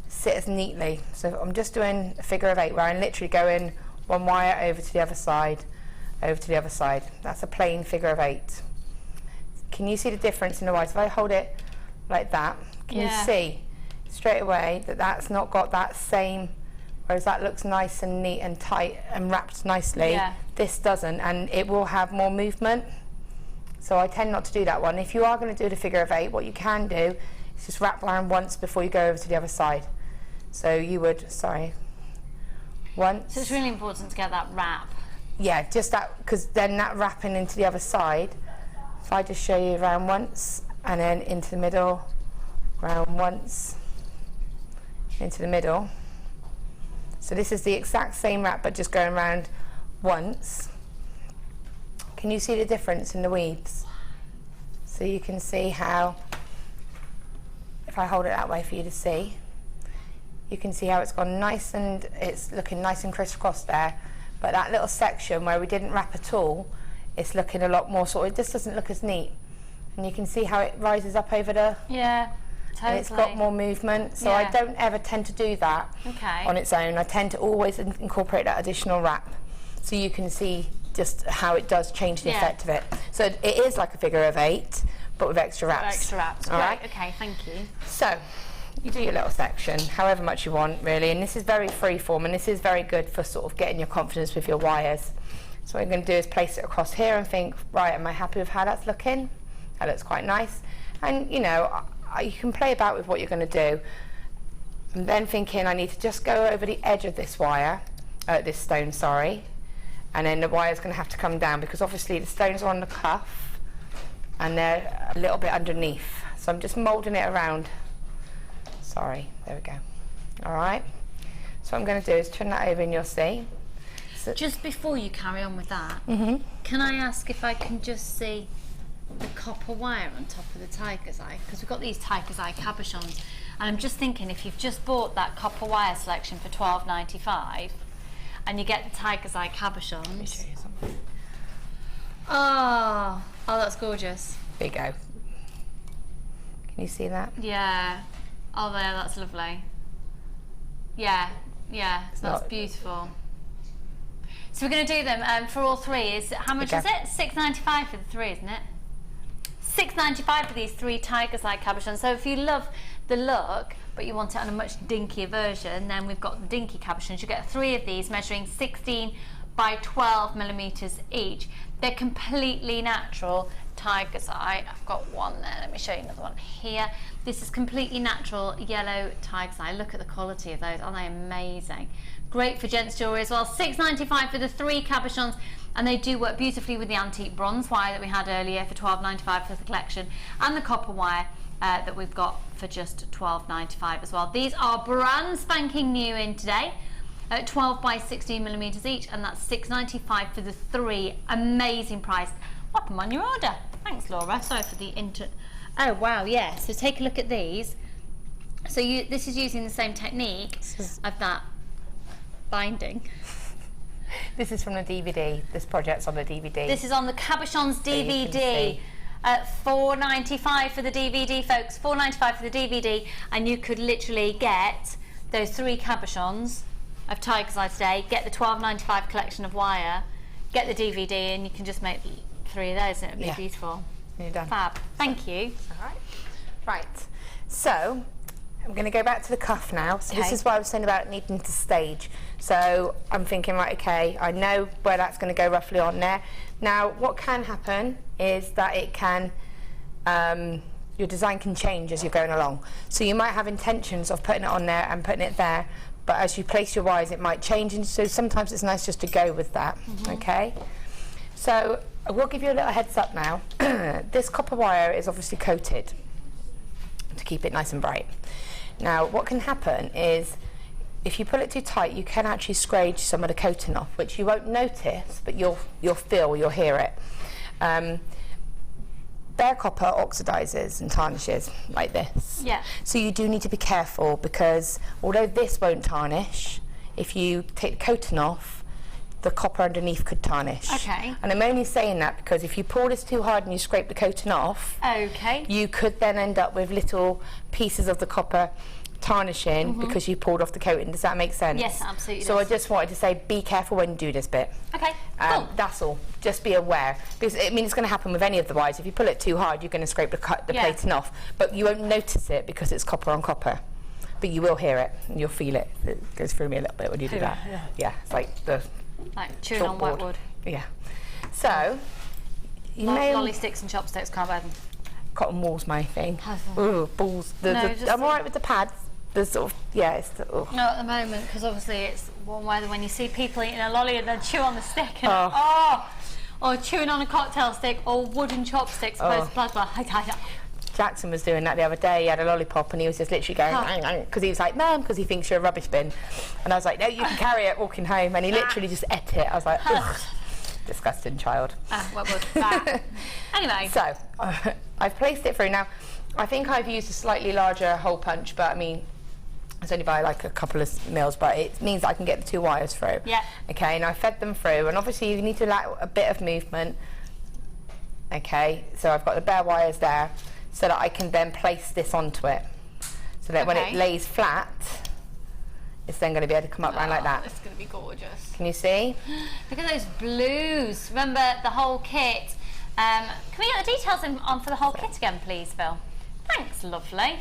sit as neatly. So I'm just doing a figure of 8 where I'm literally going one wire over to the other side, over to the other side. That's a plain figure of 8. Can you see the difference in the wires? If I hold it like that, can you see straight away that that's not got that same, whereas that looks nice and neat and tight and wrapped nicely, this doesn't, and it will have more movement. So I tend not to do that one. If you are going to do the figure of 8, what you can do is just wrap around once before you go over to the other side. So you would, once. So it's really important to get that wrap. Yeah, just that, because then that wrapping into the other side, if I just show you around once, and then into the middle, round once, into the middle. So this is the exact same wrap, but just going around once. Can you see the difference in the weaves? So you can see how, if I hold it that way for you to see, you can see how it's gone nice and it's looking nice and crisscross there. But that little section where we didn't wrap at all, it's looking a lot more sort of, it just doesn't look as neat. And you can see how it rises up over the... Yeah, totally. And it's got more movement. So I don't ever tend to do that on its own. I tend to always incorporate that additional wrap. So you can see just how it does change the effect of it. So it is like a figure of 8, but with extra wraps. Extra wraps, all right? Okay, thank you. So you do your little section, however much you want, really, and this is very freeform, and this is very good for sort of getting your confidence with your wires. So what I'm going to do is place it across here and think, right, am I happy with how that's looking? That looks quite nice. And, you know, you can play about with what you're going to do. I'm then thinking I need to just go over the edge of this wire, this stone, sorry, and then the wire's going to have to come down because obviously the stones are on the cuff and they're a little bit underneath. So I'm just moulding it around. Sorry, there we go. All right. So what I'm going to do is turn that over and you'll see. So just before you carry on with that, can I ask if I can just see the copper wire on top of the tiger's eye? Because we've got these tiger's eye cabochons And I'm just thinking, if you've just bought that copper wire selection for £12.95 and you get the tiger's eye cabochons. Oh, that's gorgeous. There you go. Can you see that? Yeah. Oh, there, that's lovely. Yeah, that's beautiful. So we're going to do them for all three. How much is it? £6.95 for the three, isn't it? £6.95 for these 3 tiger's eye cabochons. So if you love the look, but you want it on a much dinkier version, then we've got the dinky cabochons. You get 3 of these measuring 16 by 12 millimeters each. They're completely natural tiger's eye. I've got one there. Let me show you another one here. This is completely natural yellow tiger's eye. Look at the quality of those. Aren't they amazing? Great for gents jewellery as well. £6.95 for the 3 cabochons, and they do work beautifully with the antique bronze wire that we had earlier for £12.95 for the collection, and the copper wire that we've got for just £12.95 as well. These are brand spanking new in today at 12 by 16 millimeters each, and that's £6.95 for the 3. Amazing price. Whop them on your order. Thanks, Laura. Sorry for the oh wow, yeah. So take a look at these. So this is using the same technique of that binding. This is from the DVD. This project's on the DVD. This is on the cabochons DVD. £4.95 for the DVD, folks. £4.95 for the DVD, and you could literally get those 3 cabochons of tiger's eye today, get the £12.95 collection of wire, get the DVD, and you can just make 3 of those, and it'll be beautiful. You're done. Fab. Thank you. All right. Right. So I'm going to go back to the cuff now. So this is what I was saying about needing to stage. So I'm thinking, right, okay, I know where that's going to go roughly on there. Now, what can happen is that it can, your design can change as you're going along. So you might have intentions of putting it on there and putting it there, but as you place your wires, it might change. And so sometimes it's nice just to go with that, okay? So I will give you a little heads up now. This copper wire is obviously coated to keep it nice and bright. Now, what can happen is if you pull it too tight, you can actually scratch some of the coating off, which you won't notice, but you'll hear it. Bare copper oxidizes and tarnishes like this. Yeah. So you do need to be careful, because although this won't tarnish, if you take the coating off, the copper underneath could tarnish. Okay. And I'm only saying that because if you pull this too hard and you scrape the coating off, you could then end up with little pieces of the copper tarnishing because you pulled off the coating. Does that make sense? Yes, absolutely. So I just wanted to say, be careful when you do this bit. Okay, cool. That's all. Just be aware, because I mean it's going to happen with any of the wires. If you pull it too hard, you're going to scrape the plating off, but you won't notice it because it's copper on copper. But you will hear it and you'll feel it. It goes through me a little bit when you do that. Yeah, it's like the chewing on whitewood. Yeah. So you may lolly sticks and chopsticks, can't buy them. Cotton wool's my thing. Ooh, balls. I'm alright with the pads. The sort of it's no at the moment, because obviously it's one way when you see people eating a lolly and then chew on the stick and or chewing on a cocktail stick or wooden chopsticks opposed to plasma. Jackson was doing that the other day. He had a lollipop and he was just literally going because he was like, "Mum," because he thinks you're a rubbish bin, and I was like, "No, you can carry it walking home," and he literally just ate it. I was like, ugh, disgusting child. What was that? Anyway, so I've placed it through. Now I think I've used a slightly larger hole punch, but I mean it's only by like a couple of mils, but it means I can get the 2 wires through. Yeah. Okay, and I fed them through, and obviously you need to allow a bit of movement. Okay, so I've got the bare wires there, so that I can then place this onto it, so that when it lays flat, it's then going to be able to come up around like that. It's going to be gorgeous. Can you see? Look at those blues. Remember the whole kit. Can we get the details on for the whole kit again, please, Phil? Thanks, lovely.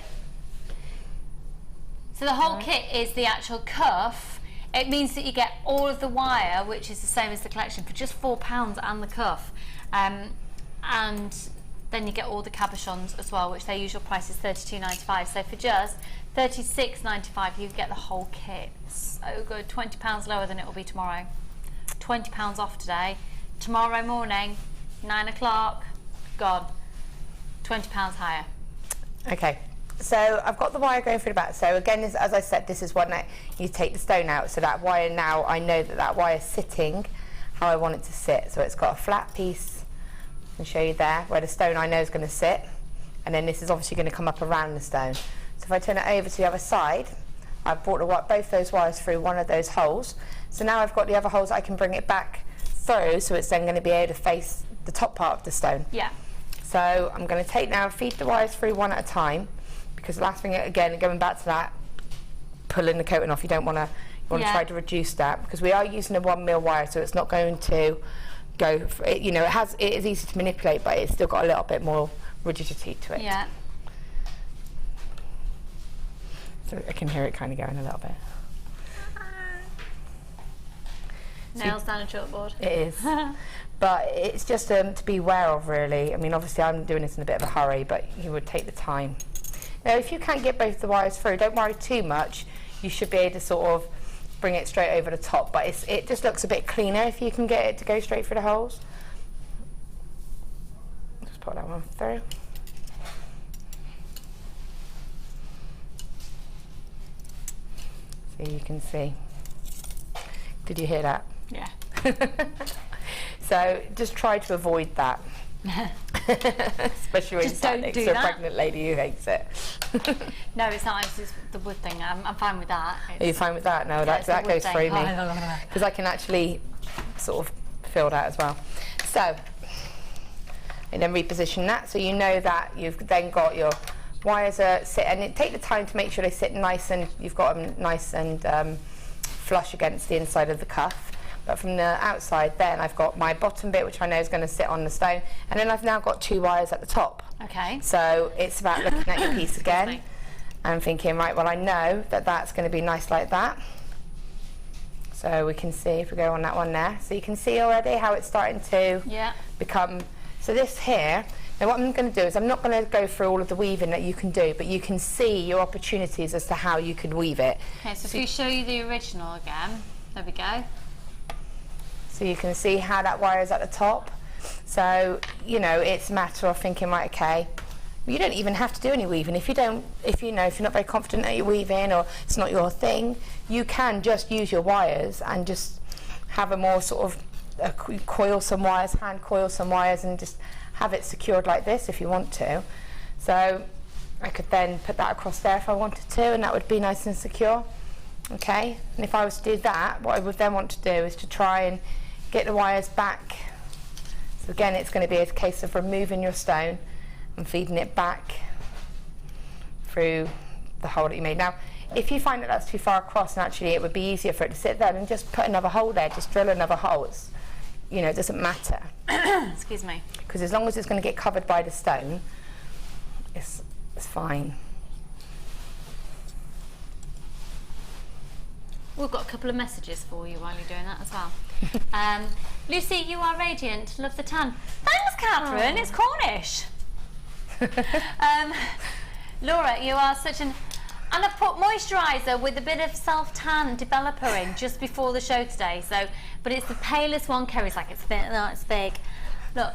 So the whole kit is the actual cuff. It means that you get all of the wire, which is the same as the collection, for just £4 and the cuff. And then you get all the cabochons as well, which their usual price is $32.95. So for just $36.95, you get the whole kit. So good. £20 lower than it will be tomorrow. £20 off today. Tomorrow morning, 9 o'clock, gone. £20 higher. Okay. So I've got the wire going through the back. So again, as I said, this is one that you take the stone out. So that wire now, I know that wire is sitting how I want it to sit. So it's got a flat piece. I can show you there where the stone I know is going to sit. And then this is obviously going to come up around the stone. So if I turn it over to the other side, I've brought both those wires through one of those holes. So now I've got the other holes, I can bring it back through, so it's then going to be able to face the top part of the stone. Yeah. So I'm going to feed the wires through one at a time, because the last thing, again, going back to that, pulling the coating off, you want to try to reduce that, because we are using a 1mm wire, so it's not going to go, it is easy to manipulate, but it's still got a little bit more rigidity to it. Yeah. So I can hear it kind of going a little bit. Nails down a chalkboard. It is. But it's just to be aware of, really. I mean, obviously I'm doing this in a bit of a hurry, but you would take the time. Now, if you can't get both the wires through, don't worry too much. You should be able to sort of bring it straight over the top, but it just looks a bit cleaner if you can get it to go straight through the holes. Just put that one through. So you can see. Did you hear that? Yeah. So just try to avoid that. Especially when you sat next to a pregnant lady who hates it. No, it's not. It's just the wood thing. I'm fine with that. Are you fine with that? No, that goes through me. Because I can actually sort of feel that as well. So, and then reposition that, so you know that you've then got your wires sit, and take the time to make sure they sit nice, and you've got them nice and flush against the inside of the cuff. But from the outside, then I've got my bottom bit, which I know is going to sit on the stone, and then I've now got 2 wires at the top. Okay. So it's about looking at your piece again and thinking, right, well, I know that that's going to be nice like that. So we can see if we go on that one there. So you can see already how it's starting to become. So this here, now what I'm going to do is I'm not going to go through all of the weaving that you can do, but you can see your opportunities as to how you could weave it. Okay, so if we show you the original again, there we go. So you can see how that wire is at the top. So, it's a matter of thinking, right, okay, you don't even have to do any weaving. If you're not very confident that you're weaving, or it's not your thing, you can just use your wires and just have a more sort of coil some wires, hand coil some wires, and just have it secured like this if you want to. So I could then put that across there if I wanted to, and that would be nice and secure. Okay, and if I was to do that, what I would then want to do is to try and get the wires back. So again, it's going to be a case of removing your stone and feeding it back through the hole that you made. Now, if you find that that's too far across, and actually it would be easier for it to sit there, then just put another hole there, just drill another hole. It's, it doesn't matter. Excuse me. Because as long as it's going to get covered by the stone, it's fine. We've got a couple of messages for you while you're doing that as well. Lucy, you are radiant. Love the tan. Thanks, Catherine. It's Cornish. Laura, you are such an... And I've put moisturiser with a bit of self-tan developer in just before the show today. So, but it's the palest one. Kerry's like, it's fake. Look,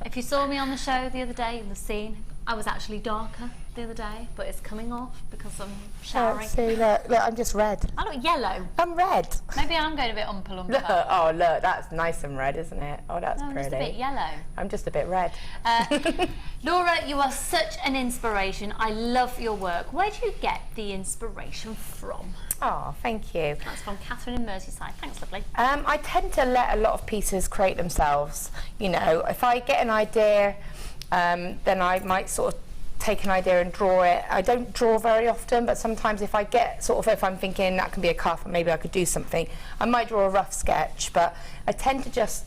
if you saw me on the show the other day, you'll have seen I was actually darker the other day, but it's coming off because I'm showering. See, look, I'm just red. I look yellow. I'm red. Maybe I'm going a bit umpa-lumpa. Look, that's nice and red, isn't it? Oh, that's pretty. I'm just a bit yellow. I'm just a bit red. Laura, you are such an inspiration. I love your work. Where do you get the inspiration from? Oh, thank you. That's from Catherine in Merseyside. Thanks, lovely. I tend to let a lot of pieces create themselves. If I get an idea, then I might sort of take an idea and draw it. I don't draw very often, but sometimes if I get if I'm thinking that can be a cuff and maybe I could do something, I might draw a rough sketch, but I tend to just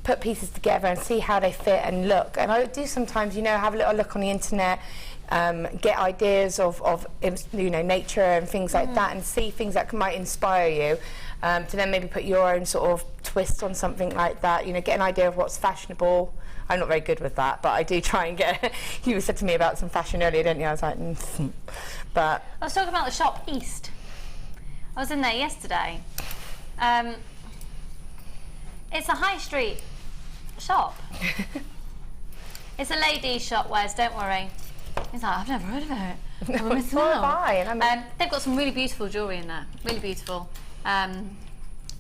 put pieces together and see how they fit and look. And I do sometimes, have a little look on the internet, get ideas of nature and things like that, and see things that might inspire you, to then maybe put your own sort of twist on something like that, get an idea of what's fashionable. I'm not very good with that, but I do try and get... You said to me about some fashion earlier, didn't you? I was like, but... I was talking about the shop East. I was in there yesterday. It's a high street shop. It's a ladies' shop, Wes, don't worry. He's like, I've never heard of it. They've got some really beautiful jewellery in there, really beautiful.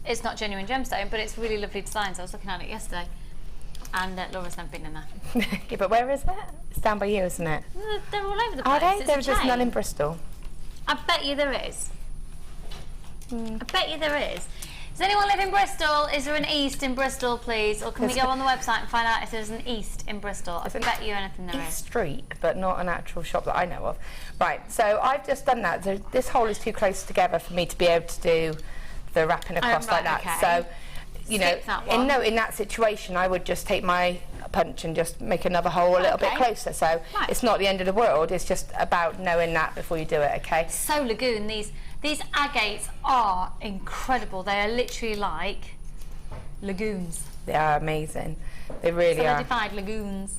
It's not genuine gemstone, but it's really lovely designs. I was looking at it yesterday. And Laura's never been in there. Yeah, but where is it? It's down by you, isn't it? They're all over the place. Are they? It's There's a just chain. none in Bristol. I bet you there is. I bet you there is. Does anyone live in Bristol? Is there an East in Bristol, please? Or can we go on the website and find out if there's an East in Bristol? I bet you anything there is. East Street, but not an actual shop that I know of. Right, so I've just done that. So this hole is too close together for me to be able to do the wrapping across right, like that. okay. So, you Skip know, that one. in that situation, I would just take my punch and just make another hole a little bit closer. So it's not the end of the world. It's just about knowing that before you do it. Okay. So Lagoon, these agates are incredible. They are literally like lagoons. They are amazing. They really are. Solidified lagoons.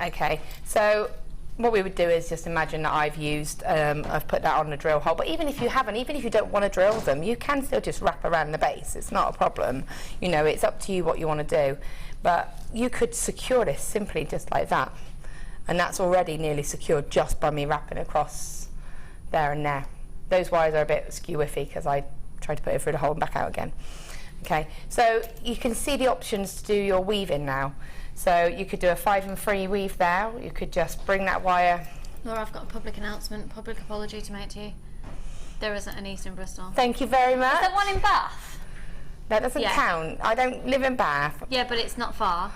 Okay, so what we would do is just imagine that I've put that on the drill hole, but even if you haven't, even if you don't want to drill them, you can still just wrap around the base. It's not a problem. You know, it's up to you what you want to do. But you could secure this simply just like that. And that's already nearly secured just by me wrapping across there and there. Those wires are a bit skew-iffy because I tried to put it through the hole and back out again. Okay, so you can see the options to do your weaving now. So you could do a 5 and 3 weave there. You could just bring that wire. Laura, I've got a public announcement, public apology to make to you. There isn't an East in Bristol. Thank you very much. Is there one in Bath? That doesn't count. I don't live in Bath. Yeah, but it's not far.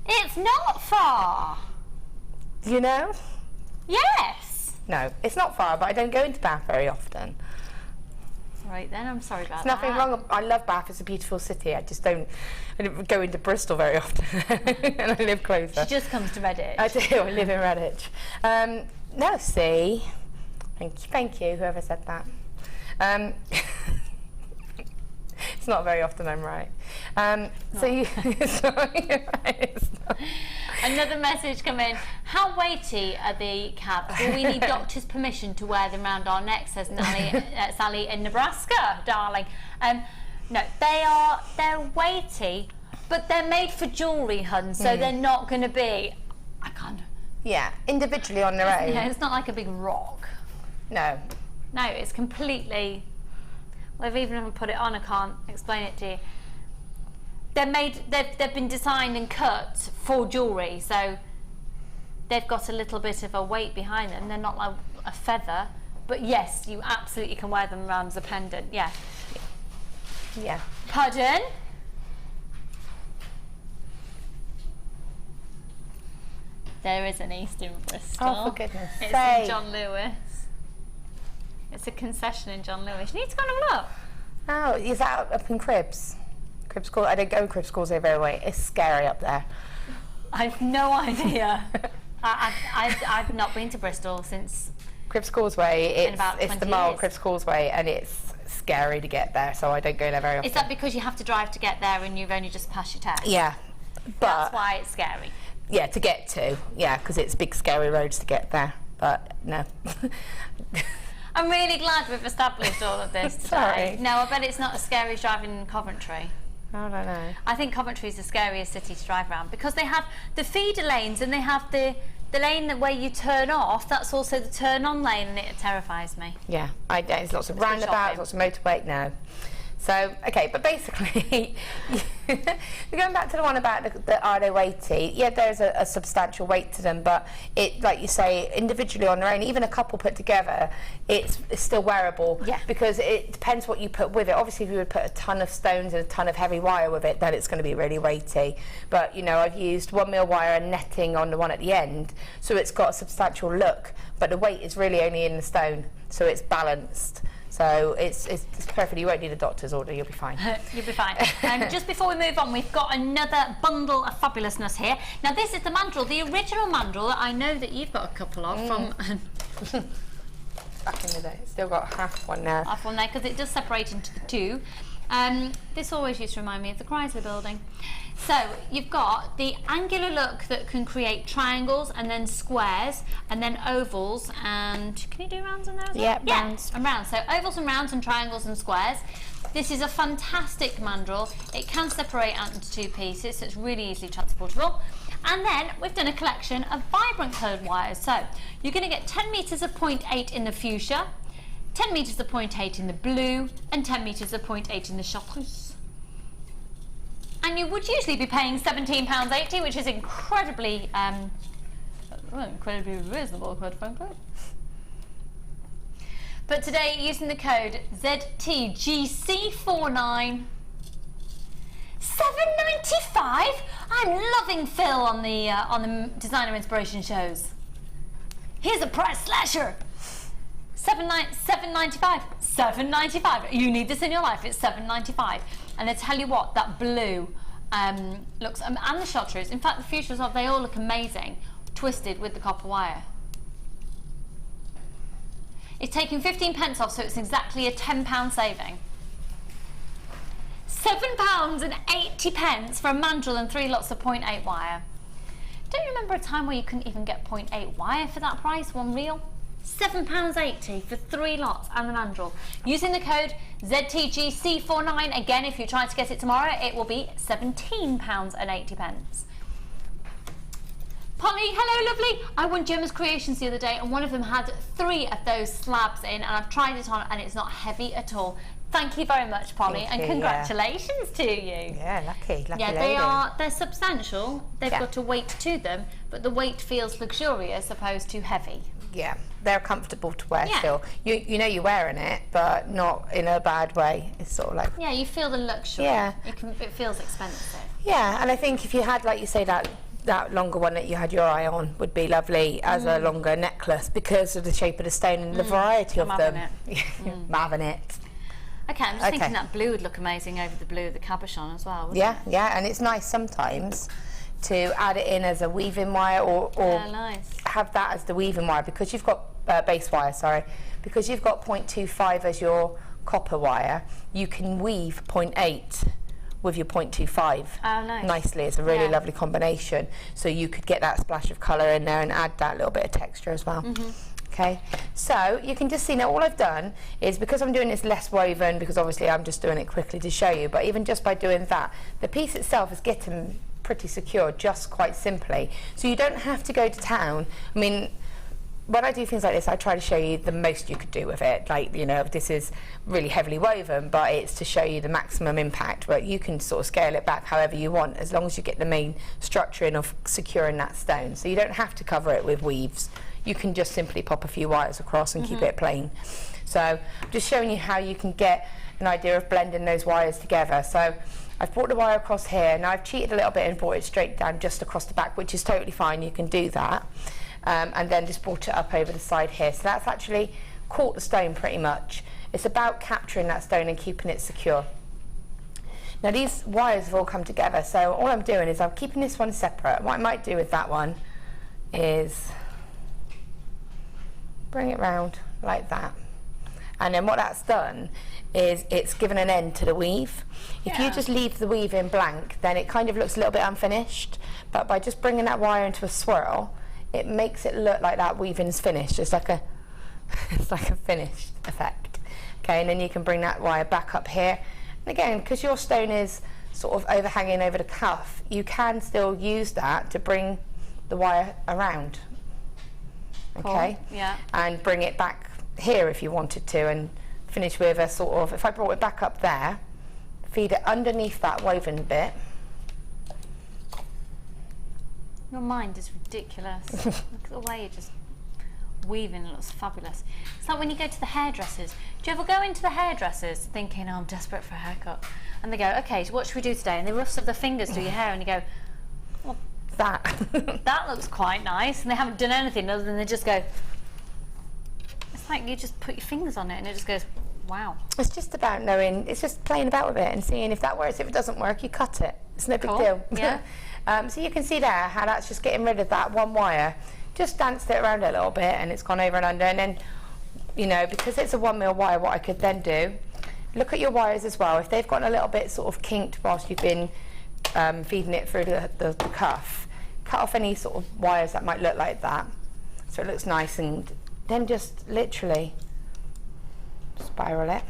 It's not far. You know? Yes. No, it's not far, but I don't go into Bath very often. Right then, I'm sorry about There's that. nothing wrong. I love Bath. It's a beautiful city. I don't go into Bristol very often, and I live closer. She just comes to Redditch. I do. I live in Redditch. No, see. Thank you, whoever said that. It's not very often I'm right. So you, sorry, it's not. Another message come in. How weighty are the cabs? Do we need doctor's permission to wear them around our necks? Says Sally in Nebraska, darling. No, they're weighty, but they're made for jewellery, hun. So they're not going to be. I can't. Yeah, individually on their own. Yeah, it's not like a big rock. No. No, it's completely. Well, even if I put it on, I can't explain it to you. They're made. They've been designed and cut for jewellery, so they've got a little bit of a weight behind them. They're not like a feather, but yes, you absolutely can wear them around as a pendant. Yeah. Yeah. Pardon? There is an East in Bristol. Oh, for goodness It's sake. in John Lewis. It's a concession in John Lewis. You need to go and have a look. Oh, is that up in Cribs? Cribs Causeway. I don't go to Cribs Causeway very well. It's scary up there. I've no idea. I've not been to Bristol since Cribs Causeway. about It's the 20 mile years. Cribs Causeway, and it's scary to get there, so I don't go there very often. Is that because you have to drive to get there and you've only just passed your test? Yeah, but That's why it's scary. yeah, to get to, yeah, because it's big scary roads to get there. But no. I'm really glad we've established all of this today. Sorry. No, I bet it's not as scary as driving in Coventry. I don't know. I think Coventry is the scariest city to drive around because they have the feeder lanes and they have the lane where you turn off. That's also the turn on lane, and it terrifies me. Yeah, there's lots of It's good roundabouts, shopping. lots of motorway. No. So, okay, but basically, going back to the one about are they weighty? Yeah, there's a substantial weight to them, but it, like you say, individually on their own, even a couple put together, it's still wearable. Yeah. Because it depends what you put with it. Obviously, if you would put a ton of stones and a ton of heavy wire with it, then it's going to be really weighty. But, you know, I've used 1 mil wire and netting on the one at the end, so it's got a substantial look, but the weight is really only in the stone, so it's balanced. So it's perfect. You won't need a doctor's order. You'll be fine. You'll be fine. Just before we move on, we've got another bundle of fabulousness here. Now, this is the mandrel, the original mandrel that I know that you've got a couple of from Back in the day. Still got half one there. half one there because it does separate into the two. This always used to remind me of the Chrysler building. So you've got the angular look that can create triangles and then squares and then ovals, and can you do rounds in there as well? Yeah, Yeah, rounds. and rounds. So ovals and rounds and triangles and squares. This is a fantastic mandrel. It can separate out into 2 pieces, so it's really easily transportable. And then we've done a collection of vibrant coloured wires. So you're going to get 10 metres of 0.8 in the fuchsia, 10 metres of 0.8 in the blue, and 10 metres of 0.8 in the chartreuse. And you would usually be paying £17.80, which is incredibly reasonable, quite frankly. But today, using the code ZTGC49, $7.95. I'm loving Phil on the designer inspiration shows. Here's a price slasher. $7.95. $7.95. You need this in your life. It's $7.95. And I tell you what, that blue looks, and the chartreuse. In fact, the fuchsias, they all look amazing, twisted with the copper wire. It's taking 15p off, so it's exactly a £10 saving. £7.80 for a mandrel and 3 lots of 0.8 wire. Don't you remember a time where you couldn't even get 0.8 wire for that price, one reel? £7.80 for 3 lots and the mandrel. Using the code ZTGC49, again, if you're trying to get it tomorrow, it will be £17.80. Polly, hello lovely. I won Gemma's Creations the other day, and one of them had 3 of those slabs in, and I've tried it on and it's not heavy at all. Thank you very much, Polly, and congratulations to you. Yeah, lucky yeah, lady. They're substantial. They've got a weight to them, but the weight feels luxurious opposed to heavy. Yeah, they're comfortable to wear still. You know you're wearing it, but not in a bad way. It's sort of like... Yeah, you feel the luxury. Yeah. It feels expensive. Yeah, and I think if you had, like you say, that longer one that you had your eye on would be lovely as a longer necklace because of the shape of the stone and the variety of them. I'm having it. Okay, I'm just thinking that blue would look amazing over the blue of the cabochon as well, wouldn't it? Yeah, and it's nice sometimes to add it in as a weaving wire or have that as the weaving wire because you've got base wire, because you've got 0.25 as your copper wire, you can weave 0.8 with your 0.25 nicely. It's a really lovely combination, so you could get that splash of colour in there and add that little bit of texture as well. Okay, so you can just see now all I've done is, because I'm doing this less woven, because obviously I'm just doing it quickly to show you, but even just by doing that, the piece itself is getting pretty secure just quite simply, so you don't have to go to town. I mean, when I do things like this, I try to show you the most you could do with it. Like, you know, this is really heavily woven, but it's to show you the maximum impact, but you can sort of scale it back however you want, as long as you get the main structure in of securing that stone. So you don't have to cover it with weaves. You can just simply pop a few wires across and keep it plain. So I'm just showing you how you can get an idea of blending those wires together. So I've brought the wire across here. Now I've cheated a little bit and brought it straight down just across the back, which is totally fine. You can do that. And then just brought it up over the side here. So that's actually caught the stone pretty much. It's about capturing that stone and keeping it secure. Now these wires have all come together, so all I'm doing is I'm keeping this one separate. What I might do with that one is bring it round like that. And then what that's done is it's given an end to the weave. If you just leave the weave in blank, then it kind of looks a little bit unfinished. But by just bringing that wire into a swirl, it makes it look like that weaving's finished. It's like a finished effect. Okay, and then you can bring that wire back up here. And again, because your stone is sort of overhanging over the cuff, you can still use that to bring the wire around. Okay, and bring it back here if you wanted to, and finish with a sort of, if I brought it back up there, feed it underneath that woven bit. Your mind is ridiculous. Look at the way you're just weaving, it looks fabulous. It's like when you go to the hairdressers. Do you ever go into the hairdressers thinking, oh, I'm desperate for a haircut? And they go, okay, so what should we do today? And they rough of the fingers through your hair and you go, well, that looks quite nice. And they haven't done anything other than they just go, it's like you just put your fingers on it and it just goes, wow. It's just about knowing, it's just playing about with it and seeing if that works. If it doesn't work, you cut it. It's no big deal. Yeah. So you can see there how that's just getting rid of that one wire. Just danced it around a little bit and it's gone over and under. And then, you know, because it's a 1 mil wire, what I could then do, look at your wires as well. If they've gotten a little bit sort of kinked whilst you've been feeding it through the cuff, cut off any sort of wires that might look like that, so it looks nice, and then just literally spiral it.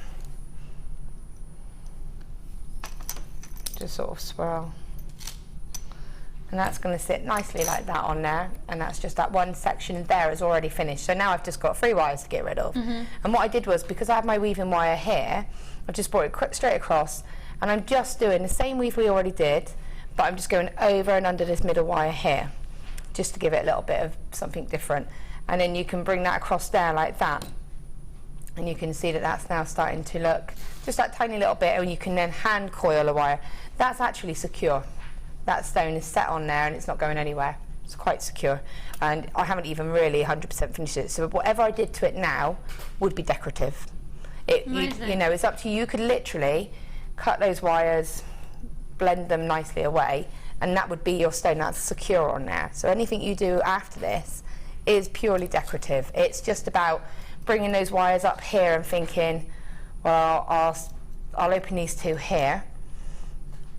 Just sort of swirl. And that's going to sit nicely like that on there, and that's just that one section there is already finished. So now I've just got 3 wires to get rid of. And what I did was, because I have my weaving wire here, I just brought it straight across And I'm just doing the same weave we already did, but I'm just going over and under this middle wire here, just to give it a little bit of something different. And then you can bring that across there like that. And you can see that that's now starting to look just that tiny little bit, and you can then hand coil a wire. That's actually secure. That stone is set on there and it's not going anywhere. It's quite secure. And I haven't even really 100% finished it. So whatever I did to it now would be decorative. You know, it's up to you. You could literally cut those wires, blend them nicely away, and that would be your stone. That's secure on there. So anything you do after this is purely decorative. It's just about bringing those wires up here and thinking, well, I'll open these two here.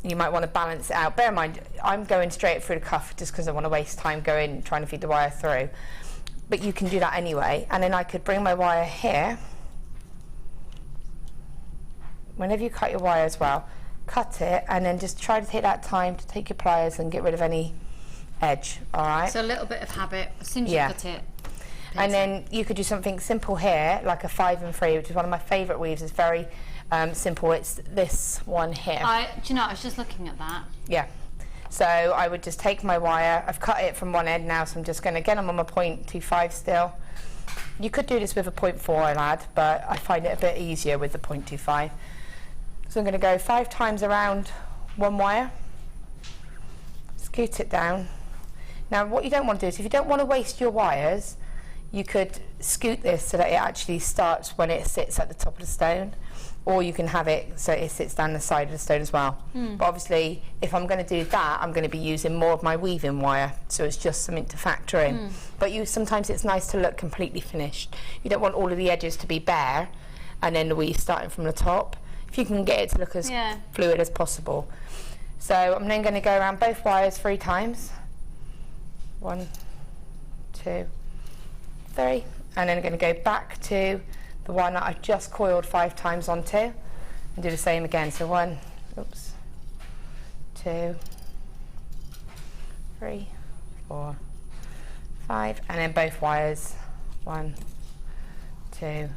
You might want to balance it out. Bear in mind, I'm going straight through the cuff just because I want to waste time trying to feed the wire through. But you can do that anyway. And then I could bring my wire here. Whenever you cut your wire as well, cut it and then just try to take that time to take your pliers and get rid of any edge, all right? So a little bit of habit, as soon as you cut it. And then you could do something simple here, like a 5 and 3, which is one of my favourite weaves. It's very simple. It's this one here. Do you know, I was just looking at that. Yeah. So I would just take my wire. I've cut it from one end now, so I'm just going to, again, I'm on my 0.25 still. You could do this with a 0.4, I'll add, but I find it a bit easier with the 0.25. So I'm going to go 5 times around one wire, scoot it down. Now what you don't want to do is, if you don't want to waste your wires, you could scoot this so that it actually starts when it sits at the top of the stone, or you can have it so it sits down the side of the stone as well. But obviously if I'm going to do that, I'm going to be using more of my weaving wire, so it's just something to factor in. But sometimes it's nice to look completely finished. You don't want all of the edges to be bare and then the weave starting from the top. If you can get it to look as fluid as possible. So I'm then going to go around both wires 3 times. 1, 2, 3, and then I'm going to go back to the one that I've just coiled 5 times onto and do the same again. So 1, 2, 3, 4, 5, and then both wires 1, 2,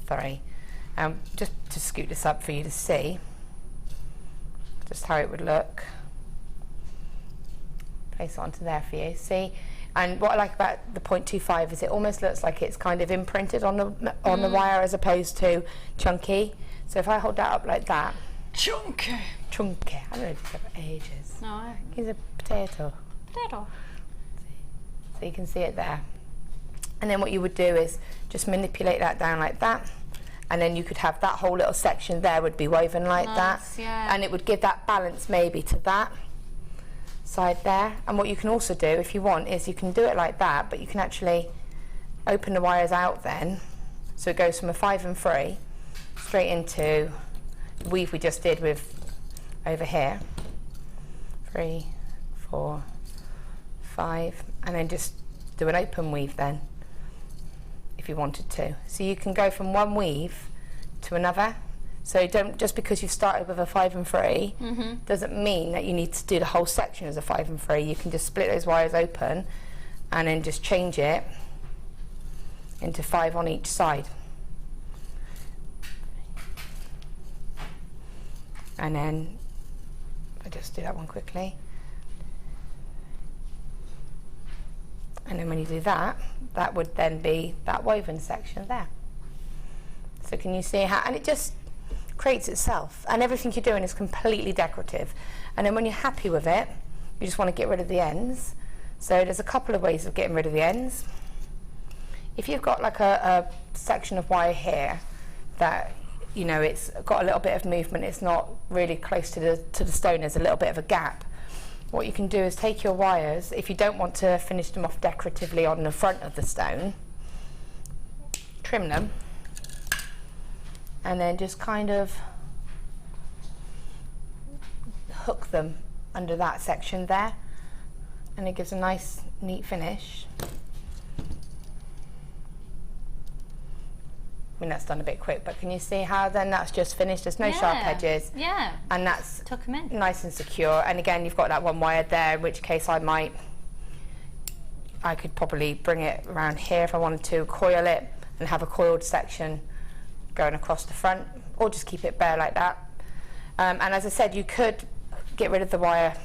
3. Just to scoot this up for you to see just how it would look. Place it onto there for you. See? And what I like about the 0.25 is it almost looks like it's kind of imprinted on the wire as opposed to chunky. So if I hold that up like that. Chunky. Chunky. I don't know if it's for ages. No. Here's a potato. Potato. So you can see it there. And then what you would do is just manipulate that down like that. And then you could have that whole little section there would be woven like that. Yeah. And it would give that balance maybe to that side there. And what you can also do if you want is you can do it like that, but you can actually open the wires out then, so it goes from a 5 and 3 straight into the weave we just did with over here. 3, 4, 5, and then just do an open weave then if you wanted to. So you can go from one weave to another. So don't, just because you've started with a 5 and 3 doesn't mean that you need to do the whole section as a 5 and 3. You can just split those wires open and then just change it into 5 on each side. And then I'll just do that one quickly. And then when you do that, that would then be that woven section there. So can you see how, and it just creates itself, and everything you're doing is completely decorative. And then when you're happy with it, you just want to get rid of the ends. So there's a couple of ways of getting rid of the ends. If you've got like a section of wire here that, you know, it's got a little bit of movement, it's not really close to the stone, there's a little bit of a gap. What you can do is take your wires, if you don't want to finish them off decoratively on the front of the stone, trim them, and then just kind of hook them under that section there, and it gives a nice neat finish. I mean, that's done a bit quick, but can you see how then that's just finished? There's no sharp edges. Yeah. And that's Tuck them in. nice and secure. And again, you've got that one wire there, in which case I could probably bring it around here if I wanted to, coil it and have a coiled section going across the front, or just keep it bare like that. And as I said, you could get rid of the wire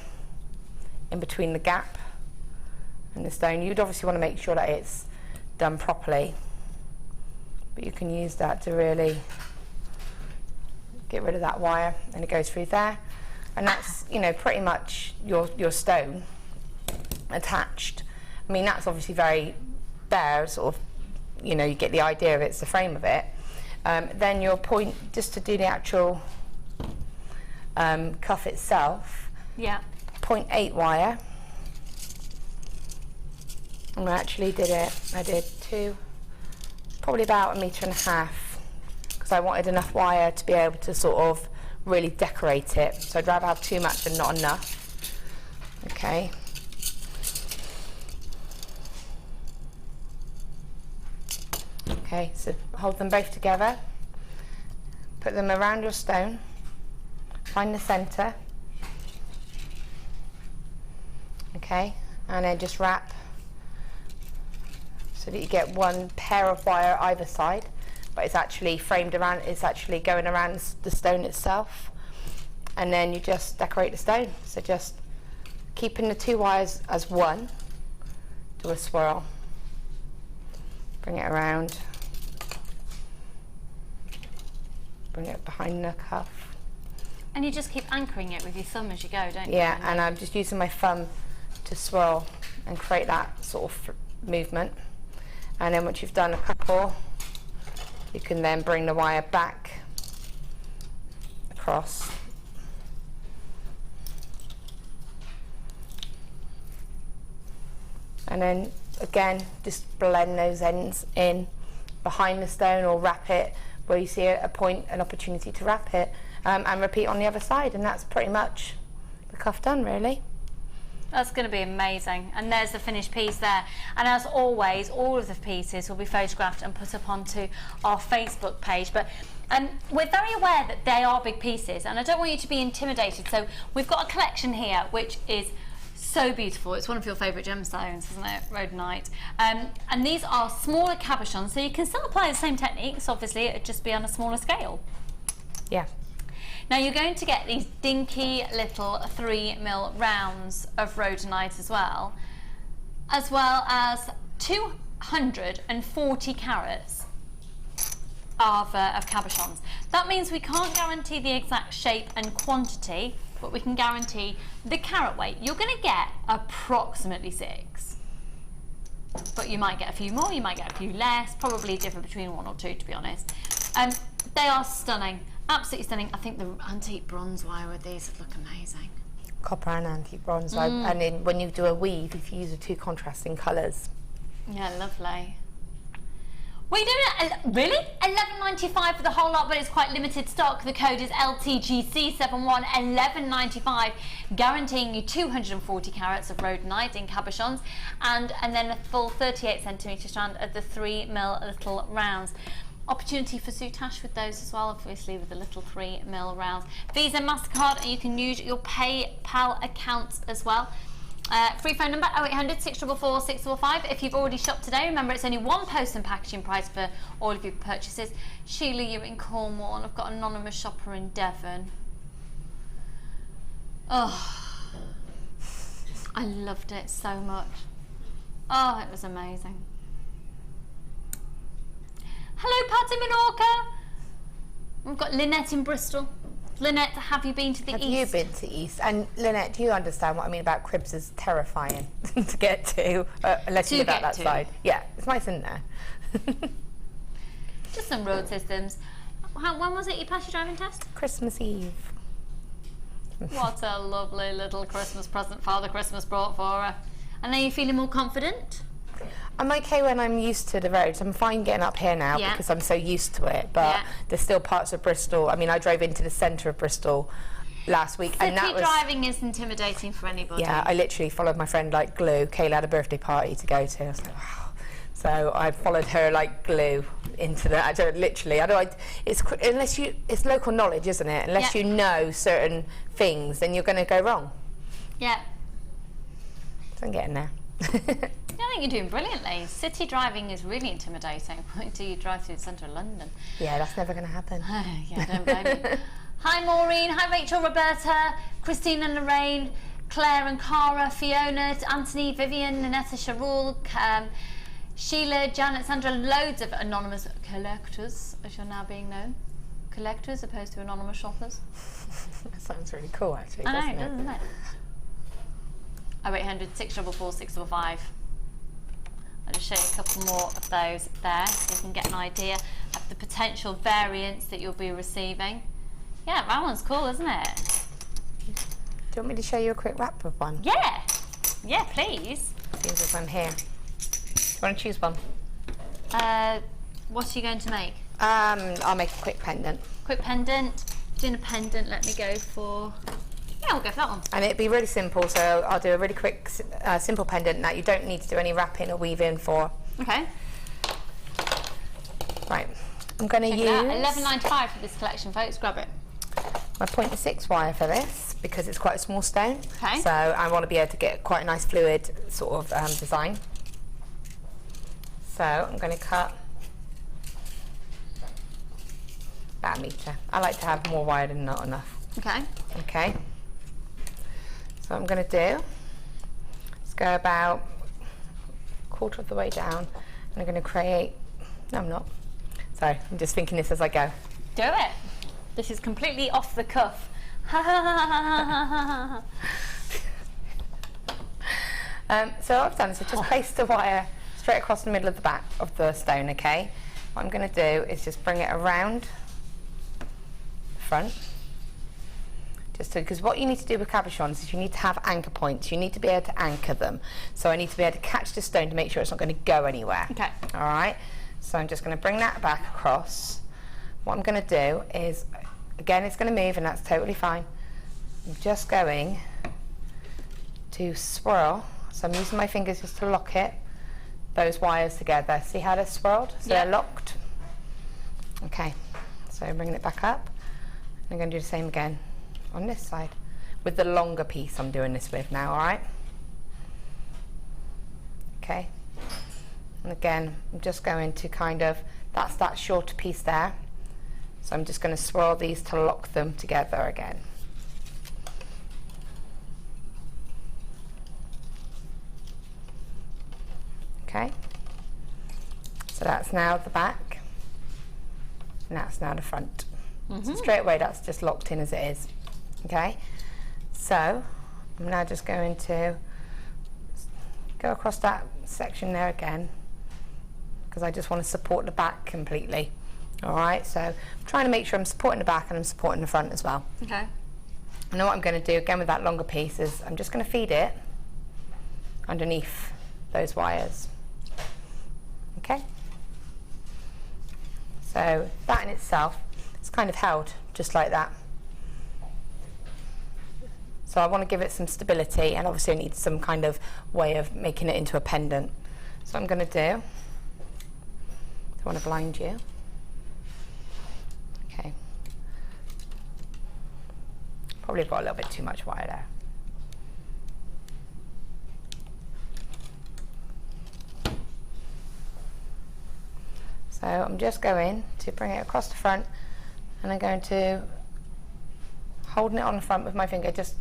in between the gap and the stone. You'd obviously want to make sure that it's done properly, but you can use that to really get rid of that wire, and it goes through there, and that's, you know, pretty much your stone attached. I mean, that's obviously very bare, sort of, you know, you get the idea of it's the frame of it. Then your point, just to do the actual cuff itself, yeah, 0.8 wire. And I actually did it, I did probably about 1.5 meters, because I wanted enough wire to be able to sort of really decorate it. So I'd rather have too much than not enough. Okay. Okay, so hold them both together, put them around your stone, find the centre, okay, and then just wrap so that you get one pair of wire either side, but it's actually framed around, it's actually going around the stone itself, and then you just decorate the stone. So just keeping the 2 wires as one, do a swirl, bring it around, bring it behind the cuff. And you just keep anchoring it with your thumb as you go, don't you? Yeah, and I'm just using my thumb to swirl and create that sort of movement. And then once you've done a couple, you can then bring the wire back across. And then again, just blend those ends in behind the stone, or wrap it where you see a point, an opportunity to wrap it, and repeat on the other side, and that's pretty much the cuff done, really. That's going to be amazing. And there's the finished piece there. And as always, all of the pieces will be photographed and put up onto our Facebook page. But we're very aware that they are big pieces, and I don't want you to be intimidated. So we've got a collection here which is so beautiful. It's one of your favourite gemstones, isn't it? Rhodonite. And these are smaller cabochons, so you can still apply the same techniques. Obviously, it'd just be on a smaller scale. Yeah. Now you're going to get these dinky little 3mm rounds of rhodonite as well as 240 carats of cabochons. That means we can't guarantee the exact shape and quantity, but we can guarantee the carat weight. You're going to get approximately 6, but you might get a few more, you might get a few less, probably differ between 1 or 2, to be honest. They are stunning. Absolutely stunning. I think the antique bronze wire with these would look amazing. Copper and antique bronze. And then when you do a weave, if you use the 2 contrasting colours. Yeah, lovely. We do it, really? $11.95 for the whole lot, but it's quite limited stock. The code is LTGC71, $11.95, guaranteeing you 240 carats of rhodonite in cabochons, and then a full 38cm strand of the 3mm little rounds. Opportunity for soutache with those as well, obviously with the little 3mm rounds. Visa, MasterCard, and you can use your PayPal accounts as well. Free phone number 0800 644 655 if you've already shopped today. Remember, it's only 1 post and packaging price for all of your purchases. Sheila, you're in Cornwall, and I've got an anonymous shopper in Devon. Oh, I loved it so much. Oh, it was amazing. Hello, Pat in Menorca. We've got Lynette in Bristol. Lynette, have you been to the East? Have you been to East? And Lynette, do you understand what I mean about cribs is terrifying to get to, unless you live out that side? Yeah, it's nice in there. Just some road systems. When was it you passed your driving test? Christmas Eve. What a lovely little Christmas present Father Christmas brought for her. And are you feeling more confident? I'm okay when I'm used to the roads. I'm fine getting up here now because I'm so used to it. But there's still parts of Bristol. I mean, I drove into the centre of Bristol last week, and that was... driving is intimidating for anybody. Yeah, I literally followed my friend like glue. Kayla had a birthday party to go to. I was like, wow. So I followed her like glue into the... It's local knowledge, isn't it? Unless you know certain things, then you're going to go wrong. Yeah. So I'm getting there. I think you're doing brilliantly. City driving is really intimidating until you drive through the centre of London. Yeah, that's never going to happen. Yeah, don't blame me. Hi Maureen, hi Rachel, Roberta, Christine and Lorraine, Claire and Cara, Fiona, Anthony, Vivian, Nanetta, Sharul, Sheila, Janet, Sandra, loads of anonymous collectors, as you're now being known. Collectors opposed to anonymous shoppers. That sounds really cool, actually. I know, doesn't it? doesn't it? 0800 644 655. I'll just show you a couple more of those there so you can get an idea of the potential variants that you'll be receiving. Yeah, that one's cool, isn't it? Do you want me to show you a quick wrap of one? Yeah. Yeah, please. See if there's one here. Do you want to choose one? What are you going to make? I'll make a quick pendant. Quick pendant. Doing a pendant, let me go for... Yeah, we'll go for that one. And it'd be really simple, so I'll do a really quick, simple pendant that you don't need to do any wrapping or weaving for. Okay. Right, I'm going to use... $11.95 for this collection, folks. Grab it. My 0.6 wire for this, because it's quite a small stone. Okay. So I want to be able to get quite a nice fluid sort of design. So I'm going to cut about a metre. I like to have more wire than not enough. Okay. Okay. So what I'm going to do is go about a quarter of the way down, and I'm going to create... No, I'm not. Sorry, I'm just thinking this as I go. Do it. This is completely off the cuff. So what I've done is I've just placed the wire straight across the middle of the back of the stone, okay? What I'm going to do is just bring it around the front. Just because what you need to do with cabochons is you need to have anchor points. You need to be able to anchor them. So I need to be able to catch the stone to make sure it's not going to go anywhere. Okay. All right? So I'm just going to bring that back across. What I'm going to do is, again, it's going to move and that's totally fine. I'm just going to swirl. So I'm using my fingers just to lock those wires together. See how they're swirled? So they're locked. Okay. So I'm bringing it back up. I'm going to do the same again on this side with the longer piece I'm doing this with now, all right? Okay. And again, I'm just going to kind of, that's that shorter piece there. So I'm just going to swirl these to lock them together again. Okay. So that's now the back, and that's now the front. So straight away that's just locked in as it is. Okay. So I'm now just going to go across that section there again, because I just want to support the back completely. All right, so I'm trying to make sure I'm supporting the back and I'm supporting the front as well. Okay. And then what I'm going to do again with that longer piece is I'm just going to feed it underneath those wires. Okay. So that in itself is kind of held just like that. So I want to give it some stability, and obviously I need some kind of way of making it into a pendant. So what I'm going to do, I want to blind you. Okay. Probably got a little bit too much wire there. So I'm just going to bring it across the front, and I'm going to holding it on the front with my finger, just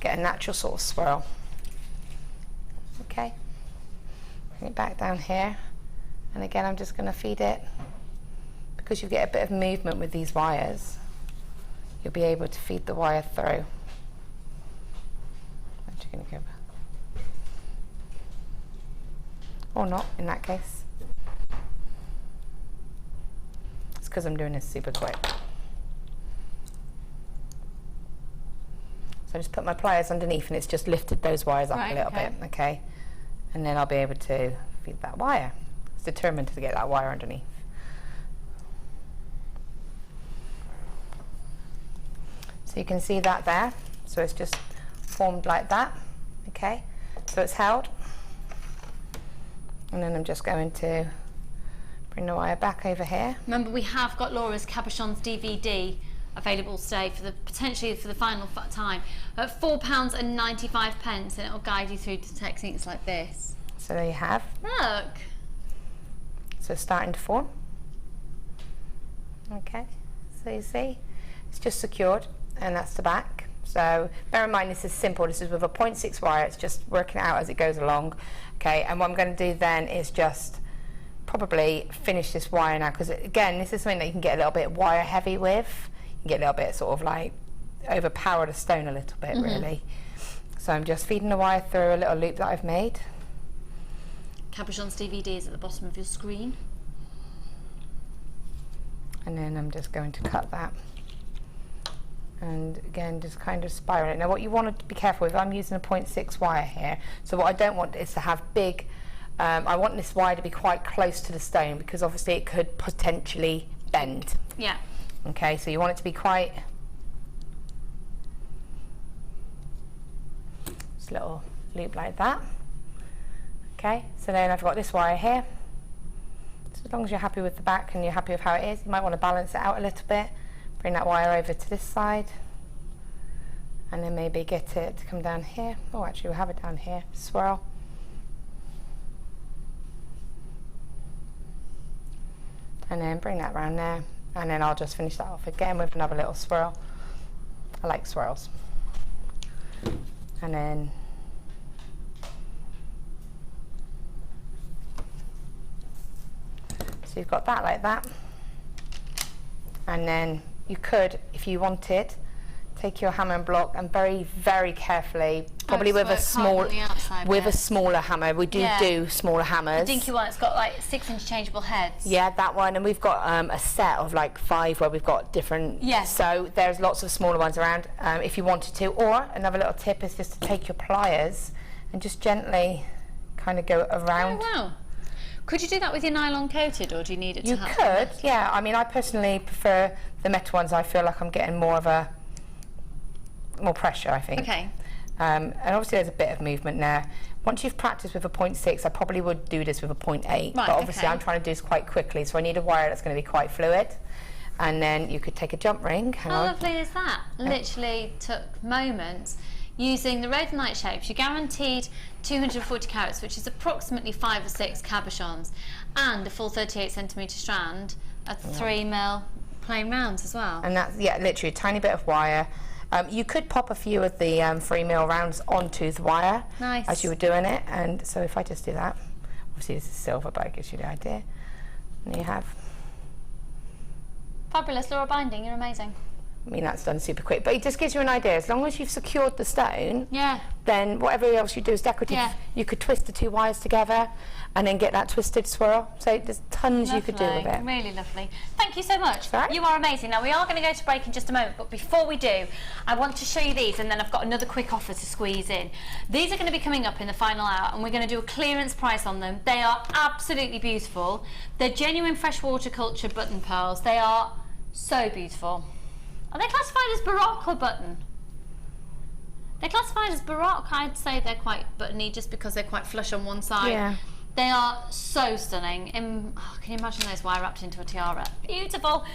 get a natural sort of swirl. Okay. Bring it back down here, and again I'm just going to feed it. Because you get a bit of movement with these wires, you'll be able to feed the wire through. Actually going to go back. Or not, in that case. It's because I'm doing this super quick. So I just put my pliers underneath, and it's just lifted those wires up a little bit, okay? And then I'll be able to feed that wire. It's determined to get that wire underneath. So you can see that there. So it's just formed like that, okay? So it's held. And then I'm just going to bring the wire back over here. Remember, we have got Laura's Cabochons DVD available today potentially for the final time at £4.95, and it will guide you through to techniques like this. So there you have. Look. So it's starting to form. Okay. So you see, It's just secured, and that's the back. So bear in mind this is simple. This is with a 0.6 wire. It's just working it out as it goes along. Okay, and what I'm going to do then is just probably finish this wire now, because again, this is something that you can get a little bit wire heavy with. You can get a little bit sort of like overpower the stone a little bit, really. So I'm just feeding the wire through a little loop that I've made. Cabochon's DVD is at the bottom of your screen. And then I'm just going to cut that. And again, just kind of spiral it. Now what you want to be careful with, I'm using a 0.6 wire here, so what I don't want is to have big, I want this wire to be quite close to the stone, because obviously it could potentially bend. Yeah. Okay, so you want it to be quite, just a little loop like that. Okay, so then I've got this wire here. So as long as you're happy with the back and you're happy with how it is, you might want to balance it out a little bit. Bring that wire over to this side, and then maybe get it to come down here. Oh, actually we'll have it down here. Swirl. And then bring that around there, and then I'll just finish that off again with another little swirl. I like swirls. And then so you've got that like that, and then you could, if you wanted, take your hammer and block and very, very carefully, probably with a smaller hammer. We do smaller hammers. The dinky one, it's got like 6 interchangeable heads. Yeah, that one, and we've got a set of like 5 where we've got different. Yes. So there's lots of smaller ones around if you wanted to. Or another little tip is just to take your pliers and just gently kind of go around. Oh wow. Could you do that with your nylon coated, or do you need it to help? You could, yeah. I mean, I personally prefer the metal ones. I feel like I'm getting more pressure, I think. Okay. And obviously there's a bit of movement there. Once you've practiced with a 0.6, I probably would do this with a 0.8. Right, but obviously okay. I'm trying to do this quite quickly, so I need a wire that's going to be quite fluid. And then you could take a jump ring. How lovely is that? Literally took moments. Using the rhodonite shapes, you're guaranteed 240 carats, which is approximately 5 or 6 cabochons, and a full 38cm strand at 3mm plain rounds as well. And that's, yeah, literally a tiny bit of wire. You could pop a few of the 3mm rounds onto the wire as you were doing it. And so if I just do that, obviously this is silver, but it gives you the idea. And you have. Fabulous, Laura Binding, you're amazing. I mean, that's done super quick, but it just gives you an idea. As long as you've secured the stone, then whatever else you do is decorative. You could twist the 2 wires together and then get that twisted swirl. So there's tons you could do with it. Really lovely. Thank you so much. You are amazing. Now, we are going to go to break in just a moment, but before we do, I want to show you these, and then I've got another quick offer to squeeze in. These are going to be coming up in the final hour, and we're going to do a clearance price on them. They are absolutely beautiful. They're genuine freshwater culture button pearls. They are so beautiful. Are they classified as Baroque or button? They're classified as Baroque. I'd say they're quite buttony just because they're quite flush on one side. Yeah. They are so stunning. Can you imagine those wire wrapped into a tiara? Beautiful.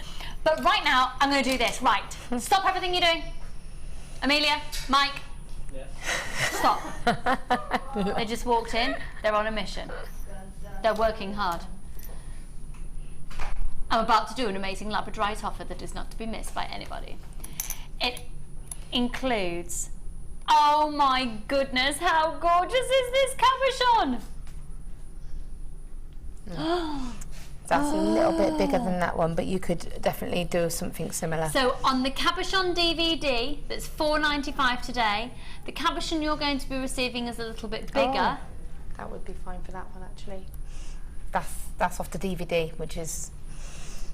But right now, I'm going to do this. Right. Stop everything you're doing. Amelia, Mike. Yeah. Stop. They just walked in. They're on a mission. They're working hard. I'm about to do an amazing labradorite offer that is not to be missed by anybody. It includes, oh my goodness, how gorgeous is this cabochon? That's a little bit bigger than that one, but you could definitely do something similar. So on the cabochon DVD, that's $4.95 today, the cabochon you're going to be receiving is a little bit bigger. Oh, that would be fine for that one, actually. That's off the DVD, which is...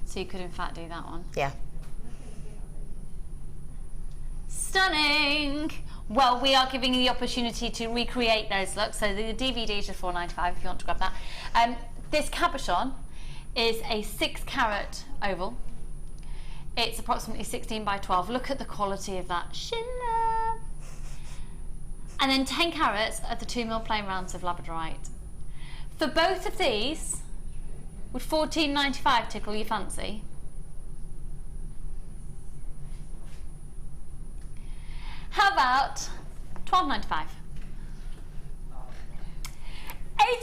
So you could in fact do that one. Yeah. Stunning! Well, we are giving you the opportunity to recreate those looks. So the DVD is just $4.95 if you want to grab that. This cabochon is a 6-carat oval. It's approximately 16 by 12. Look at the quality of that shimmer. And then 10 carats at the 2mm plain rounds of labradorite. For both of these, would $14.95 tickle your fancy? How about $12.95?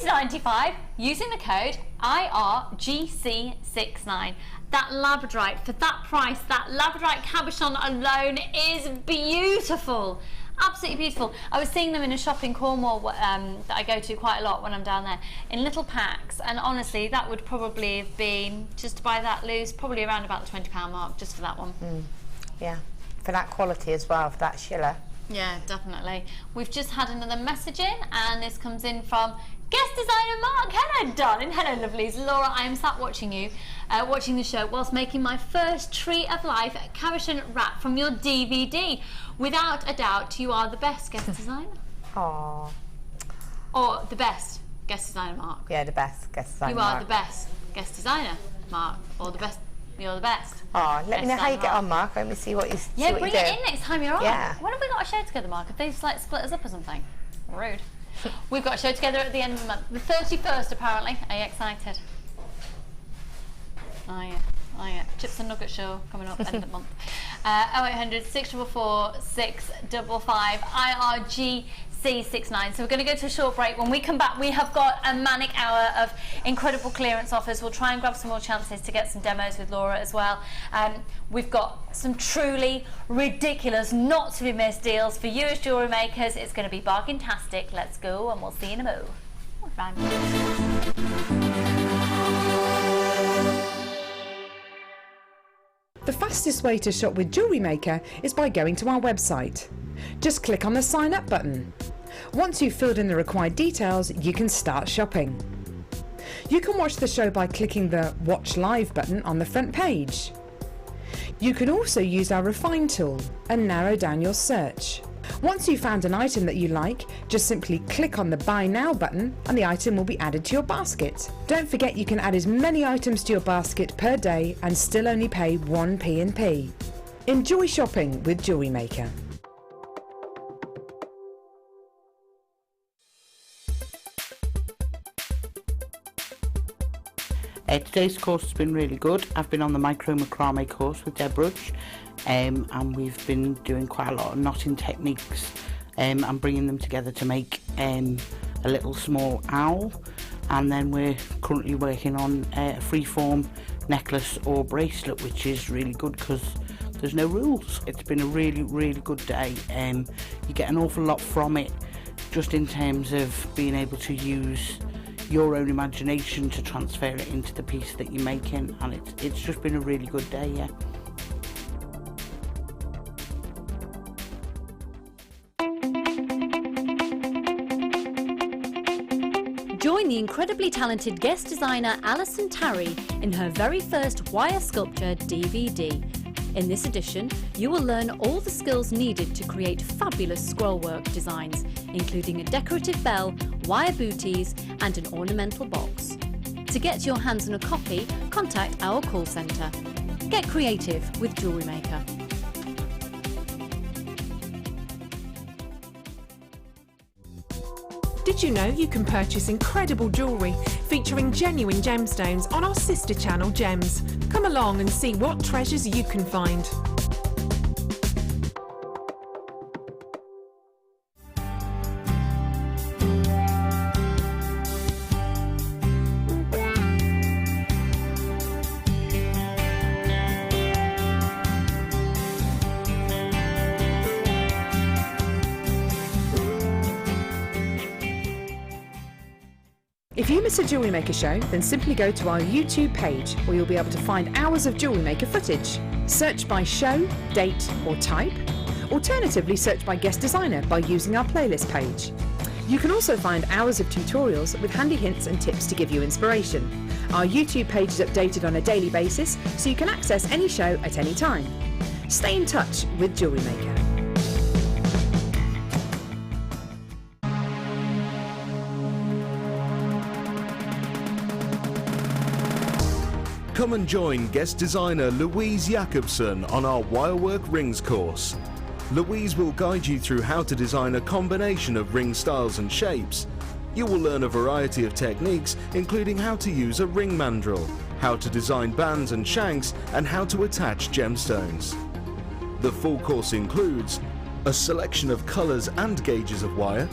$8.95 using the code IRGC69. That labradorite, for that price, that labradorite cabochon alone is beautiful. Absolutely beautiful. I was seeing them in a shop in Cornwall that I go to quite a lot when I'm down there, in little packs, and honestly that would probably have been, just to buy that loose, probably around about the £20 mark just for that one. Yeah, for that quality as well, for that shiller. Yeah, definitely. We've just had another message in, and this comes in from guest designer Mark. Hello darling, hello lovelies. Laura, I am sat watching you, watching the show whilst making my first Tree of Life cabochon wrap from your DVD. Without a doubt, you are the best guest designer. Aww. Or the best guest designer, Mark. Yeah, the best guest designer. You are the best guest designer, Mark. Or the best, you're the best. Oh, let me know how you get on, Mark. Let me see what you Yeah, bring it in next time you're on. Yeah. When have we got a show together, Mark? Have they like split us up or something? Rude. We've got a show together at the end of the month. The 31st, apparently. Are you excited? Oh, yeah. Oh, yeah. Chips and Nugget show coming up end of the month. 0800 644 655 IRGC69. So we're going to go to a short break. When we come back, we have got a manic hour of incredible clearance offers. We'll try and grab some more chances to get some demos with Laura as well. We've got some truly ridiculous, not to be missed deals for you as jewellery makers. It's going to be bargain-tastic. Let's go, and we'll see you in a mo. The fastest way to shop with Jewellery Maker is by going to our website. Just click on the sign up button. Once you've filled in the required details, you can start shopping. You can watch the show by clicking the Watch Live button on the front page. You can also use our Refine tool and narrow down your search. Once you've found an item that you like, just simply click on the Buy Now button and the item will be added to your basket. Don't forget you can add as many items to your basket per day and still only pay 1 P&P. Enjoy shopping with Jewellery Maker. Today's course has been really good. I've been on the micro macrame course with Deb Rudge, and we've been doing quite a lot of knotting techniques and bringing them together to make a little small owl, and then we're currently working on a freeform necklace or bracelet, which is really good because there's no rules. It's been a really good day, and you get an awful lot from it, just in terms of being able to use your own imagination to transfer it into the piece that you're making, and it's just been a really good day, yeah. Join the incredibly talented guest designer Alison Tarry in her very first wire sculpture DVD. In this edition, you will learn all the skills needed to create fabulous scrollwork designs, including a decorative bell, wire booties and an ornamental box. To get your hands on a copy, contact our call centre. Get creative with Jewellery Maker. Did you know you can purchase incredible jewellery featuring genuine gemstones on our sister channel Gems? Come along and see what treasures you can find. If you miss a Jewellery Maker show, then simply go to our YouTube page where you'll be able to find hours of Jewellery Maker footage. Search by show, date or type. Alternatively, search by guest designer by using our playlist page. You can also find hours of tutorials with handy hints and tips to give you inspiration. Our YouTube page is updated on a daily basis, so you can access any show at any time. Stay in touch with Jewellery Maker. Come and join guest designer Louise Jacobson on our Wirework Rings course. Louise will guide you through how to design a combination of ring styles and shapes. You will learn a variety of techniques, including how to use a ring mandrel, how to design bands and shanks, and how to attach gemstones. The full course includes a selection of colours and gauges of wire,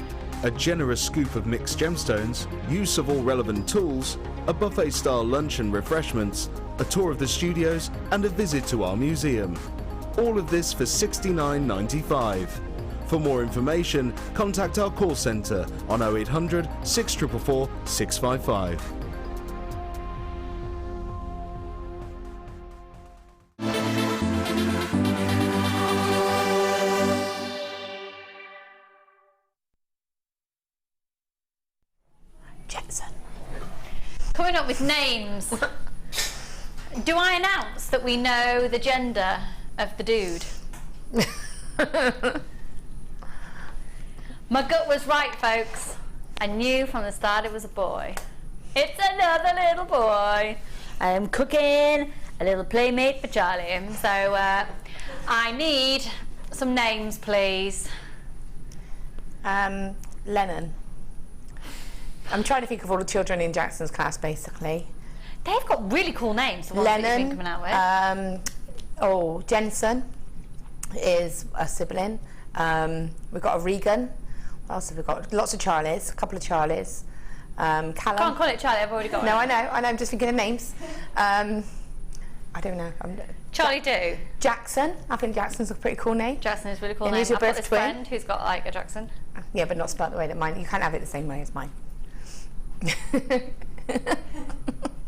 a generous scoop of mixed gemstones, use of all relevant tools, a buffet-style lunch and refreshments, a tour of the studios, and a visit to our museum. All of this for $69.95. For more information, contact our call centre on 0800 644 655. Coming up with names. Do I announce that we know the gender of the dude? My gut was right, folks. I knew from the start it was a boy. It's another little boy. I'm cooking a little playmate for Charlie. So I need some names, please. Lennon. I'm trying to think of all the children in Jackson's class, basically. They've got really cool names. The ones that you've been coming out with. Jensen is a sibling. We've got a Regan. What else have we got? Lots of Charlies. A couple of Charlies. Callum. Can't call it Charlie. I've already got one. No, I know. I'm just thinking of names. I don't know. Charlie do. Jackson. I think Jackson's a pretty cool name. Jackson is a really cool And name. he's your I've got birth this twin. friend who's got like a Jackson. Yeah, but not spelled the way that mine. You can't have it the same way as mine.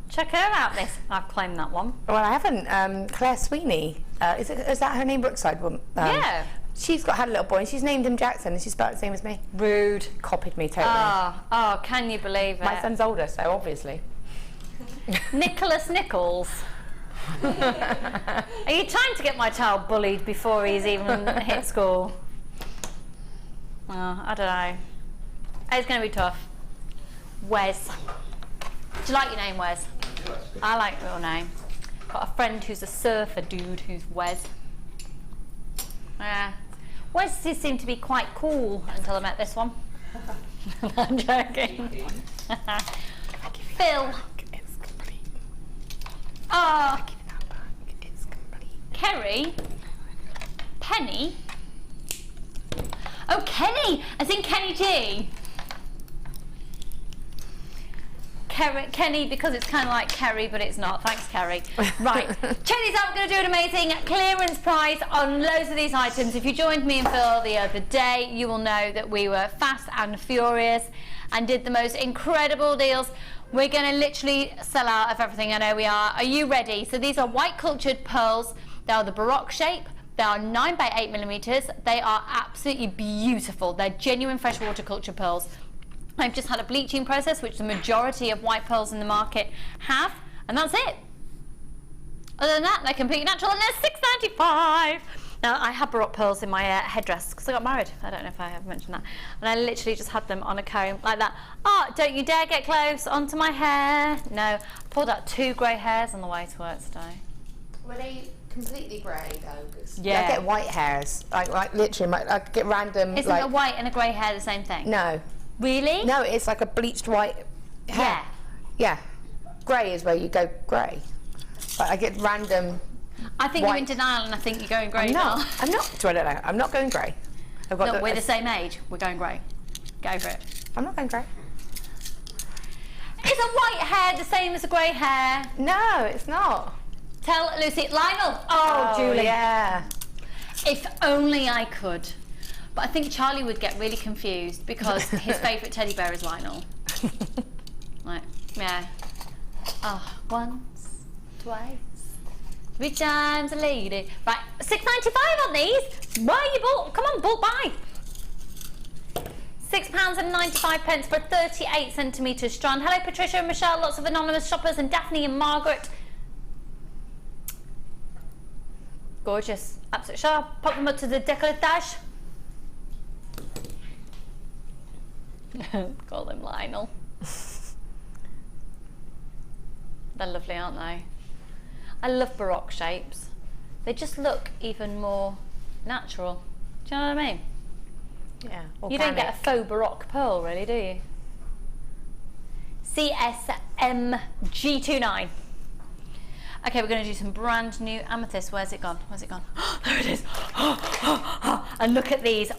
Check her out, miss. I've claimed that one. Well, I haven't. Claire Sweeney. Is that her name, Brookside woman? Yeah. She's had a little boy and she's named him Jackson and she's spelled the same as me. Rude. Copied me totally. Oh, can you believe it? My son's older, so obviously. Nicholls. Are you trying to get my child bullied before he's even hit school? Oh, I don't know. It's going to be tough. Wes. Do you like your name, Wes? I like your name. Got a friend who's a surfer dude who's Wes. Yeah. Wes seemed to be quite cool until I met this one. I'm joking. Phil. Oh. Kerry. Penny. Oh, Kenny. As in Kenny G. Kenny, because it's kind of like Kerry, but it's not. Thanks, Kerry. Right. Check these out. We're going to do an amazing clearance price on loads of these items. If you joined me and Phil the other day, you will know that we were fast and furious and did the most incredible deals. We're going to literally sell out of everything. I know we are. Are you ready? So these are white cultured pearls. They are the Baroque shape. They are 9 by 8 millimeters. They are absolutely beautiful. They're genuine freshwater culture pearls. I've just had a bleaching process, which the majority of white pearls in the market have, and that's it. Other than that, they're completely natural, and they're $6.95. Now, I have Baroque pearls in my headdress because I got married. I don't know if I have mentioned that. And I literally just had them on a comb like that. Oh, don't you dare get close onto my hair. No, I pulled out 2 grey hairs on the way to work today. Were they completely grey though? Yeah. I get white hairs. Like literally, I get random. Isn't a white and a grey hair the same thing? No. Really? No, it's like a bleached white hair. Yeah. Yeah. Grey is where you go grey. But I get random. I think you're in denial, and I think you're going grey. I'm not. I'm not. So I don't know. I'm not going grey. No, we're the same age. We're going grey. Go for it. I'm not going grey. Is a white hair the same as a grey hair? No, it's not. Tell Lucy. Lionel. Oh, Julie. Yeah. If only I could. But I think Charlie would get really confused because his favourite teddy bear is Lionel. Like, yeah. Oh, once, twice, 3 times a lady. Right, $6.95 on these. Why are you bought? Come on, bought by. £6.95 for 38 centimetres strand. Hello, Patricia and Michelle. Lots of anonymous shoppers, and Daphne and Margaret. Gorgeous. Absolute sharp. Pop them up to the décolletage. Call them Lionel. They're lovely, aren't they? I love Baroque shapes. They just look even more natural. Do you know what I mean? Yeah. You don't get a faux Baroque pearl, really, do you? CSMG29. Okay, we're going to do some brand new amethyst. Where's it gone? Where's it gone? There it is. And look at these.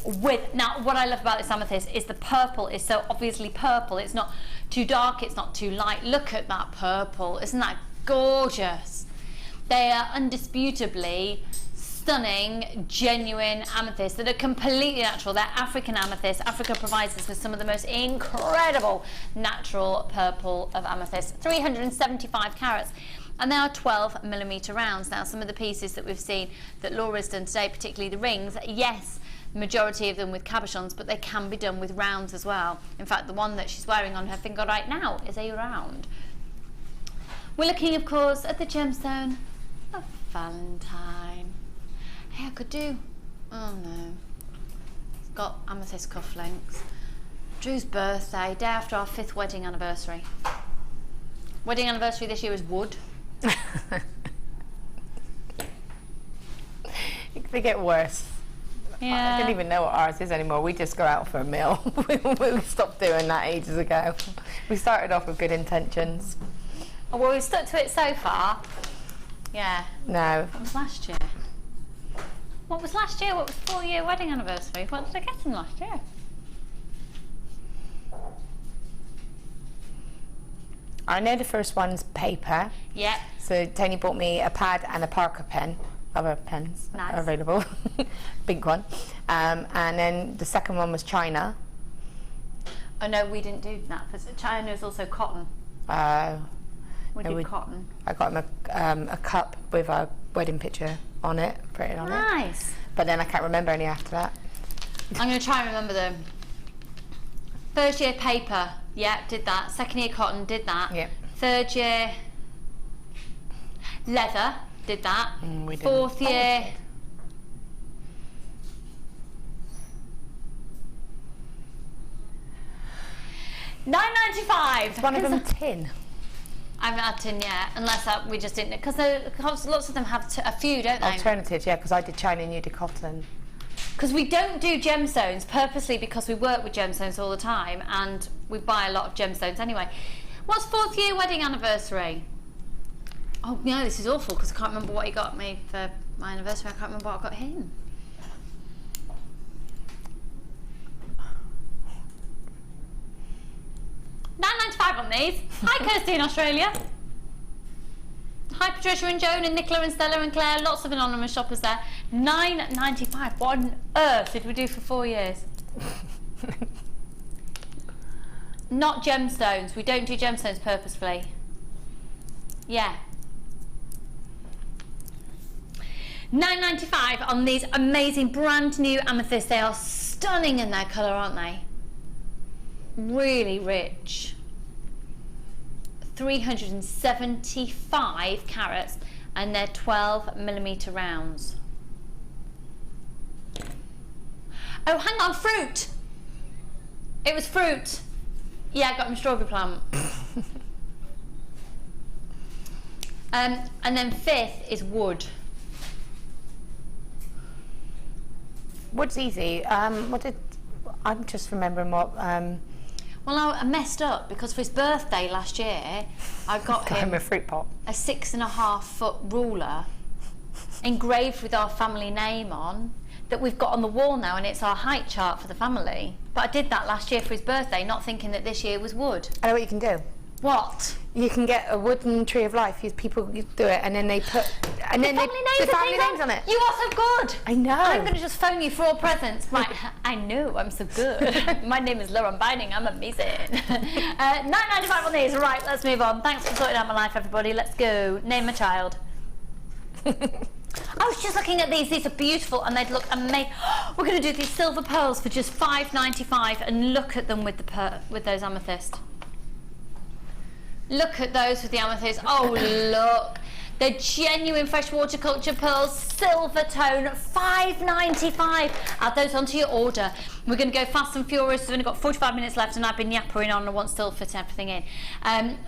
Now, what I love about this amethyst is the purple is so obviously purple. It's not too dark, it's not too light. Look at that purple. Isn't that gorgeous? They are undisputably stunning, genuine amethysts that are completely natural. They're African amethysts. Africa provides us with some of the most incredible natural purple of amethyst. 375 carats. And they are 12mm rounds. Now, some of the pieces that we've seen that Laura's done today, particularly the rings, yes, the majority of them with cabochons, but they can be done with rounds as well. In fact, the one that she's wearing on her finger right now is a round. We're looking, of course, at the gemstone of Valentine. Hey, I could do, oh no, it's got amethyst cufflinks. Drew's birthday, day after our 5th wedding anniversary. Wedding anniversary this year is wood. They get worse. Yeah. I don't even know what ours is anymore. We just go out for a meal. We stopped doing that ages ago. We started off with good intentions. Oh, well, we've stuck to it so far. Yeah. No. What was last year? What was last year? What was 4-year wedding anniversary? What did I get him last year? I know the first one's paper. Yeah. So Tony bought me a pad and a Parker pen. Other pens are available. Pink one. And then the second one was China. Oh no, we didn't do that. China is also cotton. We did cotton. I got him a cup with a wedding picture on it, printed on it. Nice. But then I can't remember any after that. I'm going to try and remember them. First year paper, yeah, did that. Second year cotton, did that. Yeah. Third year leather, did that. We didn't. Fourth year $9.95. One of them tin. I haven't had tin yet, unless we just didn't, because lots of them have a few, don't they? Alternatives, yeah, because I did China and you did cotton. Because we don't do gemstones purposely because we work with gemstones all the time and we buy a lot of gemstones anyway. What's 4th year wedding anniversary? Oh no, this is awful because I can't remember what he got me for my anniversary. I can't remember what I got him. $9.95 on these. Hi Kirsty in Australia. Hi Patricia and Joan and Nicola and Stella and Claire. Lots of anonymous shoppers there. $9.95. What on earth did we do for 4 years? Not gemstones. We don't do gemstones purposefully. Yeah. $9.95 on these amazing brand new amethysts. They are stunning in their colour, aren't they? Really rich. 375 carats and they're 12mm rounds. Oh, hang on, fruit! It was fruit. Yeah, I got him a strawberry plum. And then 5th is wood. Wood's easy. I'm just remembering what... Well, I messed up because for his birthday last year, I got him a fruit pot. A 6.5-foot ruler engraved with our family name on that we've got on the wall now, and it's our height chart for the family. But I did that last year for his birthday, not thinking that this year was wood. I know what you can do. What? You can get a wooden tree of life. People do it, and then they put the family names on it. You are so good. I know. I'm going to just phone you for all presents. Right, I know, I'm so good. My name is Laura Binding. I'm amazing. $9.95 on these. Right, let's move on. Thanks for sorting out my life, everybody. Let's go. Name a child. I was just looking at these. These are beautiful, and they'd look amazing. We're going to do these silver pearls for just $5.95, and look at them with those amethyst. Look at those with the amethyst. Oh, look. They're genuine freshwater culture pearls, silver tone, $5.95. Add those onto your order. We're going to go fast and furious. We've only got 45 minutes left, and I've been yappering on. I want still fit everything in.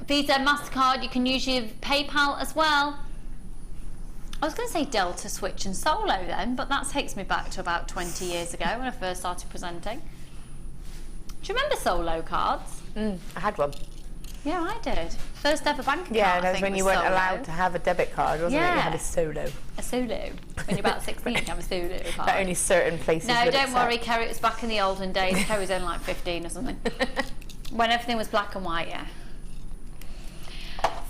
Visa, MasterCard, you can use your PayPal as well. I was going to say Delta, Switch and Solo then, but that takes me back to about 20 years ago when I first started presenting. Do you remember Solo cards? I had one. Yeah, I did. First ever bank account. Yeah, that I was think, when you weren't solo. allowed to have a debit card, wasn't it? You had a solo. A solo. When you're about 16, you have a solo card. But only certain places. No, would don't accept. worry, Kerry. It was back in the olden days. Kerry was only like 15 or something. When everything was black and white, yeah.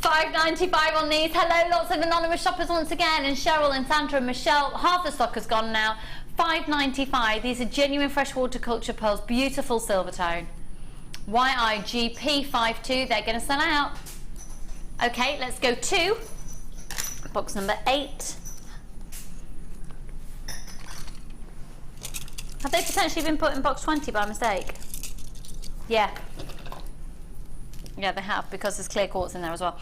$5.95 on these. Hello, lots of anonymous shoppers once again. And Cheryl and Sandra and Michelle. Half the stock has gone now. $5.95. These are genuine freshwater culture pearls. Beautiful silver tone. YIGP52. They're going to sell out. Okay, let's go to box number 8. Have they potentially been put in box 20 by mistake? Yeah. Yeah, they have, because there's clear quartz in there as well.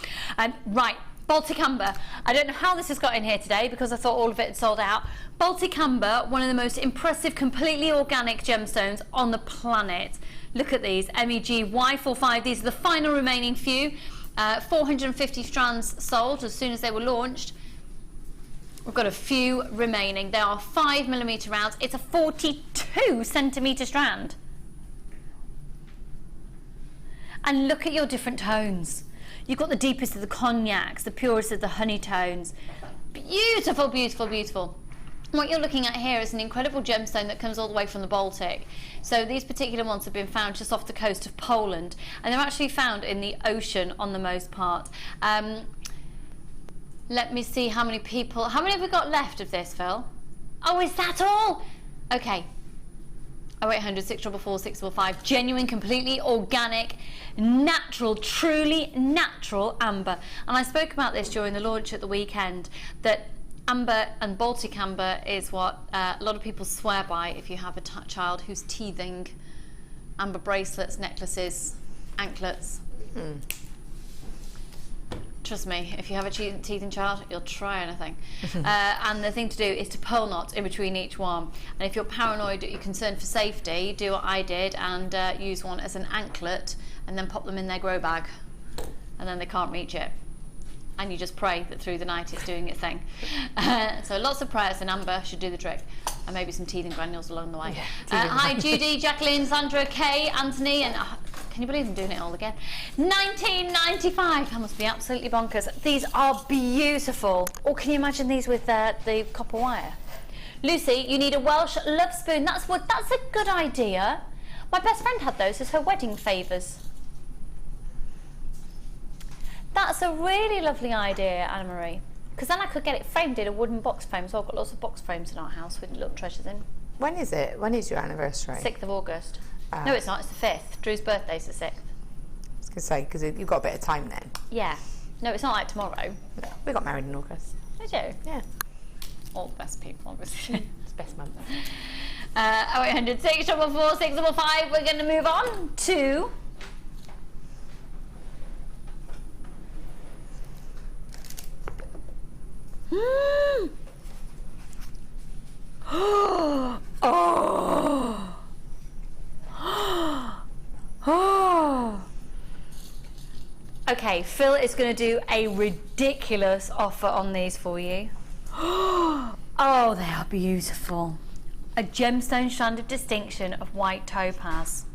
Right, Baltic Amber. I don't know how this has got in here today because I thought all of it had sold out. Baltic Amber, one of the most impressive, completely organic gemstones on the planet. Look at these, MEG Y45. These are the final remaining few. 450 strands sold as soon as they were launched. We've got a few remaining. They are 5mm rounds. It's a 42cm strand. And look at your different tones. You've got the deepest of the cognacs, the purest of the honey tones. Beautiful, beautiful, beautiful. What you're looking at here is an incredible gemstone that comes all the way from the Baltic. So these particular ones have been found just off the coast of Poland, and they're actually found in the ocean on the most part. Let me see how many have we got left of this, Phil? Oh, is that all? Okay. 0800 644 655. Genuine, completely organic, natural, truly natural amber. And I spoke about this during the launch at the weekend, that amber and Baltic amber is what a lot of people swear by if you have a child who's teething. Amber bracelets, necklaces, anklets. Trust me, if you have a teething child, you'll try anything. And the thing to do is to pearl knot in between each one. And if you're paranoid, you're concerned for safety, do what I did and use one as an anklet and then pop them in their grow bag. And then they can't reach it. And you just pray that through the night it's doing its thing. So lots of prayers, and amber should do the trick. And maybe some teething granules along the way. Hi Judy, Jacqueline, Sandra, Kay, Anthony, and can you believe I'm doing it all again? $19.95. That must be absolutely bonkers. These are beautiful. Or can you imagine these with the copper wire? Lucy, you need a Welsh love spoon. That's a good idea. My best friend had those as her wedding favours. That's a really lovely idea, Anna Marie. Because then I could get it framed in a wooden box frame. So I've got lots of box frames in our house with little treasures in. When is it? When is your anniversary? 6th of August. No, it's not. It's the 5th. Drew's birthday's the 6th. I was going to say, because you've got a bit of time then. Yeah. No, it's not like tomorrow. No, we got married in August. Did you? Yeah. All the best people, obviously. It's the best month. 0800 644 655. We're going to move on to... Okay, Phil is going to do a ridiculous offer on these for you. Oh, they are beautiful. A gemstone strand of distinction of white topaz.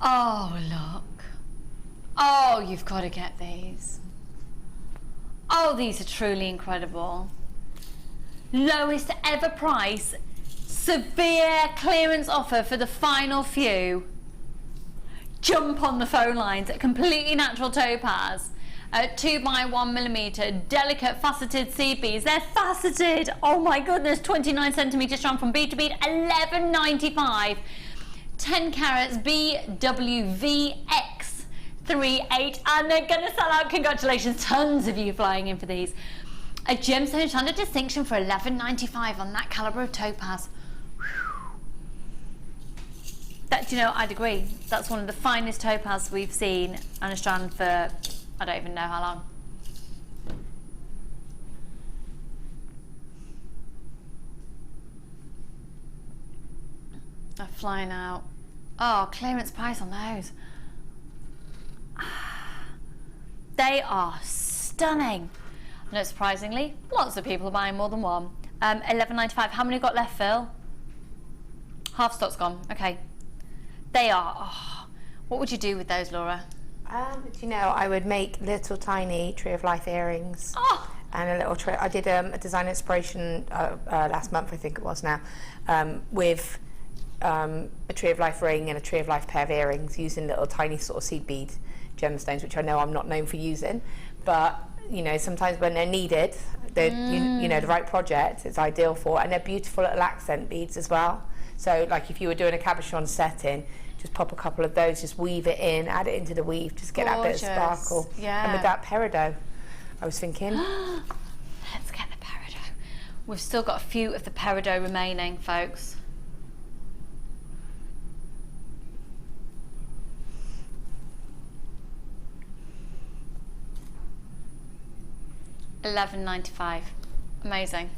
Oh, look. Oh, you've got to get these. Oh, these are truly incredible. Lowest ever price, severe clearance offer for the final few. Jump on the phone lines at completely natural topaz. 2x1mm, delicate faceted seed beads. They're faceted. Oh my goodness, 29cm strand from bead to bead, $11.95. 10 carats BWVX38, and they're gonna sell out. Congratulations, tons of you flying in for these. A gemstone strand of distinction for $11.95 on that calibre of topaz. That, do you know, I'd agree. That's one of the finest topaz we've seen on a strand for, I don't even know how long. They're flying out. Oh, clearance price on those. They are stunning. Not surprisingly, lots of people are buying more than one. £11.95. How many got left, Phil? Half stock's gone. Okay. They are. Oh, what would you do with those, Laura? Do you know, I would make little tiny Tree of Life earrings. Oh. And a little tray. I did a design inspiration last month, I think it was now, with a Tree of Life ring and a Tree of Life pair of earrings using little tiny sort of seed bead gemstones, which I know I'm not known for using, but you know, sometimes when they're needed, you know, the right project, it's ideal for, and they're beautiful little accent beads as well. So like if you were doing a cabochon setting, just pop a couple of those, just weave it in, add it into the weave, just get that bit of sparkle. Yeah. And with that peridot, I was thinking. Let's get the peridot. We've still got a few of the peridot remaining, folks. £11.95. Amazing.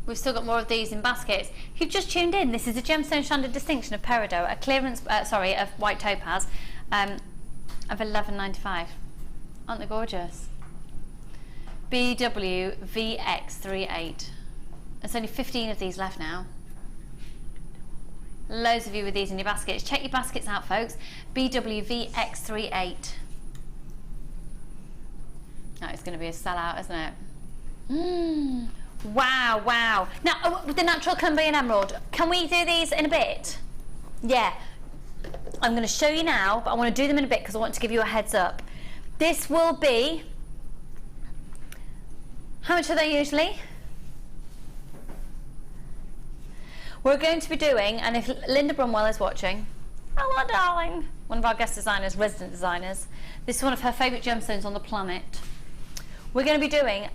We've still got more of these in baskets. If you've just tuned in, this is a Gemstone Standard Distinction of Peridot, a clearance, of white topaz, of £11.95. Aren't they gorgeous? BW VX38. There's only 15 of these left now. Loads of you with these in your baskets. Check your baskets out, folks. BW VX38. Oh, it's going to be a sellout, isn't it? Wow, wow. Now, with the natural Colombian emerald, can we do these in a bit? Yeah. I'm going to show you now, but I want to do them in a bit because I want to give you a heads up. This will be... How much are they usually? We're going to be doing, and if Linda Brumwell is watching, hello darling, one of our guest designers, resident designers, this is one of her favourite gemstones on the planet. We're going to be doing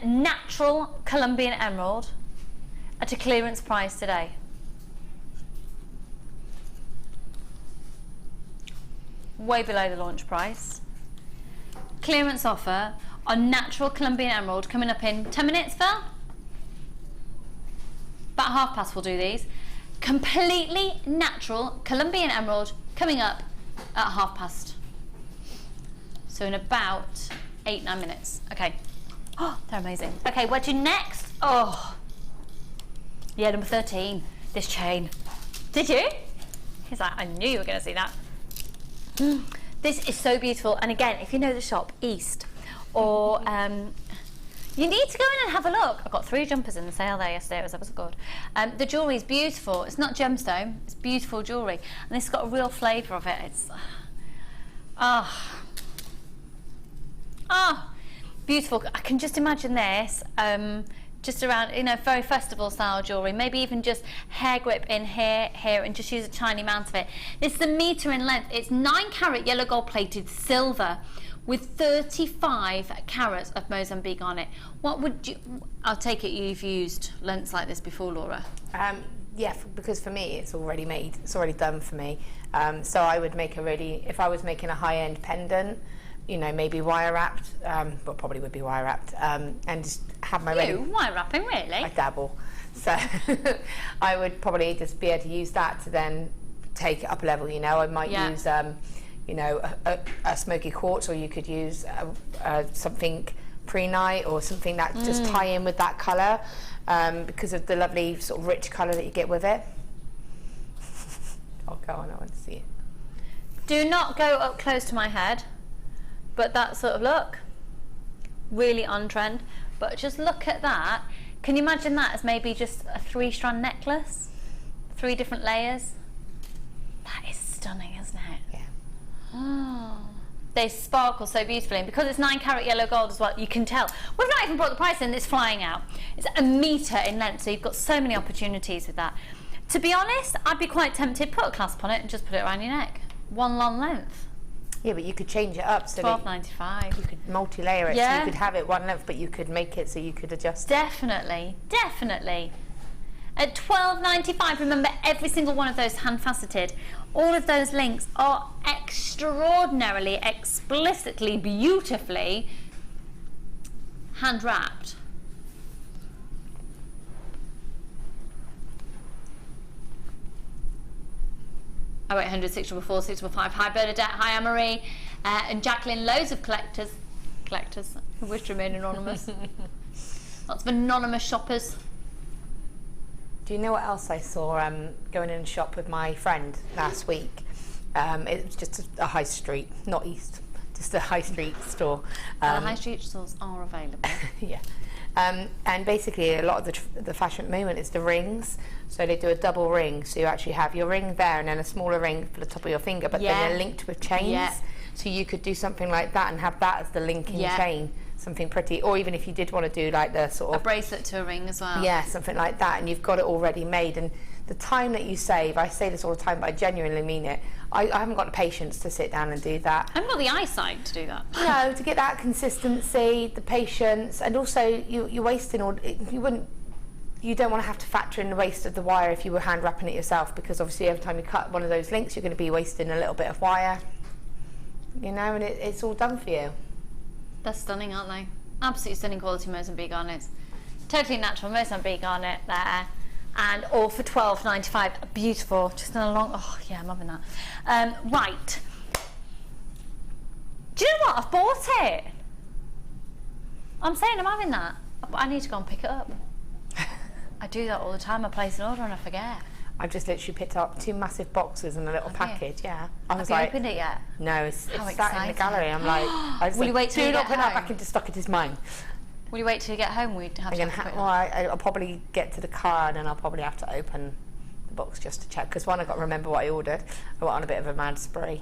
natural Colombian emerald at a clearance price today. Way below the launch price. Clearance offer on natural Colombian emerald coming up in 10 minutes, Phil? About 1/2 we'll do these. Completely natural Colombian emerald coming up at 1/2. So in about 8-9 minutes. Okay. Oh, they're amazing. Okay, what do next? Oh. Yeah, number 13. This chain. Did you? He's like, I knew you were going to see that. This is so beautiful. And again, if you know the shop, East, or you need to go in and have a look. I got 3 jumpers in the sale there yesterday. It was ever so good. The jewellery is beautiful. It's not gemstone. It's beautiful jewellery. And this has got a real flavour of it. It's... beautiful. I can just imagine this just around, you know, very festival style jewellery, maybe even just hair grip in here, and just use a tiny amount of it. This is 1 metre in length. It's 9 carat yellow gold plated silver with 35 carats of Mozambique on it. What would you, I'll take it you've used lengths like this before, Laura? Yeah, because for me it's already made, it's already done for me. So I would make if I was making a high-end pendant, you know, maybe wire wrapped, but probably would be wire wrapped, and just have my ready. Wire wrapping, really? I dabble. So I would probably just be able to use that to then take it up a level, you know. I might use, you know, a smoky quartz, or you could use something pre-night or something that just tie in with that colour, because of the lovely sort of rich colour that you get with it. Oh, go on, I want to see it. Do not go up close to my head. But that sort of look, really on trend. But just look at that. Can you imagine that as maybe just a 3-strand necklace? 3 different layers? That is stunning, isn't it? Yeah. Oh, they sparkle so beautifully. And because it's 9 carat yellow gold as well, you can tell. We've not even brought the price in, it's flying out. It's 1 metre in length, so you've got so many opportunities with that. To be honest, I'd be quite tempted, put a clasp on it and just put it around your neck. 1 long length. Yeah, but you could change it up so £12.95. You could multi-layer it, so you could have it 1 length, but you could make it so you could adjust. Definitely, definitely. At £12.95, remember every single one of those hand faceted. All of those links are extraordinarily, explicitly, beautifully hand wrapped. Oh, 800, 644, 645. Hi Bernadette, hi Anne-Marie, and Jacqueline. Loads of collectors who wish to remain anonymous. Lots of anonymous shoppers. Do you know what else I saw going in and shop with my friend last week? It was just a high street, not East, just a high street store. High street stores are available. Yeah. And basically a lot of the fashion at the moment is the rings. So they do a double ring. So you actually have your ring there and then a smaller ring for the top of your finger, but then they're linked with chains. Yeah. So you could do something like that and have that as the linking chain. Something pretty, or even if you did want to do like the sort of... A bracelet to a ring as well. Yeah, something like that, and you've got it already made. And the time that you save, I say this all the time, but I genuinely mean it, I haven't got the patience to sit down and do that. I haven't got the eyesight to do that. No, to get that consistency, the patience, and also you're wasting all... You don't want to have to factor in the waste of the wire if you were hand wrapping it yourself, because obviously every time you cut one of those links, you're going to be wasting a little bit of wire. You know, and it's all done for you. They're stunning, aren't they? Absolutely stunning quality Mozambique garnets. Totally natural Mozambique garnet there. And all for $12.95. Beautiful. Just in a long... Oh, yeah, I'm loving that. Right. Do you know what? I've bought it. I'm saying I'm having that. I need to go and pick it up. I do that all the time. I place an order and I forget. I've just literally picked up 2 massive boxes and a little package, yeah. I was Have you like... opened it yet? No, it's How sat in the gallery. I'm like... I was Will like, you wait till do you not get put that home? back into stock, it is mine. Will you wait till you get home? We'd have I'll probably get to the car and then I'll probably have to open the box just to check. Because one, I've got to remember what I ordered. I went on a bit of a mad spree.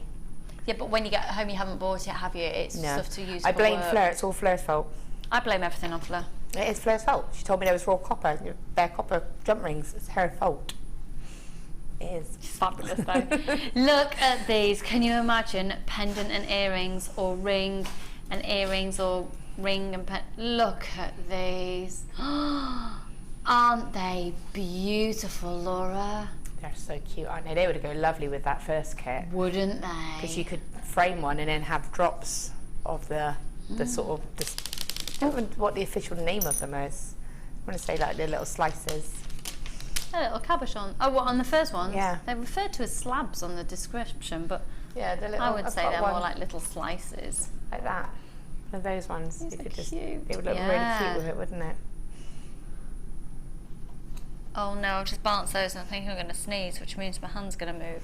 Yeah, but when you get home, you haven't bought it, have you? It's No. stuff to use I for blame work. Fleur. It's all Fleur's fault. I blame everything on Fleur. It is Fleur's fault. She told me there was raw copper, bare copper jump rings. It's her fault. It is. It's fabulous though. Look at these. Can you imagine pendant and earrings, or ring and earrings, or ring and Look at these. Aren't they beautiful, Laura? They're so cute, aren't they? They would go lovely with that first kit. Wouldn't they? Because you could frame one and then have drops of the sort of... I don't know what the official name of them is. I want to say like the little slices. A little cabochon. Oh, what, on the first ones? Yeah. They're referred to as slabs on the description, but yeah, the little, I would I've say got they're one more like little slices. like that. One of those ones. These You are could just... cute. It would look really cute with it, wouldn't it? Oh no, I've just balanced those and I think I'm going to sneeze, which means my hand's going to move.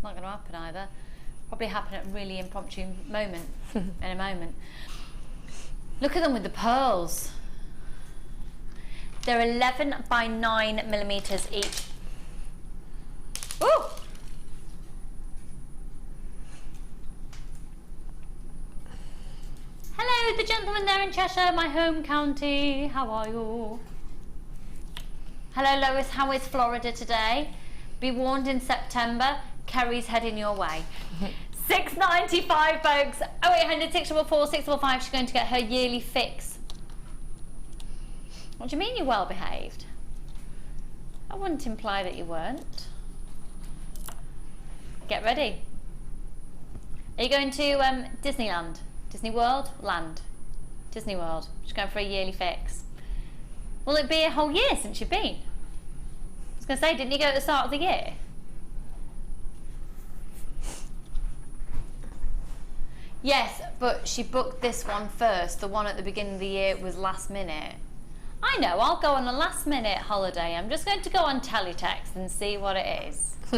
Not going to happen either. Probably happen at a really impromptu moment, in a moment. Look at them with the pearls. They're 11 by 9 millimeters each. Ooh! Hello, the gentleman there in Cheshire, my home county. How are you? Hello, Lois. How is Florida today? Be warned in September, Kerry's heading your way. $6.95, folks. 0800 644 655. She's going to get her yearly fix. What do you mean you're well behaved? I wouldn't imply that you weren't. Get ready. Are you going to Disneyland? Disney World? Land. Disney World. She's going for a yearly fix. Will it be a whole year since you've been? I was going to say, didn't you go at the start of the year? Yes, but she booked this one first. The one at the beginning of the year was last minute. I know, I'll go on a last minute holiday. I'm just going to go on teletext and see what it is. Do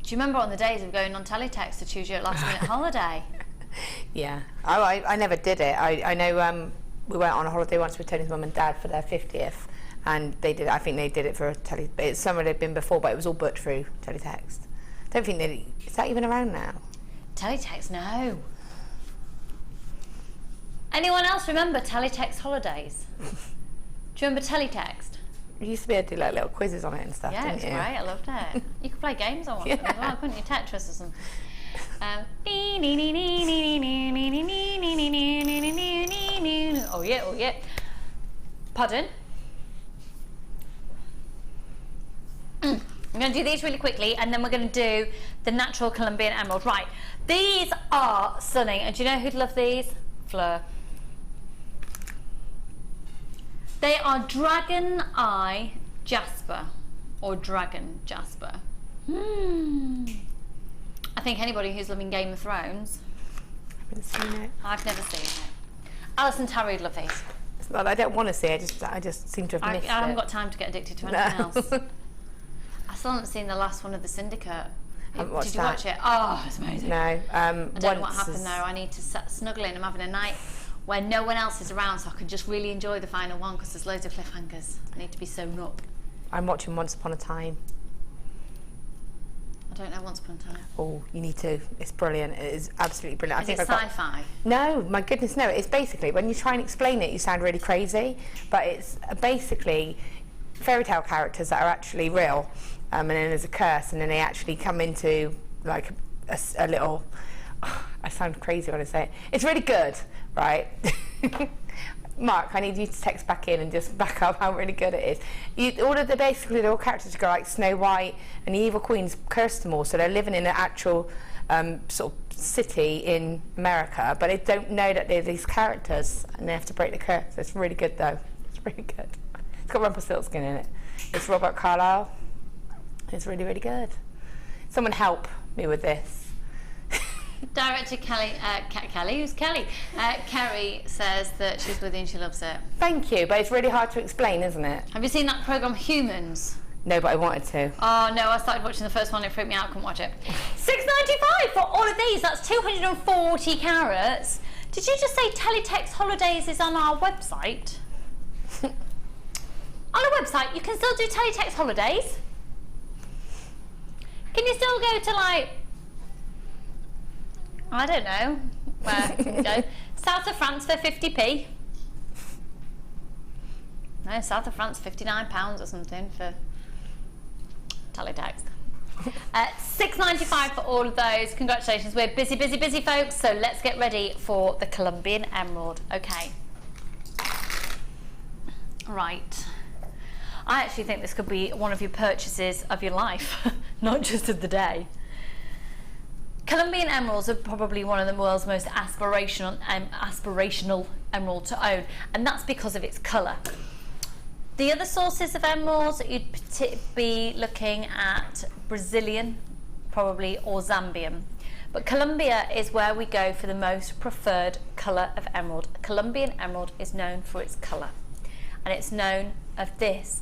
you remember on the days of going on teletext to choose your last minute holiday? Yeah. I never did it. I know we went on a holiday once with Tony's mum and dad for their 50th, and they did. I think they did it for a it's somewhere they'd been before, but it was all booked through teletext. Don't think is that even around now? Teletext, no. Anyone else remember teletext holidays? Do you remember teletext? You used to be able to do like little quizzes on it and stuff. Yeah, it didn't was you? great. I loved it. You could play games on one of them as well, couldn't you? Tetris or something. Oh yeah, oh yeah. Pardon? I'm going to do these really quickly, and then we're going to do the natural Colombian emerald. Right, these are stunning, and do you know who'd love these? Fleur. They are Dragon Eye Jasper, or Dragon Jasper. I think anybody who's loving Game of Thrones haven't seen it. I've never seen it. Alison Tarry would love these. It's not that I don't want to see it, I just seem to have missed it. I haven't got time to get addicted to anything else. I still haven't seen the last one of The Syndicate. Did you watch it? Oh, it's amazing. No. I don't know what happened though. I need to snuggle in. I'm having a night where no one else is around, so I can just really enjoy the final one because there's loads of cliffhangers. I need to be sewn up. I'm watching Once Upon a Time. I don't know Once Upon a Time. Oh, you need to. It's brilliant. It is absolutely brilliant. Is it sci-fi? No, my goodness, no. It's basically, when you try and explain it, you sound really crazy, but it's basically fairy tale characters that are actually real, and then there's a curse, and then they actually come into like a little... I sound crazy when I say it. It's really good, right? Mark, I need you to text back in and just back up how really good it is. All of the basically, they're all characters go like Snow White, and the evil queen's cursed them all, so they're living in an actual sort of city in America, but they don't know that they're these characters, and they have to break the curse. It's really good though. It's really good. It's got Rumpelstiltskin in it. It's Robert Carlyle. It's really, really good. Someone help me with this. Director Kelly, who's Kelly? Kerry says that she's with you and she loves it. Thank you, but it's really hard to explain, isn't it? Have you seen that programme Humans? No, but I wanted to. Oh no, I started watching the first one, it freaked me out, I couldn't watch it. $6.95 for all of these, that's 240 carats. Did you just say Teletext Holidays is on our website? On our website, you can still do Teletext Holidays? Can you still go to like... I don't know where can you go. South of France for 50p. No, South of France, £59 or something for teletext. $6.95 for all of those. Congratulations, we're busy, busy, busy folks, so let's get ready for the Colombian Emerald. Okay. Right. I actually think this could be one of your purchases of your life, not just of the day. Colombian emeralds are probably one of the world's most aspirational emerald to own, and that's because of its colour. The other sources of emeralds, you'd be looking at Brazilian, probably, or Zambian. But Colombia is where we go for the most preferred colour of emerald. A Colombian emerald is known for its colour, and it's known of this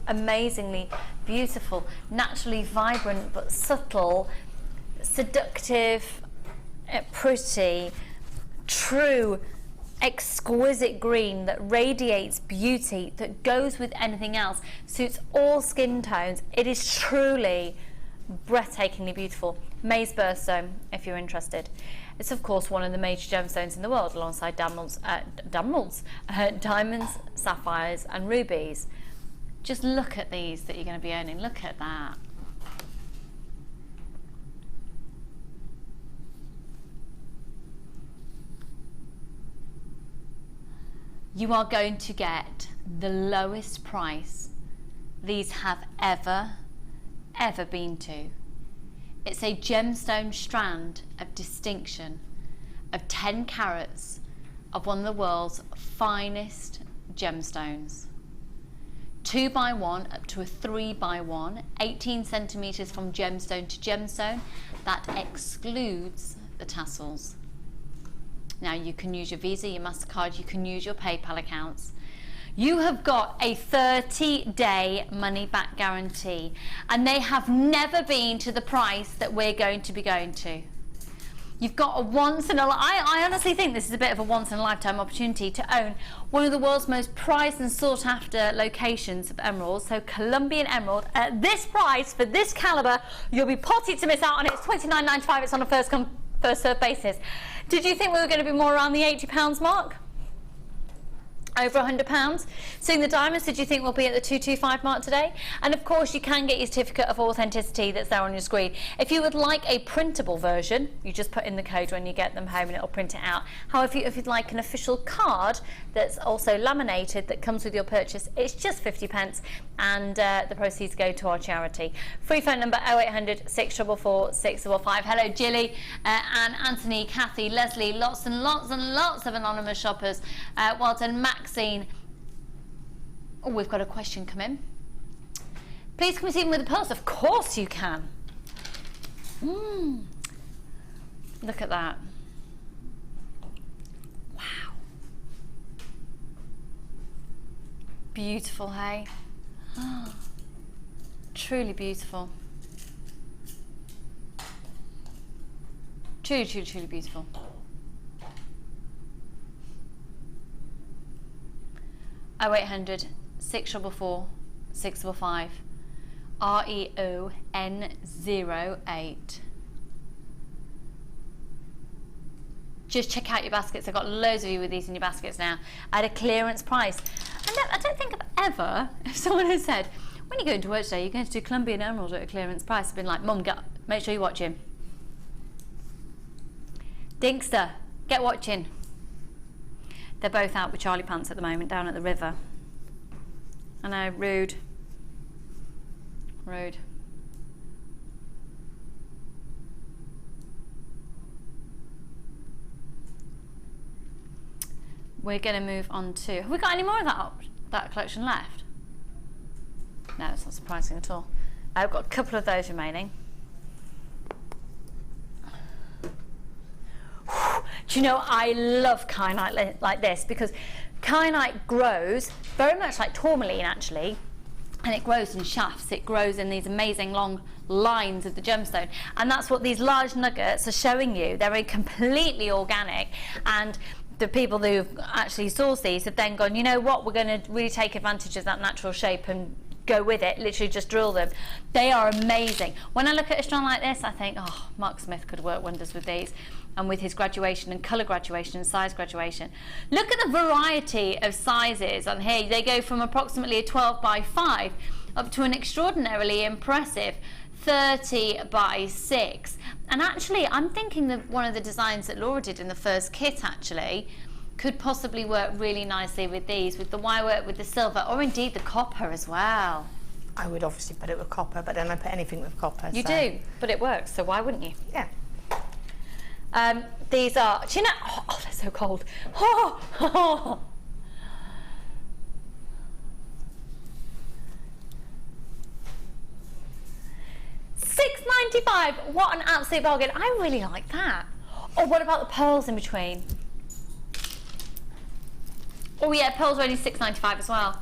amazingly beautiful, naturally vibrant but subtle, seductive, pretty, true, exquisite green that radiates beauty, that goes with anything else, suits all skin tones. It is truly breathtakingly beautiful. Maize birthstone, if you're interested. It's of course one of the major gemstones in the world, alongside diamonds, sapphires and rubies. Just look at these that you're going to be owning. Look at that. You are going to get the lowest price these have ever been to. It's a gemstone strand of distinction of 10 carats of one of the world's finest gemstones. 2x1 up to a 3x1, 18 centimetres from gemstone to gemstone. That excludes the tassels. Now you can use your Visa, your MasterCard, you can use your PayPal accounts. You have got a 30-day money-back guarantee, and they have never been to the price that we're going to be going to. You've got a I honestly think this is a bit of a once-in-a-lifetime opportunity to own one of the world's most prized and sought-after locations of emeralds. So Colombian emerald at this price for this calibre, you'll be potted to miss out on it. It's $29.95. It's on a first-come, first-served basis. Did you think we were going to be more around the £80 mark? Over £100? Seeing the diamonds, did you think we'll be at the 225 mark today? And of course you can get your certificate of authenticity that's there on your screen. If you would like a printable version, you just put in the code when you get them home and it'll print it out. However, if you'd like an official card that's also laminated that comes with your purchase, it's just 50p, and the proceeds go to our charity. Free phone number 0800 644 655. Hello Jilly, Anne, Anthony, Kathy, Leslie, lots and lots and lots of anonymous shoppers. Well done, Maxine. Oh, we've got a question come in. Please come and see them with a pulse. Of course you can. Look at that. Beautiful, hey? Truly beautiful. Truly, truly, truly beautiful. Oh, 0800 644 655 REON08. Just check out your baskets. I've got loads of you with these in your baskets now at a clearance price. And I don't think I've ever, if someone has said, when you go into work today, you're going to do Colombian Emerald at a clearance price, I've been like, Mum, make sure you watch him. Dinkster, get watching. They're both out with Charlie Pants at the moment down at the river. I know, rude. Rude. We're going to move on to... Have we got any more of that collection left? No, it's not surprising at all. I've got a couple of those remaining. Do you know, I love kyanite like this because kyanite grows very much like tourmaline actually, and it grows in shafts. It grows in these amazing long lines of the gemstone, and that's what these large nuggets are showing you. They're completely organic, and the people who've actually sourced these have then gone, you know what, we're going to really take advantage of that natural shape and go with it, literally just drill them. They are amazing. When I look at a strand like this, I think, oh, Mark Smith could work wonders with these, and with his graduation and colour graduation and size graduation. Look at the variety of sizes on here. They go from approximately a 12 by 5 up to an extraordinarily impressive 30 by 6. And actually, I'm thinking that one of the designs that Laura did in the first kit actually could possibly work really nicely with these, with the wirework, with the silver, or indeed the copper as well. I would obviously put it with copper, but then I put anything with copper. You do, but it works, so why wouldn't you? Yeah. These are, do you know, oh, they're so cold. Oh, oh. $6.95, what an absolute bargain. I really like that. Oh, what about the pearls in between? Oh yeah, pearls are only $6.95 as well.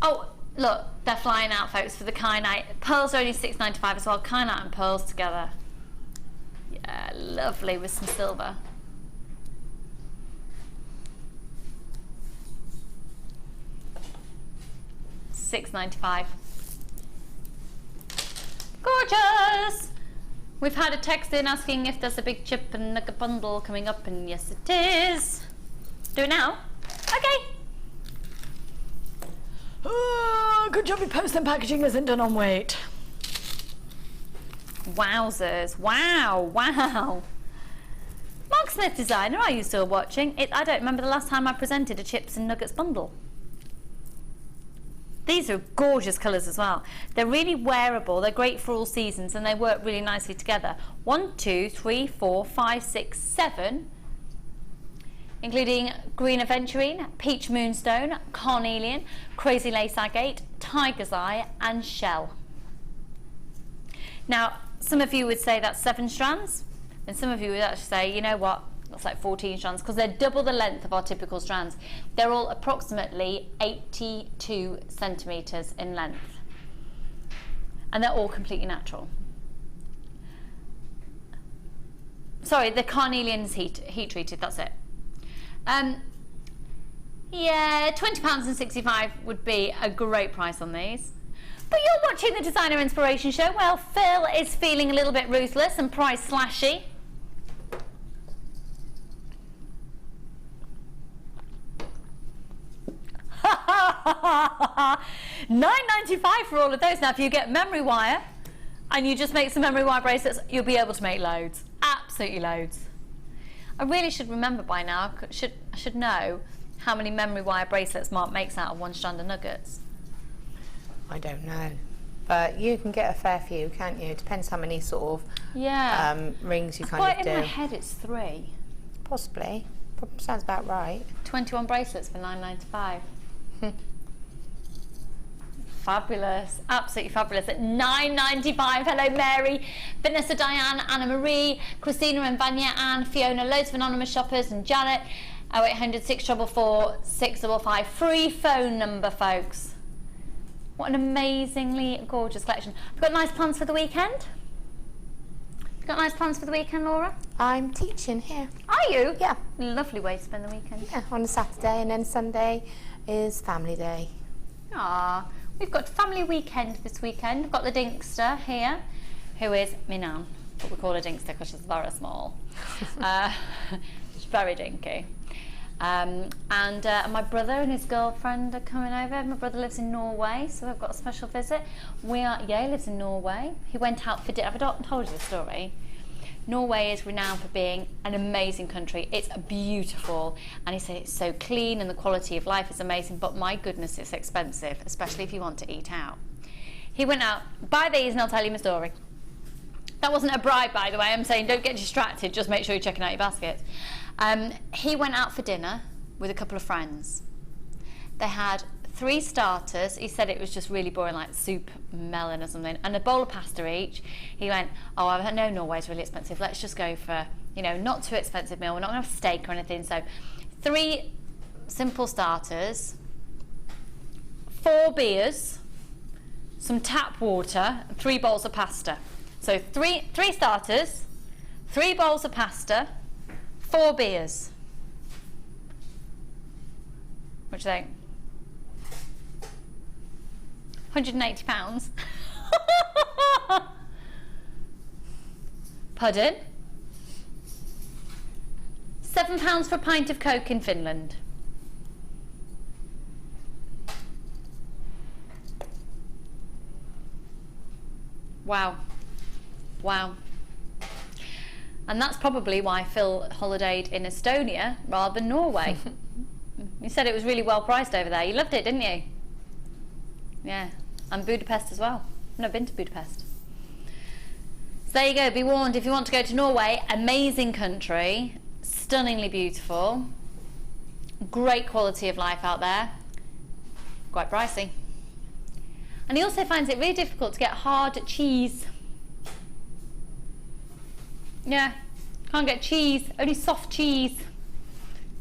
Oh, look, they're flying out, folks, for the kyanite. Pearls are only $6.95 as well, kyanite and pearls together. Yeah, lovely with some silver. $6.95. Gorgeous! We've had a text in asking if there's a big chip and nugget bundle coming up, and yes it is. Do it now? Okay. Oh, good job your post and packaging isn't done on weight. Wowzers. Wow, wow. Mark Smith Designer, are you still watching? I don't remember the last time I presented a chips and nuggets bundle. These are gorgeous colours as well. They're really wearable, they're great for all seasons, and they work really nicely together. 1, 2, 3, 4, 5, 6, 7, including green aventurine, peach moonstone, carnelian, crazy lace agate, tiger's eye, and shell. Now, some of you would say that's 7 strands, and some of you would actually say, you know what, that's like 14 strands, because they're double the length of our typical strands. They're all approximately 82 centimetres in length, and they're all completely natural. Sorry, the carnelian's heat treated, that's it. Yeah, £20.65 would be a great price on these. But you're watching the Designer Inspiration Show. Well, Phil is feeling a little bit ruthless and price slashy. $9.95 for all of those. Now, if you get memory wire and you just make some memory wire bracelets, you'll be able to make loads. Absolutely loads. I really should remember by now. I should know how many memory wire bracelets Mark makes out of 1 strand of nuggets. I don't know, but you can get a fair few, can't you? It depends how many sort of rings you kind of do. In my head it's 3. Possibly. Sounds about right. 21 bracelets for $9.95. Fabulous, absolutely fabulous. At $9.95. Hello Mary, Vanessa, Diane, Anna Marie, Christina and Vanya, Anne, Fiona, loads of anonymous shoppers, and Janet. 0800 644 655. Free phone number, folks. What an amazingly gorgeous collection. Have you got nice plans for the weekend? Have you got nice plans for the weekend, Laura? I'm teaching here. Are you? Yeah. Lovely way to spend the weekend. Yeah, on a Saturday, and then Sunday is family day. Ah, we've got family weekend this weekend. We've got the Dinkster here, who is my nan, but we call her Dinkster because she's very small. She's very dinky. And my brother and his girlfriend are coming over. My brother lives in Norway, so I've got a special visit. He lives in Norway. He went out for dinner. I've not told you the story. Norway is renowned for being an amazing country. It's beautiful, and he said it's so clean and the quality of life is amazing, but my goodness, it's expensive, especially if you want to eat out. He went out, buy these and I'll tell you my story. That wasn't a bribe, by the way. I'm saying don't get distracted, just make sure you're checking out your basket. He went out for dinner with a couple of friends. They had 3 starters. He said it was just really boring, like soup, melon or something, and a bowl of pasta each. He went, oh, I know Norway's really expensive. Let's just go for, not too expensive meal. We're not going to have steak or anything. So 3 simple starters, 4 beers, some tap water, and 3 bowls of pasta. So 3 starters, 3 bowls of pasta, 4 beers. What do you think? £180. Pardon? £7 for a pint of Coke in Finland. Wow. Wow. And that's probably why Phil holidayed in Estonia rather than Norway. You said it was really well priced over there. You loved it, didn't you? Yeah. And Budapest as well. I've never been to Budapest. So there you go. Be warned, if you want to go to Norway, amazing country, stunningly beautiful, great quality of life out there, quite pricey. And he also finds it really difficult to get hard cheese. Yeah, can't get cheese, only soft cheese.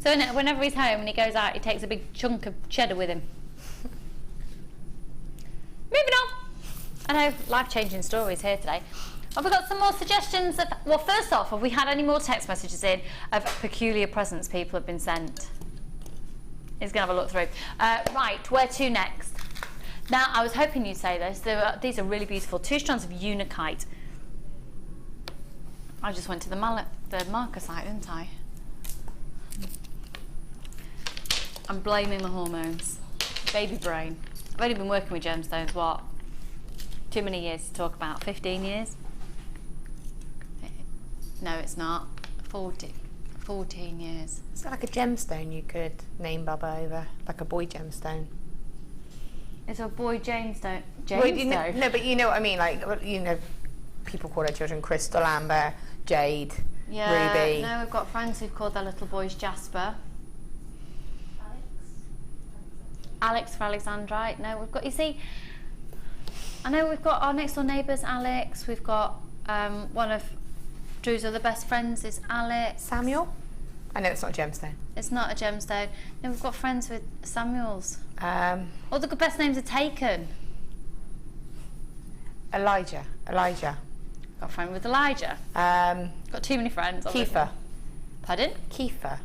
So whenever he's home and he goes out, he takes a big chunk of cheddar with him. Moving on. I know, life-changing stories here today. Have we got some more suggestions of, well, first off, have we had any more text messages in of peculiar presents people have been sent? He's going to have a look through. Right, where to next? Now, I was hoping you'd say this. These are really beautiful. 2 strands of Unikite. I just went to the marker site, didn't I? I'm blaming the hormones. Baby brain. I've only been working with gemstones, what? Too many years to talk about. 15 years? No, it's not. 14 years. Is that like a gemstone you could name Bubba over? Like a boy gemstone? It's a boy gemstone. Well, no, but you know what I mean. Like, people call their children crystal, amber, jade, ruby. No, we've got friends who've called their little boys Jasper. Alex for Alexandrite. No, we've got, you see, I know we've got our next door neighbours, Alex. We've got one of Drew's other best friends is Alex. Samuel? I know it's not a gemstone. It's not a gemstone. No, we've got friends with Samuels. All the best names are taken. Elijah. Got a friend with Elijah. Got too many friends. Kiefer. Pardon? Kiefer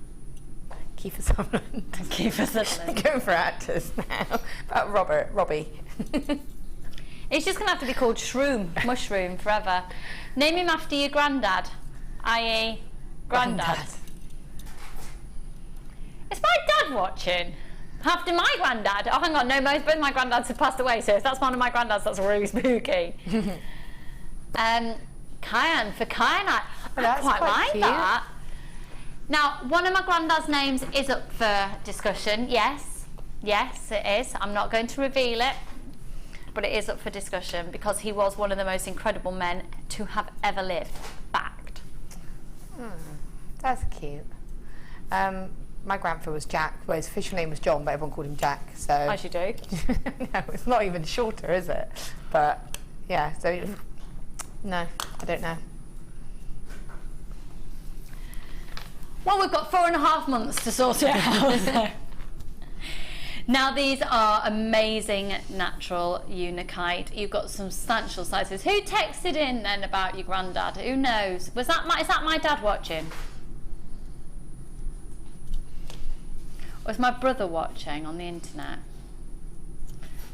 Sutherland. Kiefer Sutherland. Going for actors now. But Robbie. It's just going to have to be called Shroom, Mushroom, forever. Name him after your granddad, i.e. Grandad. Is my dad watching? After my granddad? Oh, hang on, no, both my granddads have passed away, so if that's one of my granddads, that's really spooky. Kyan, for Kyan, I quite like cute. that. Now, one of my granddad's names is up for discussion, yes, it is. I'm not going to reveal it, but it is up for discussion because he was one of the most incredible men to have ever lived. Fact. That's cute. My grandfather was Jack. Well, his official name was John, but everyone called him Jack. So as you do. No, it's not even shorter, is it? But yeah, so no, I don't know. Well, we've got 4.5 months to sort it out. Now these are amazing natural Unikite. You've got substantial sizes. Who texted in then about your granddad? Who knows? Is that my dad watching? Or is my brother watching on the internet?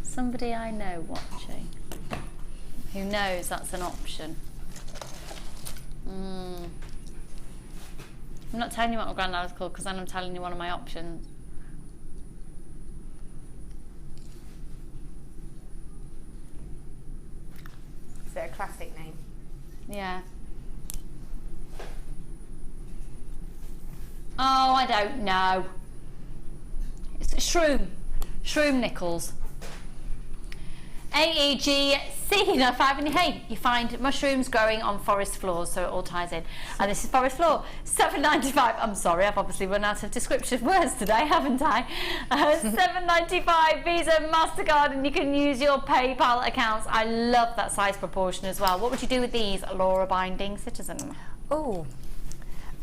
Somebody I know watching. Who knows that's an option? I'm not telling you what my granddad was called because then I'm telling you one of my options. Is it a classic name? Yeah. Oh, I don't know. It's Shroom. Shroom Nicholls. AEGC, no, 5 in your hay. You find mushrooms growing on forest floors, so it all ties in. And this is forest floor, $7.95. I'm sorry, I've obviously run out of descriptive words today, haven't I? $7.95 Visa, MasterCard, and you can use your PayPal accounts. I love that size proportion as well. What would you do with these, Laura Binding Citizen? Oh,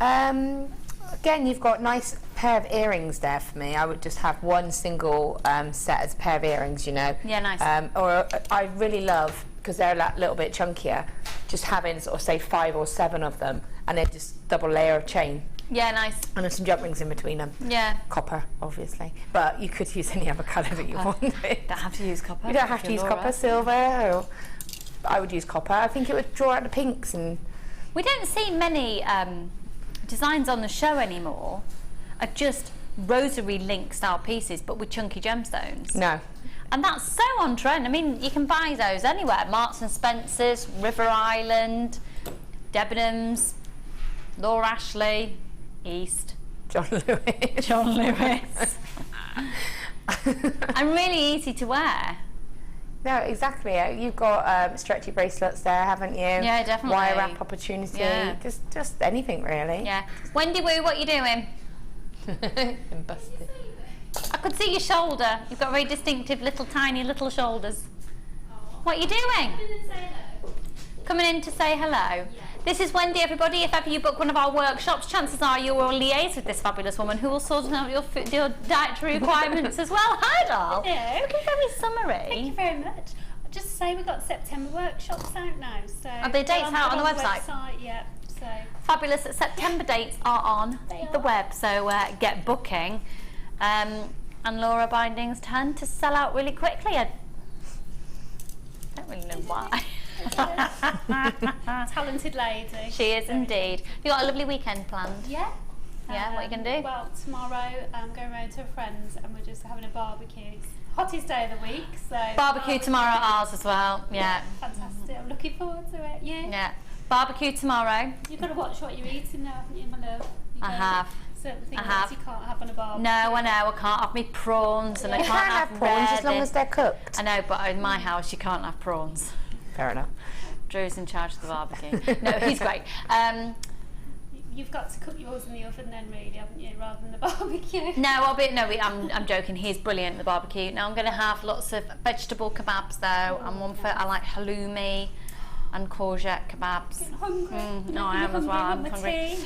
again, you've got nice pair of earrings there for me. I would just have one single set as a pair of earrings, you know. Yeah, nice. Or I really love, because they're a little bit chunkier, just having sort of say 5 or 7 of them, and then just double layer of chain. Yeah, nice. And there's some jump rings in between them. Yeah. Copper, obviously. But you could use any other colour that you want. You don't have to use copper. You don't have to use copper, silver, or I would use copper. I think it would draw out the pinks. And we don't see many designs on the show anymore are just rosary link style pieces but with chunky gemstones. No. And that's so on trend. I mean, you can buy those anywhere. Marks and Spencer's, River Island, Debenhams, Laura Ashley, East. John Lewis. John Lewis. And really easy to wear. No, exactly. You've got stretchy bracelets there, haven't you? Yeah, definitely. Wire wrap opportunity. Yeah. Just anything really. Yeah. Wendy Woo, what are you doing? I'm busted. I could see your shoulder. You've got very distinctive little tiny little shoulders. What are you doing? Coming in to say hello. Yeah. This is Wendy, everybody. If ever you book one of our workshops, chances are you will liaise with this fabulous woman who will sort out your dietary requirements as well. Hi, doll. Hello. Looking very summery. Thank you very much. Just to say we've got September workshops out now. So are the dates out on the website? Yeah. So fabulous. September dates are on the web, so get booking. And Laura Bindings tend to sell out really quickly. I don't really know why. Talented lady. She is indeed. You got a lovely weekend planned? Yeah. Yeah, what are you going to do? Well, tomorrow I'm going round to a friend's and we're just having a barbecue. Hottest day of the week, so... Barbecue tomorrow at ours as well, yeah. Fantastic, I'm looking forward to it, yeah. Yeah. Barbecue tomorrow. You've got to watch what you're eating now, haven't you, my love? I have. Certain things you can't have on a barbecue. No, I know, I can't have me prawns and I You can't can have prawns as long as they're cooked. I know, but in my house you can't have prawns. Fair enough. Drew's in charge of the barbecue. No, he's great. You've got to cook yours in the oven then, really, haven't you, rather than the barbecue? No, I'm joking. He's brilliant at the barbecue. Now I'm going to have lots of vegetable kebabs though, and I like halloumi and courgette kebabs. Getting hungry. No, I am as well. I'm hungry.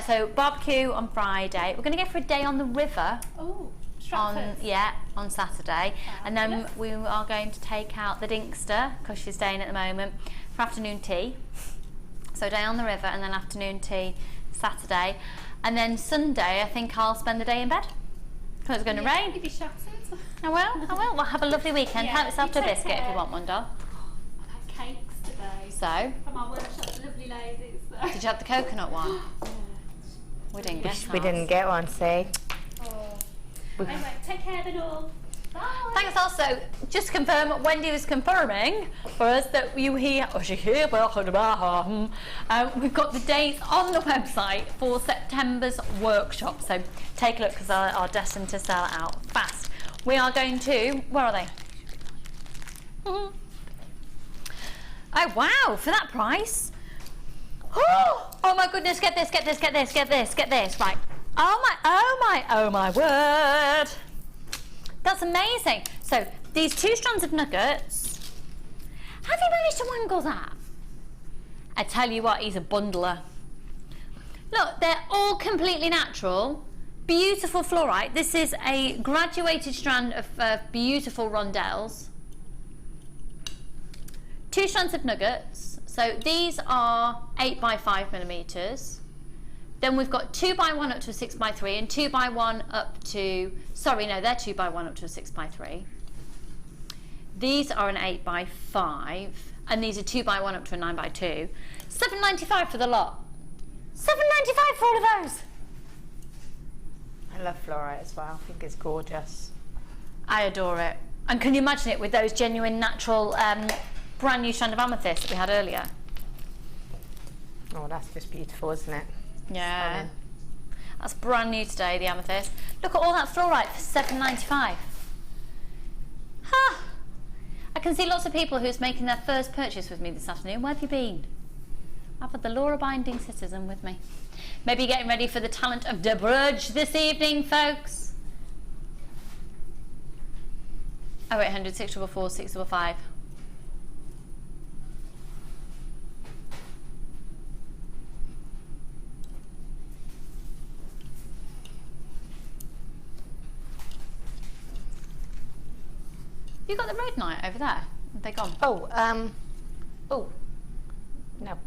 So barbecue on Friday. We're going to go for a day on the river. Oh. On Saturday, and then we are going to take out the Dinkster because she's staying at the moment for afternoon tea. So day on the river and then afternoon tea Saturday, and then Sunday I think I'll spend the day in bed because it's going to rain. You'll be shattered. I will. We'll have a lovely weekend. Help yourself to a biscuit if you want one, doll. I've had cakes today. So? From our workshop, lovely ladies. So. Did you have the coconut one? We didn't get We didn't get one, see? Anyway, take care then all. Bye. Thanks also. Just to confirm, Wendy was confirming for us that we've got the dates on the website for September's workshop. So take a look because they are destined to sell out fast. We are going to, where are they? Oh wow, for that price. Oh my goodness, get this. Right. Oh my word. That's amazing. So these 2 strands of nuggets. Have you managed to wangle that? I tell you what, he's a bundler. Look, they're all completely natural. Beautiful fluorite. This is a graduated strand of beautiful rondelles. 2 strands of nuggets. So these are 8 by 5 millimeters. Then we've got 2 by 1 up to a 6 by 3 and 2 by 1 up to, sorry, no, they're 2 by 1 up to a 6 by 3. These are an 8 by 5 and these are 2 by 1 up to a 9 by 2. £7.95 for the lot. £7.95 for all of those. I love fluorite as well. I think it's gorgeous. I adore it. And can you imagine it with those genuine, natural, brand new strand of amethyst that we had earlier? Oh, that's just beautiful, isn't it? Yeah. Stunning. That's brand new today, the amethyst. Look at all that fluorite for £7.95. Ha! I can see lots of people who's making their first purchase with me this afternoon. Where have you been? I've had the law-abiding citizen with me. Maybe getting ready for the talent of De Bruges this evening, folks. 0800 644 655. You got the rhodonite over there? Are they gone? Oh, no.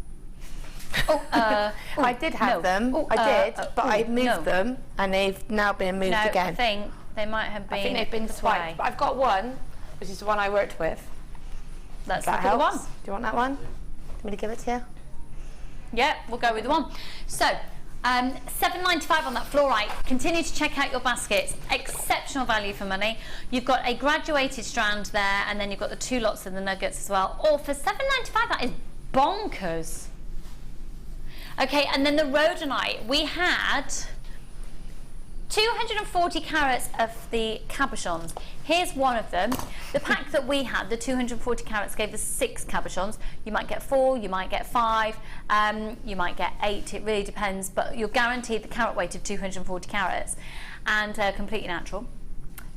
I did have them. I did, but I moved them, and they've now been moved again. I think they might have been. I think they've been swiped. But I've got one, which is the one I worked with. Let's look at the one. Do you want that one? Do you want me to give it to you? Yeah, we'll go with the one. So, £7.95 on that fluorite. Continue to check out your baskets. Exceptional value for money. You've got a graduated strand there, and then you've got the 2 lots of the nuggets as well. All for £7.95. That is bonkers. Okay, and then the rhodonite. We had 240 carats of the cabochons. Here's one of them. The pack that we had, the 240 carats, gave us 6 cabochons. You might get 4, you might get 5, you might get 8. It really depends, but you're guaranteed the carat weight of 240 carats and completely natural.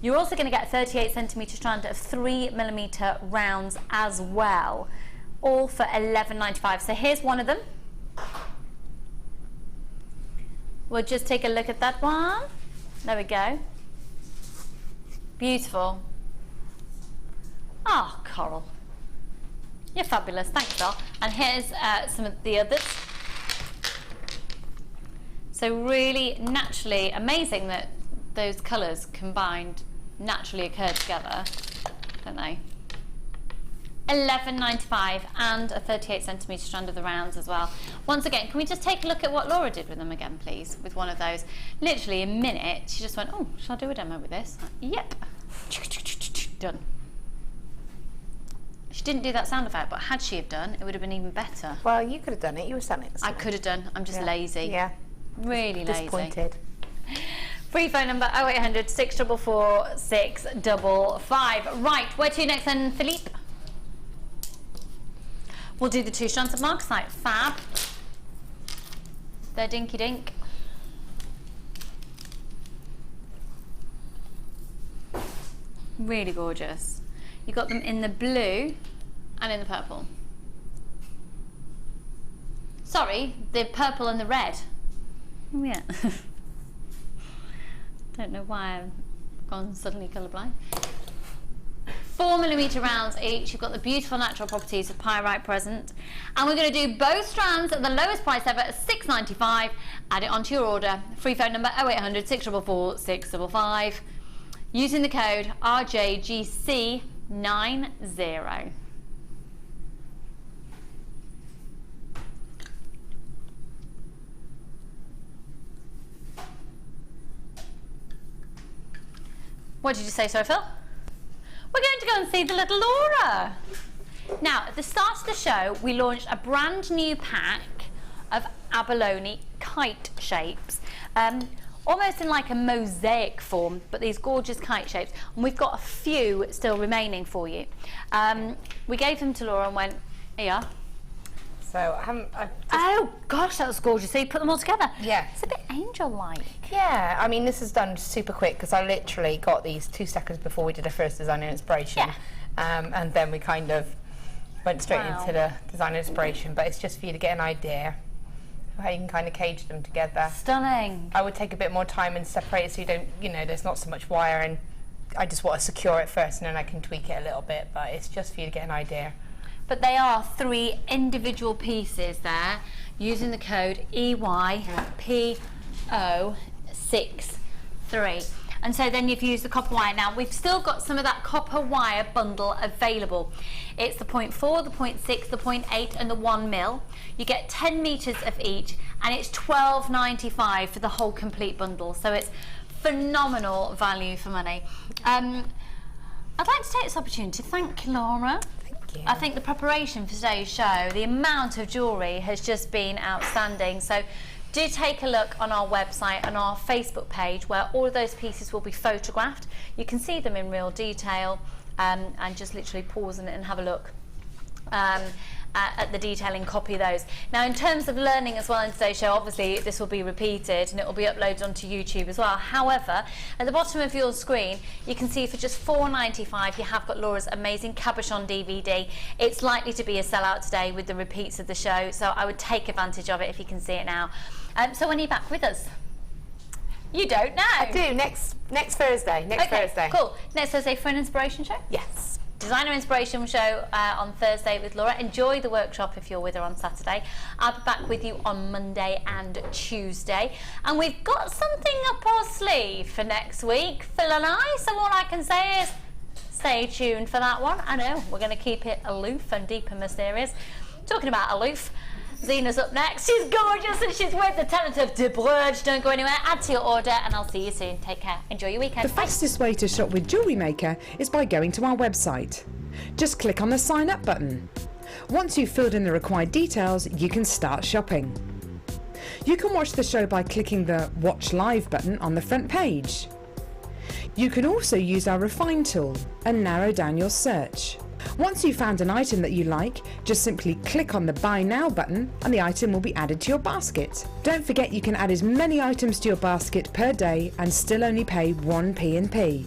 You're also going to get a 38 centimetre strand of 3mm rounds as well, all for £11.95. So here's one of them. We'll just take a look at that one. There we go. Beautiful. Oh, Coral. You're fabulous. Thanks, doll. And here's some of the others. So really naturally amazing that those colours combined naturally occur together, don't they? £11.95 and a 38 centimetre strand of the rounds as well. Once again, can we just take a look at what Laura did with them again, please, with one of those? Literally a minute, she just went, oh, shall I do a demo with this? Yep. Done. She didn't do that sound effect, but had she have done, it would have been even better. Well, you could have done it. You were standing. I could have done. I'm just lazy. Yeah. Really lazy. Disappointed. Free phone number 0800 644 655. Right, where to next then, Philippe? We'll do the 2 strands of marcasite. Fab. They're dinky dink. Really gorgeous. You got them in the blue and in the purple. Sorry, the purple and the red. Oh yeah. Don't know why I've gone suddenly colourblind. 4mm rounds each. You've got the beautiful natural properties of pyrite present. And we're going to do both strands at the lowest price ever at £6.95. Add it onto your order. Free phone number 0800 644 655. Using the code RJGC90. What did you say, sorry, Phil? We're going to go and see the little Laura. Now, at the start of the show, we launched a brand new pack of abalone kite shapes, almost in like a mosaic form, but these gorgeous kite shapes. And we've got a few still remaining for you. We gave them to Laura and went, here. So oh gosh, that was gorgeous. So you put them all together. Yeah. It's a bit angel-like. Yeah, I mean, this is done super quick because I literally got these 2 seconds before we did our first design and inspiration. Yeah. And then we kind of went straight into the design and inspiration, but it's just for you to get an idea how you can kind of cage them together. Stunning. I would take a bit more time and separate it so you don't, you know, there's not so much wire, and I just want to secure it first and then I can tweak it a little bit, but it's just for you to get an idea. But they are 3 individual pieces there using the code EYPO63. And so then you've used the copper wire. Now we've still got some of that copper wire bundle available. It's the 0.4, the 0.6, the 0.8 and the 1 mil. You get 10 meters of each and it's £12.95 for the whole complete bundle. So it's phenomenal value for money. I'd like to take this opportunity to thank you, Laura. Thank you. I think the preparation for today's show, the amount of jewellery has just been outstanding. So do take a look on our website and our Facebook page where all of those pieces will be photographed. You can see them in real detail and just literally pause and have a look at the detailing, copy those. Now in terms of learning as well in today's show, obviously this will be repeated and it will be uploaded onto YouTube as well. However, at the bottom of your screen you can see for just £4.95 you have got Laura's amazing cabochon DVD. It's likely to be a sellout today with the repeats of the show, so I would take advantage of it if you can see it now. So when are you back with us? You don't know. I do, next Thursday. Thursday. Cool. Next Thursday for an inspiration show? Yes. Designer Inspiration show on Thursday with Laura. Enjoy the workshop if you're with her on Saturday. I'll be back with you on Monday and Tuesday. And we've got something up our sleeve for next week, Phil and I. So all I can say is stay tuned for that one. I know, we're going to keep it aloof and deep and mysterious. Talking about aloof, Zena's up next. She's gorgeous and she's with the talent of De Bruges. Don't go anywhere, add to your order and I'll see you soon. Take care. Enjoy your weekend. The fastest way to shop with Jewellery Maker is by going to our website. Just click on the sign up button. Once you've filled in the required details, you can start shopping. You can watch the show by clicking the Watch Live button on the front page. You can also use our Refine tool and narrow down your search. Once you've found an item that you like, just simply click on the Buy Now button and the item will be added to your basket. Don't forget you can add as many items to your basket per day and still only pay 1p in P.